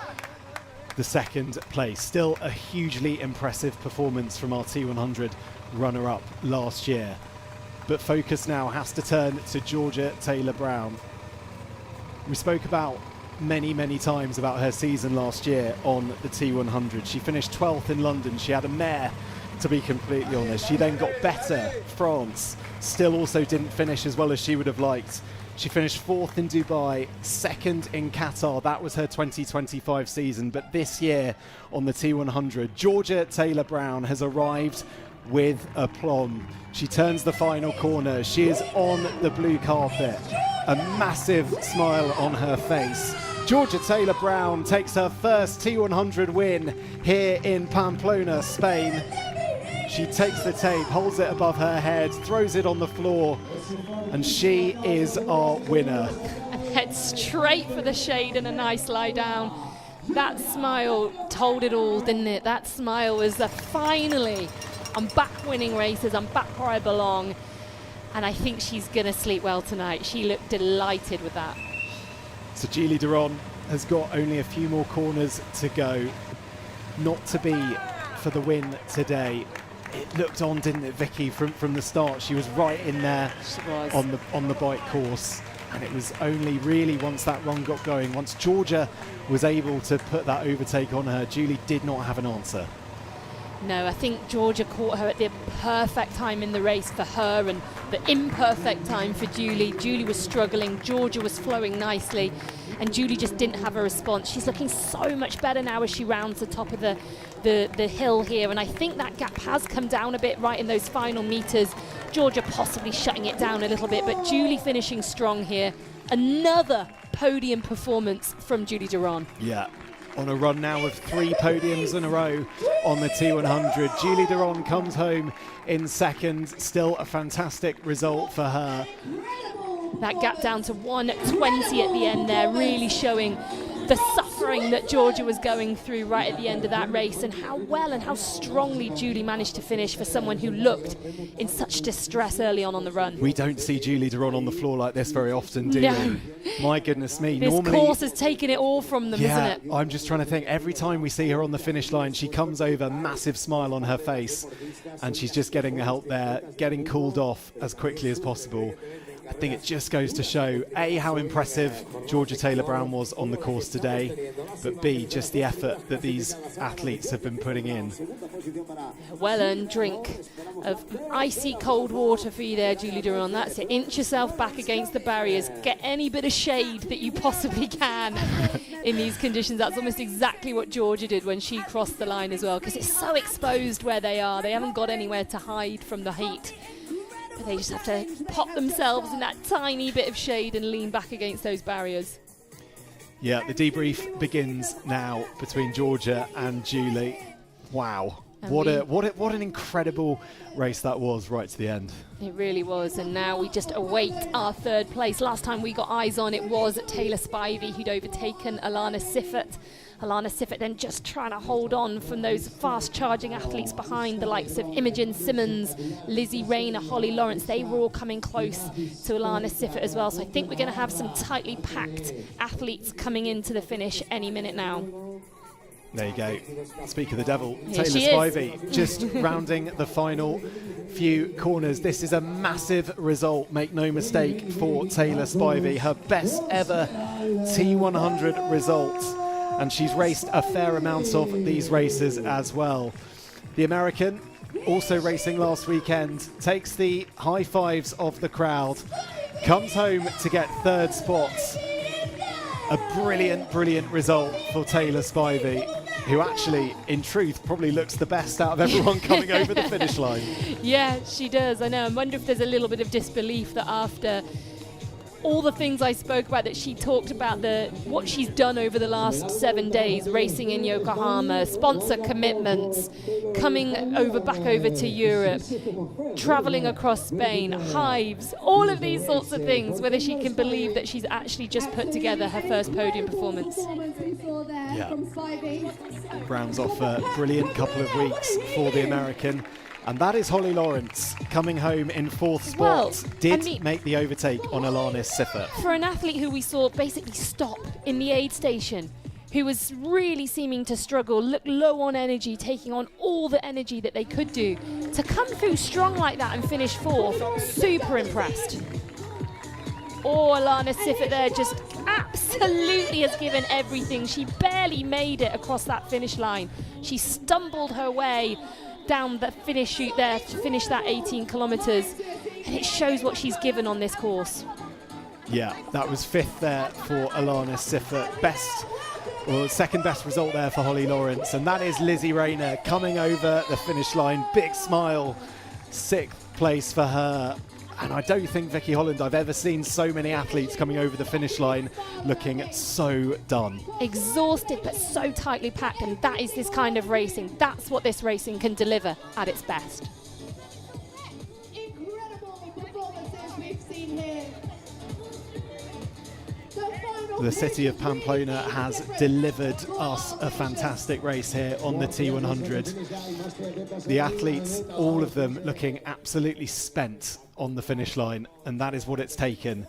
the second place. Still a hugely impressive performance from our T100 runner-up last year, but focus now has to turn to Georgia Taylor-Brown. We spoke about many times about her season last year on the T100. She finished 12th in London. She had a mare, to be completely honest. She then got better. France still also didn't finish as well as she would have liked. She finished 4th in Dubai, 2nd in Qatar. That was her 2025 season. But this year on the T100, Georgia Taylor-Brown has arrived with aplomb. She turns the final corner. She is on the blue carpet, a massive smile on her face. Georgia Taylor-Brown takes her first T100 win here in Pamplona, Spain. She takes the tape, holds it above her head, throws it on the floor, and she is our winner. And heads straight for the shade and a nice lie down. That smile told it all, didn't it? That smile was finally, I'm back winning races, I'm back where I belong. And I think she's going to sleep well tonight. She looked delighted with that. So Julie Duron has got only a few more corners to go. Not to be for the win today. It looked on, didn't it, Vicky, from the start? She was right in there on the bike course. And it was only really once that run got going, once Georgia was able to put that overtake on her, Julie did not have an answer. No, I think Georgia caught her at the perfect time in the race for her and the imperfect time for Julie. Julie was struggling, Georgia was flowing nicely, and Julie just didn't have a response. She's looking so much better now as she rounds the top of the hill here, and I think that gap has come down a bit right in those final meters. Georgia possibly shutting it down a little bit, but Julie finishing strong here. Another podium performance from Julie Duron. Yeah. On a run now of 3 podiums in a row on the T100. Julie Duron comes home in second. Still a fantastic result for her. That gap down to 1:20 at the end there, really showing the suffering that Georgia was going through right at the end of that race, and how well and how strongly Julie managed to finish for someone who looked in such distress early on the run. We don't see Julie Duron on the floor like this very often, do we? My goodness me. This normally, course has taken it all from them, isn't it? I'm just trying to think. Every time we see her on the finish line, she comes over, massive smile on her face, and she's just getting the help there, getting cooled off as quickly as possible. I think it just goes to show, A, how impressive Georgia Taylor-Brown was on the course today, but B, just the effort that these athletes have been putting in. A well-earned drink of icy cold water for you there, Julie Duron. That's it. Inch yourself back against the barriers. Get any bit of shade that you possibly can in these conditions. That's almost exactly what Georgia did when she crossed the line as well, because it's so exposed where they are. They haven't got anywhere to hide from the heat. But they just have to pop themselves in that tiny bit of shade and lean back against those barriers. Yeah, the debrief begins now between Georgia and Julie. Wow. What an incredible race that was right to the end. It really was, and now we just await our third place. Last time we got eyes on it was Taylor Spivey, who'd overtaken Alana Siffert. Alana Siffert then just trying to hold on from those fast-charging athletes behind, the likes of Imogen Simmons, Lizzie Rayner, Holly Lawrence. They were all coming close to Alana Siffert as well. So I think we're going to have some tightly packed athletes coming into the finish any minute now. There you go. Speak of the devil, Here Taylor she is. Spivey just rounding the final few corners. This is a massive result, make no mistake, for Taylor Spivey. Her best ever T100 result. And she's raced a fair amount of these races as well. The American, also racing last weekend, takes the high fives of the crowd, comes home to get third spot. A brilliant, brilliant result for Taylor Spivey, who actually, in truth, probably looks the best out of everyone coming over the finish line. Yeah, she does. I know. I wonder if there's a little bit of disbelief that after all the things I spoke about, that she talked about what she's done over the last 7 days, racing in Yokohama, sponsor commitments, coming back over to Europe, traveling across Spain, hives, all of these sorts of things, whether she can believe that she's actually just put together her first podium performance. Yeah. Rounds off a brilliant couple of weeks for the American. And that is Holly Lawrence coming home in fourth spot. Make the overtake on Alanis Siffert. For an athlete who we saw basically stop in the aid station, who was really seeming to struggle, look low on energy, taking on all the energy that they could do, to come through strong like that and finish fourth, super impressed. Oh, Alanis Siffert there just absolutely has given everything. She barely made it across that finish line. She stumbled her way down the finish chute there to finish that 18 kilometres, and it shows what she's given on this course. Yeah, that was fifth there for Alanis Siffert. Second best result there for Holly Lawrence, and that is Lizzie Rayner coming over the finish line. Big smile, sixth place for her. And I don't think, Vicky Holland, I've ever seen so many athletes coming over the finish line looking so done. Exhausted but so tightly packed, and that is this kind of racing. That's what this racing can deliver at its best. Incredible performances we've seen here. The city of Pamplona has delivered us a fantastic race here on the T100. The athletes, all of them looking absolutely spent on the finish line, and that is what it's taken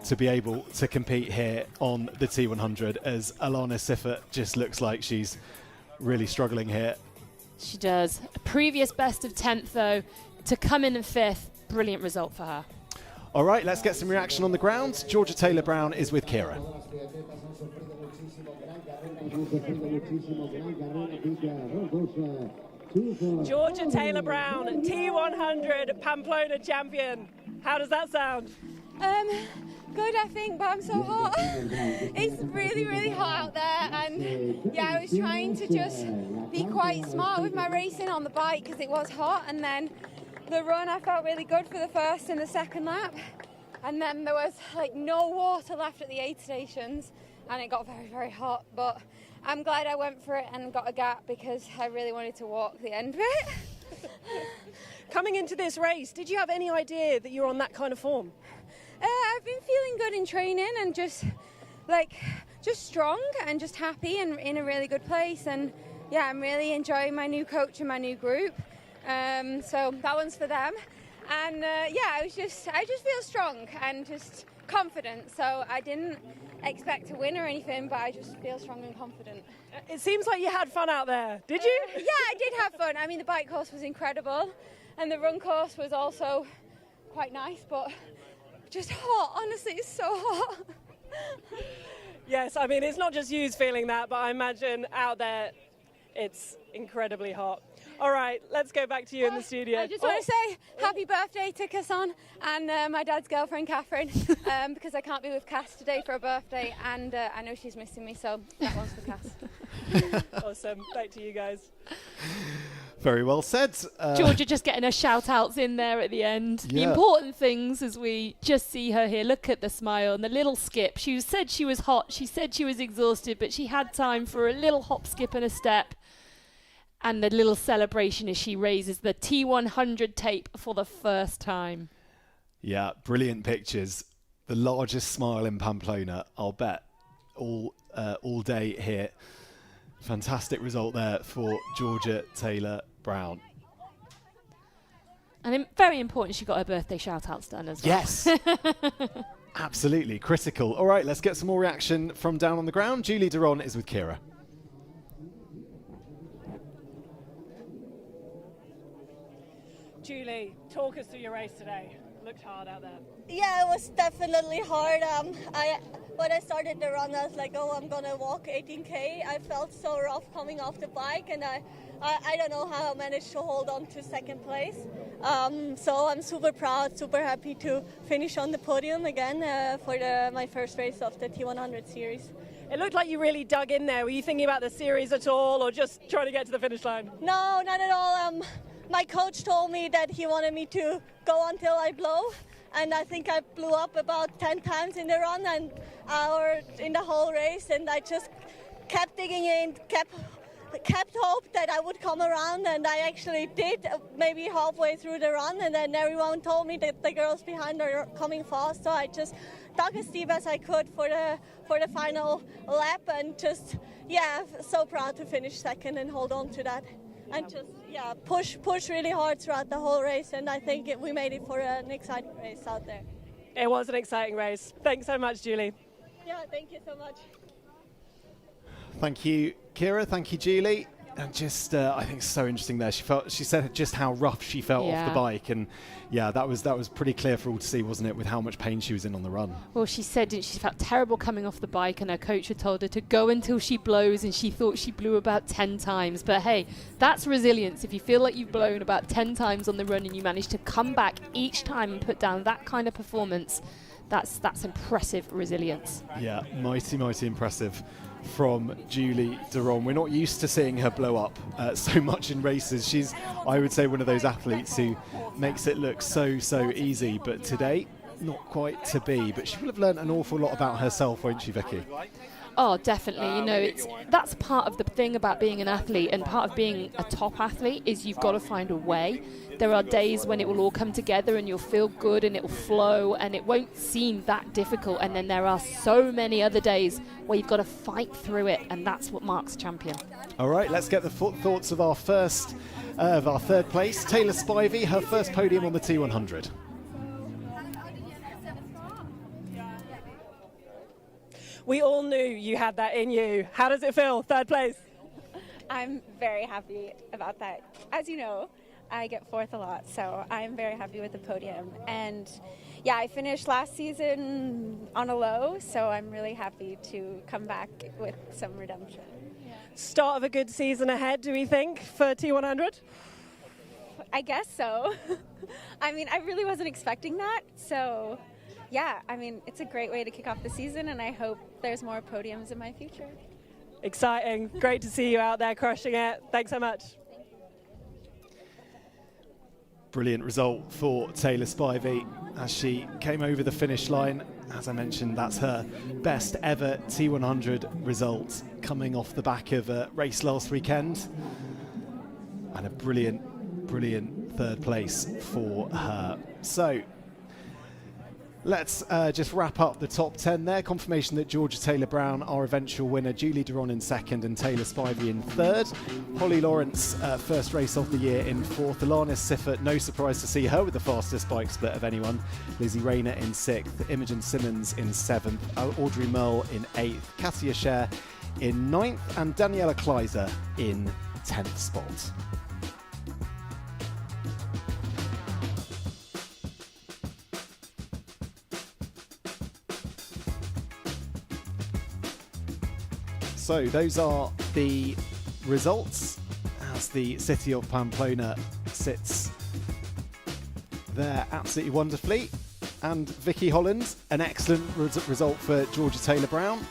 to be able to compete here on the T100, as Alanis Siffert just looks like she's really struggling here. She does. A previous best of 10th though, to come in fifth, brilliant result for her. All right, let's get some reaction on the ground. Georgia Taylor-Brown is with Kira. Georgia Taylor-Brown, T100 Pamplona champion. How does that sound? Good, I think, but I'm so hot. It's really, really hot out there, and yeah, I was trying to just be quite smart with my racing on the bike because it was hot, and then the run I felt really good for the first and the second lap, and then there was like no water left at the aid stations, and it got very, very hot, but I'm glad I went for it and got a gap because I really wanted to walk the end of it. Coming into this race, did you have any idea that you were on that kind of form? I've been feeling good in training and just strong and just happy and in a really good place, and yeah, I'm really enjoying my new coach and my new group. So that one's for them, and yeah, I just feel strong and just confident. So I didn't expect to win or anything, but I just feel strong and confident. It seems like you had fun out there. Did you? Yeah, I did have fun. I mean, the bike course was incredible, and the run course was also quite nice, but just hot. Honestly, it's so hot. Yes, I mean, it's not just you feeling that, but I imagine out there it's incredibly hot. All right, let's go back to you in the studio. I just want to say happy birthday to Kasson and my dad's girlfriend, Catherine, because I can't be with Cass today for her birthday, and I know she's missing me, so that one's for Cass. Awesome. Back to you guys. Very well said. Georgia just getting her shout-outs in there at the end. Yeah. The important things as we just see her here. Look at the smile and the little skip. She said she was hot. She said she was exhausted, but she had time for a little hop, skip and a step. And the little celebration as she raises the T100 tape for the first time. Yeah, brilliant pictures. The largest smile in Pamplona, I'll bet, all day here. Fantastic result there for Georgia Taylor-Brown. And very important she got her birthday shout-outs done as well. Yes. Absolutely critical. All right, let's get some more reaction from down on the ground. Julie Duron is with Kira. Julie, talk us through your race today. Looked hard out there. Yeah, it was definitely hard. When I started the run, I was like, oh, I'm gonna walk 18K. I felt so rough coming off the bike, and I don't know how I managed to hold on to second place. So I'm super proud, super happy to finish on the podium again for my first race of the T100 series. It looked like you really dug in there. Were you thinking about the series at all, or just trying to get to the finish line? No, not at all. My coach told me that he wanted me to go until I blow, and I think I blew up about 10 times in the run or in the whole race, and I just kept digging in, kept hope that I would come around, and I actually did maybe halfway through the run, and then everyone told me that the girls behind are coming fast, so I just dug as deep as I could for the final lap, and just, yeah, so proud to finish second and hold on to that. And just, yeah, push really hard throughout the whole race, and I think we made it for an exciting race out there. It was an exciting race. Thanks so much, Julie. Yeah, thank you so much. Thank you, Kira. Thank you, Julie. And just, I think it's so interesting there. She said just how rough she felt off the bike, and yeah, that was pretty clear for all to see, wasn't it? With how much pain she was in on the run. Well, she said she felt terrible coming off the bike, and her coach had told her to go until she blows, and she thought she blew about 10 times. But hey, that's resilience. If you feel like you've blown about 10 times on the run and you manage to come back each time and put down that kind of performance, that's impressive resilience. Yeah, mighty impressive from Julie Duron. We're not used to seeing her blow up so much in races. She's, I would say, one of those athletes who makes it look so easy, but today, not quite to be. But she will have learned an awful lot about herself, won't she, Vicky? Oh, definitely. You know, that's part of the thing about being an athlete, and part of being a top athlete is you've got to find a way. There are days when it will all come together and you'll feel good and it will flow and it won't seem that difficult, and then there are so many other days where you've got to fight through it, and that's what marks a champion. All right, let's get the thoughts of our third place, Taylor Spivey, her first podium on the T100. We all knew you had that in you. How does it feel, third place? I'm very happy about that. As you know, I get fourth a lot, so I'm very happy with the podium. And yeah, I finished last season on a low, so I'm really happy to come back with some redemption. Start of a good season ahead, do we think, for T100? I guess so. I mean, I really wasn't expecting that, so yeah, I mean, it's a great way to kick off the season, and I hope there's more podiums in my future. Exciting. Great to see you out there crushing it. Thanks so much. Brilliant result for Taylor Spivey as she came over the finish line. As I mentioned, that's her best ever T100 result, coming off the back of a race last weekend. And a brilliant third place for her. So let's just wrap up the top 10 there. Confirmation that Georgia Taylor-Brown, our eventual winner, Julie Duron in second and Taylor Spivey in third. Holly Lawrence, first race of the year, in fourth. Alanis Siffert, no surprise to see her with the fastest bike split of anyone. Lizzie Rayner in sixth. Imogen Simmons in seventh. Audrey Merle in eighth. Cassia Scher in ninth. And Daniela Kleiser in 10th spot. So those are the results as the city of Pamplona sits there absolutely wonderfully. And Vicky Holland, an excellent result for Georgia Taylor-Brown.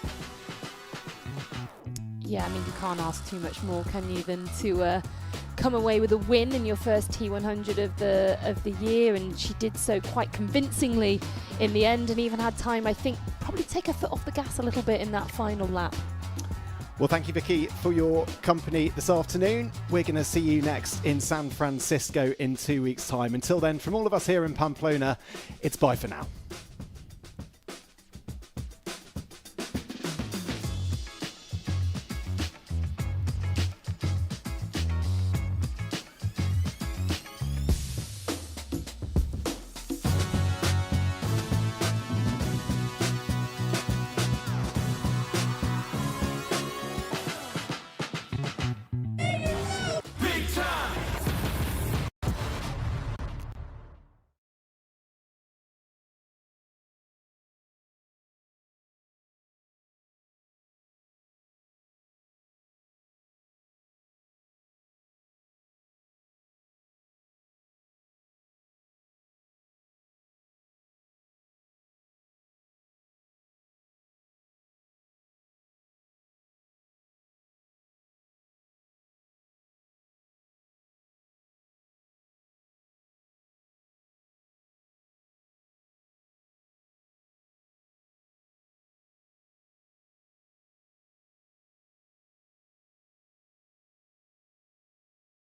Yeah, I mean, you can't ask too much more, can you, than to come away with a win in your first T100 of the year, and she did so quite convincingly in the end, and even had time, I think, probably take her foot off the gas a little bit in that final lap. Well, thank you, Vicky, for your company this afternoon. We're going to see you next in San Francisco in 2 weeks' time. Until then, from all of us here in Pamplona, it's bye for now.